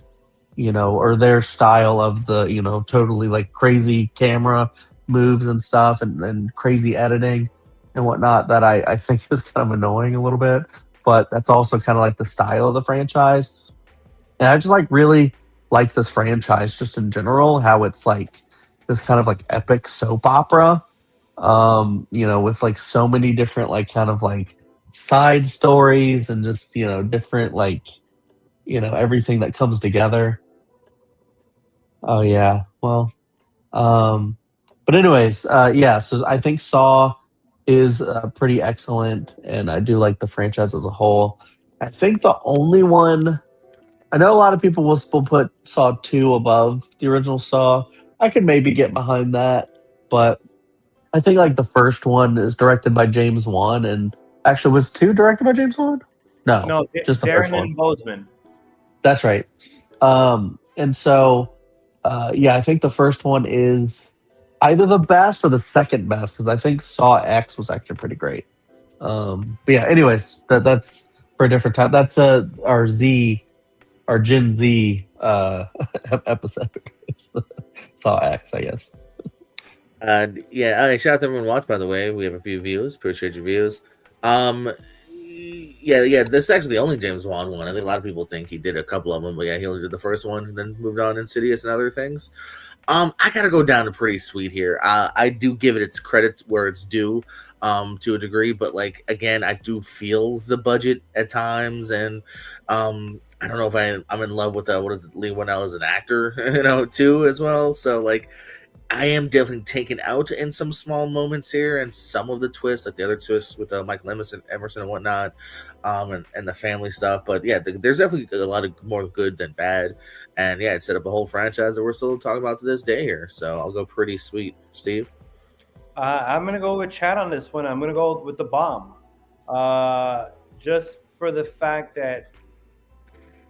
or their style of the, totally like crazy camera moves and stuff and crazy editing and whatnot that I think is kind of annoying a little bit. But that's also kind of like the style of the franchise. And I just really like this franchise just in general, how it's like this kind of like epic soap opera, with like so many different like kind of like side stories and just, different like, everything that comes together. Oh yeah. Well, but anyways, yeah. So I think Saw is pretty excellent, and I do like the franchise as a whole. I think the only one I know a lot of people will put Saw 2 above the original Saw. I could maybe get behind that, but I think like the first one is directed by James Wan, and actually was 2 directed by James Wan? No, just the first Darren one. and Bozeman. That's right. And so. Yeah, I think the first one is either the best or the second best because I think Saw X was actually pretty great. But yeah, anyways, that's for a different time. That's our Gen Z episode. It's the Saw X, I guess. Yeah, shout out to everyone watched, by the way. We have a few views. Appreciate your views. Yeah, this is actually the only James Wan one. I think a lot of people think he did a couple of them, but yeah, he only did the first one and then moved on Insidious and other things. I gotta go down to Pretty Sweet here. I do give it its credit where it's due, to a degree, but like again, I do feel the budget at times, and I don't know if I'm in love with Lee Winnell as an actor, too as well. So like. I am definitely taken out in some small moments here, and some of the twists, like the other twists with Michael Emerson and whatnot, and the family stuff. But yeah, there's definitely a lot of more good than bad, and yeah, it set up a whole franchise that we're still talking about to this day here. So I'll go Pretty Sweet, Steve. I'm gonna go with Chad on this one. I'm gonna go with the Bomb, just for the fact that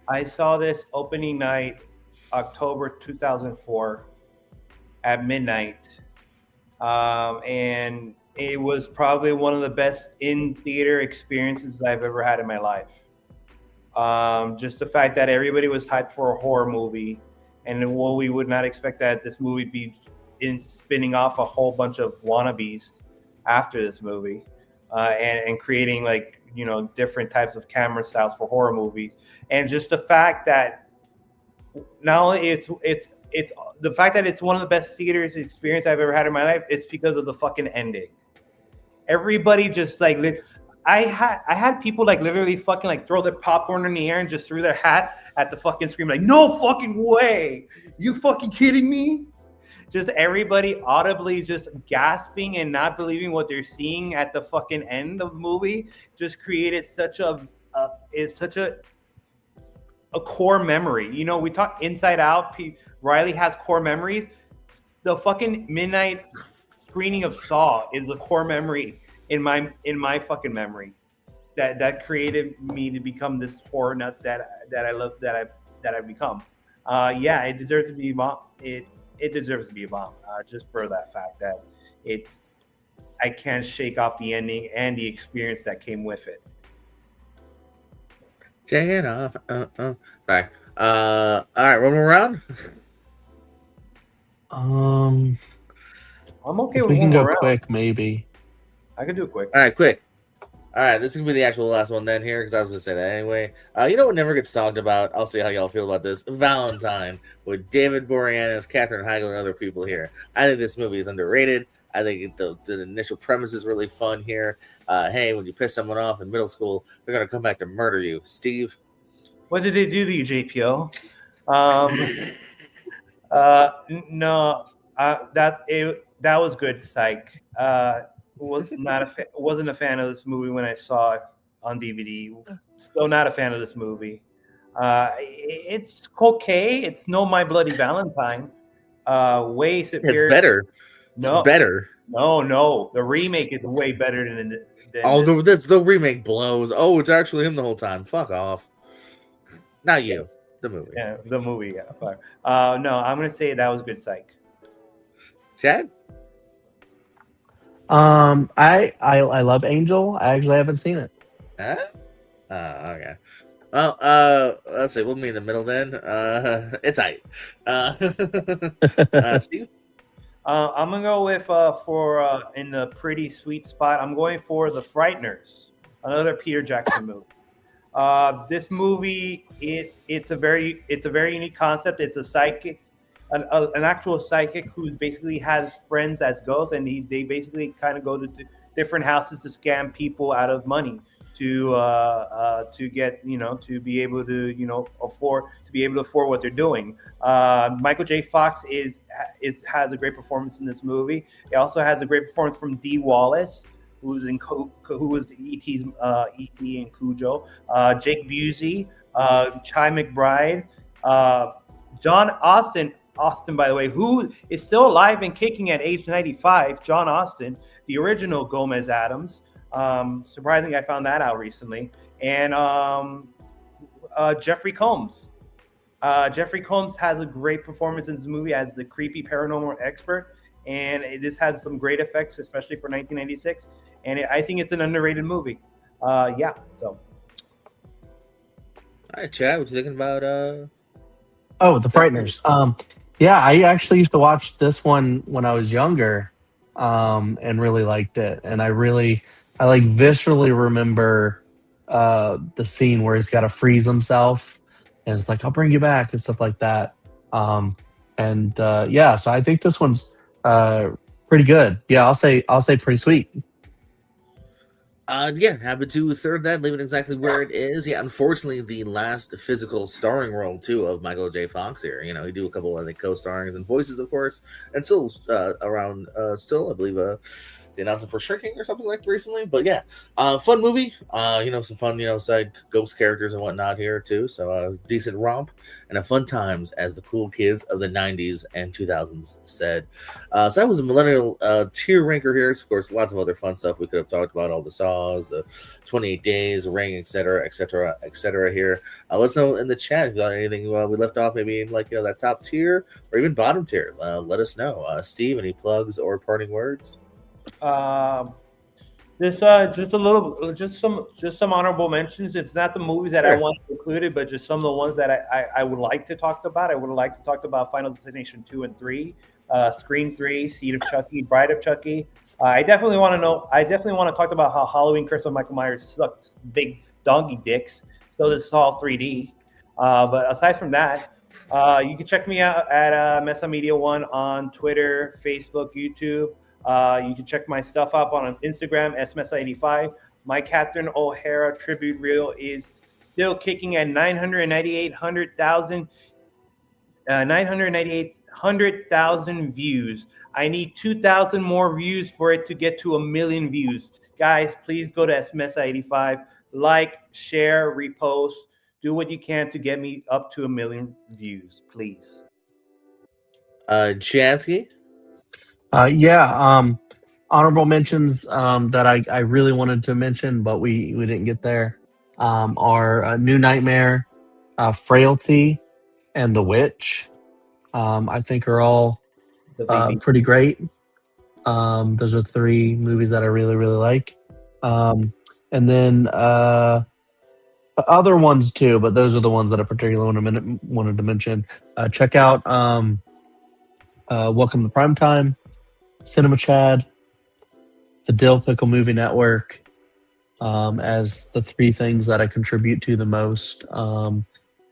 I saw this opening night, October 2004. At midnight, and it was probably one of the best in-theater experiences I've ever had in my life. Just the fact that everybody was hyped for a horror movie, and we would not expect that this movie be spinning off a whole bunch of wannabes after this movie, and creating like different types of camera styles for horror movies, and just the fact that not only it's the fact that it's one of the best theaters experience I've ever had in my life. It's because of the fucking ending. Everybody just like, I had people like literally fucking like throw their popcorn in the air and just threw their hat at the fucking screen, like, no fucking way, you fucking kidding me? Just everybody audibly just gasping and not believing what they're seeing at the fucking end of the movie just created such a core memory. You know, we talk Inside Out. Riley has core memories. The fucking midnight screening of Saw is a core memory in my fucking memory that created me to become this horror nut that I love, that I've become. Yeah, it deserves to be it deserves to be a bomb, just for that fact that I can't shake off the ending and the experience that came with it. Jay it off. Sorry. All right, one more round. I'm okay if with we can one go more round. quick, maybe. I can do it quick. All right, quick. All right, this is gonna be the actual last one then here, because I was gonna say that anyway. You know what never gets talked about? I'll see how y'all feel about this. Valentine with David Boreanaz, Katherine Heigl, and other people here. I think this movie is underrated. I think the initial premise is really fun here. Hey, when you piss someone off in middle school, they're gonna come back to murder you. Steve, What did they do to you, JPO? No, that was good. Psych. Wasn't a fan of this movie when I saw it on DVD. Still not a fan of this movie. It's okay. It's no My Bloody Valentine. Way superior. it's better. No, It's better. no. The remake is way better than Oh, the remake blows. Oh, it's actually him the whole time. Fuck off. Not you. The movie. Yeah, the movie. Yeah. Fuck. No, I'm gonna say that was good. Psych. Chad? I love Angel. I actually haven't seen it. Huh? Okay. Well, let's see. We'll meet in the middle then. It's tight. Steve? I'm gonna go with for in the pretty sweet spot. I'm going for The Frighteners, another Peter Jackson movie. This movie, it's a very unique concept. It's a psychic, an actual psychic who basically has friends as ghosts, and they basically kind of go to different houses to scam people out of money to get, to be able to afford what they're doing. Michael J. Fox has a great performance in this movie. It also has a great performance from Dee Wallace, who was E.T.'s E.T. and Cujo, Jake Busey, Chi McBride, John Austin, by the way, who is still alive and kicking at age 95. John Austin, the original Gomez Addams. Surprisingly, I found that out recently. And Jeffrey Combs. Jeffrey Combs has a great performance in this movie as the creepy paranormal expert. And this has some great effects, especially for 1996. And I think it's an underrated movie. Yeah, so. All right, Chad, what you thinking about? The Frighteners. Yeah, I actually used to watch this one when I was younger, and really liked it. And I viscerally remember the scene where he's got to freeze himself, and it's like, I'll bring you back and stuff like that. So I think this one's pretty good. Yeah, I'll say pretty sweet. Happy to third that, leave it exactly where it is. Yeah, unfortunately, the last physical starring role too of Michael J. Fox here. He do a couple of co-starrings and voices, of course, and still around. Still, I believe the announcement for Shrinking or something like recently. But yeah, fun movie. Some fun side ghost characters and whatnot here too. So decent romp and a fun times, as the cool kids of the 90s and 2000s said. So that was a Millennial tier ranker here. So of course, lots of other fun stuff we could have talked about, all the Saws, the 28 Days, Ring, etc., here. Let's know in the chat if you got anything we left off, maybe in that top tier or even bottom tier. Let us know. Steve, any plugs or parting words? Just some honorable mentions. It's not the movies that I want included, but just some of the ones that I would like to talk about. I would like to talk about Final Destination 2 and 3, Scream 3, Seed of Chucky, Bride of Chucky. I definitely want to talk about how Halloween Curse of Michael Myers sucks big donkey dicks. So this is all 3D. But aside from that, you can check me out at Mesa Media 1 on Twitter, Facebook, YouTube. You can check my stuff up on Instagram, smesa85. My Catherine O'Hara tribute reel is still kicking at 998,000 views. I need 2,000 more views for it to get to 1,000,000 views. Guys, please go to SMSI85, like, share, repost, do what you can to get me up to 1,000,000 views, please. Jansky. Honorable mentions that I really wanted to mention, but we didn't get there. Are New Nightmare, Frailty, and The Witch. I think are all The baby. pretty great. Those are 3 movies that I really like. And then other ones too, but those are the ones that I particularly wanted to mention. Check out Welcome to Primetime, Cinema Chad, the Dill Pickle Movie Network, as the 3 things that I contribute to the most.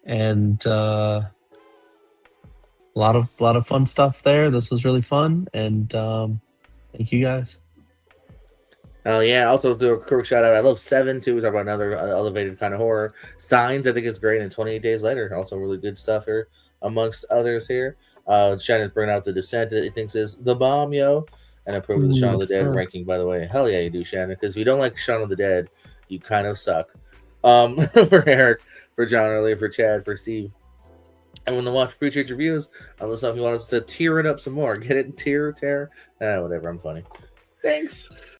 And a lot of fun stuff there. This was really fun, and thank you guys. Oh yeah, also do a quick shout out. I love Seven too. We talk about another elevated kind of horror. Signs, I think it's great. And 28 Days Later, also really good stuff here, amongst others here. Shannon's bringing out The Descent that he thinks is the bomb, yo. And I approve of the Shaun of the Dead sir. ranking, by the way. Hell yeah, you do, Shannon. Because if you don't like Shaun of the Dead, you kind of suck. For Eric, for John earlier, for Chad, for Steve. And when the watch, appreciate your views. Let us know if you want us to tear it up some more. Get it? Tear? Whatever, I'm funny. Thanks.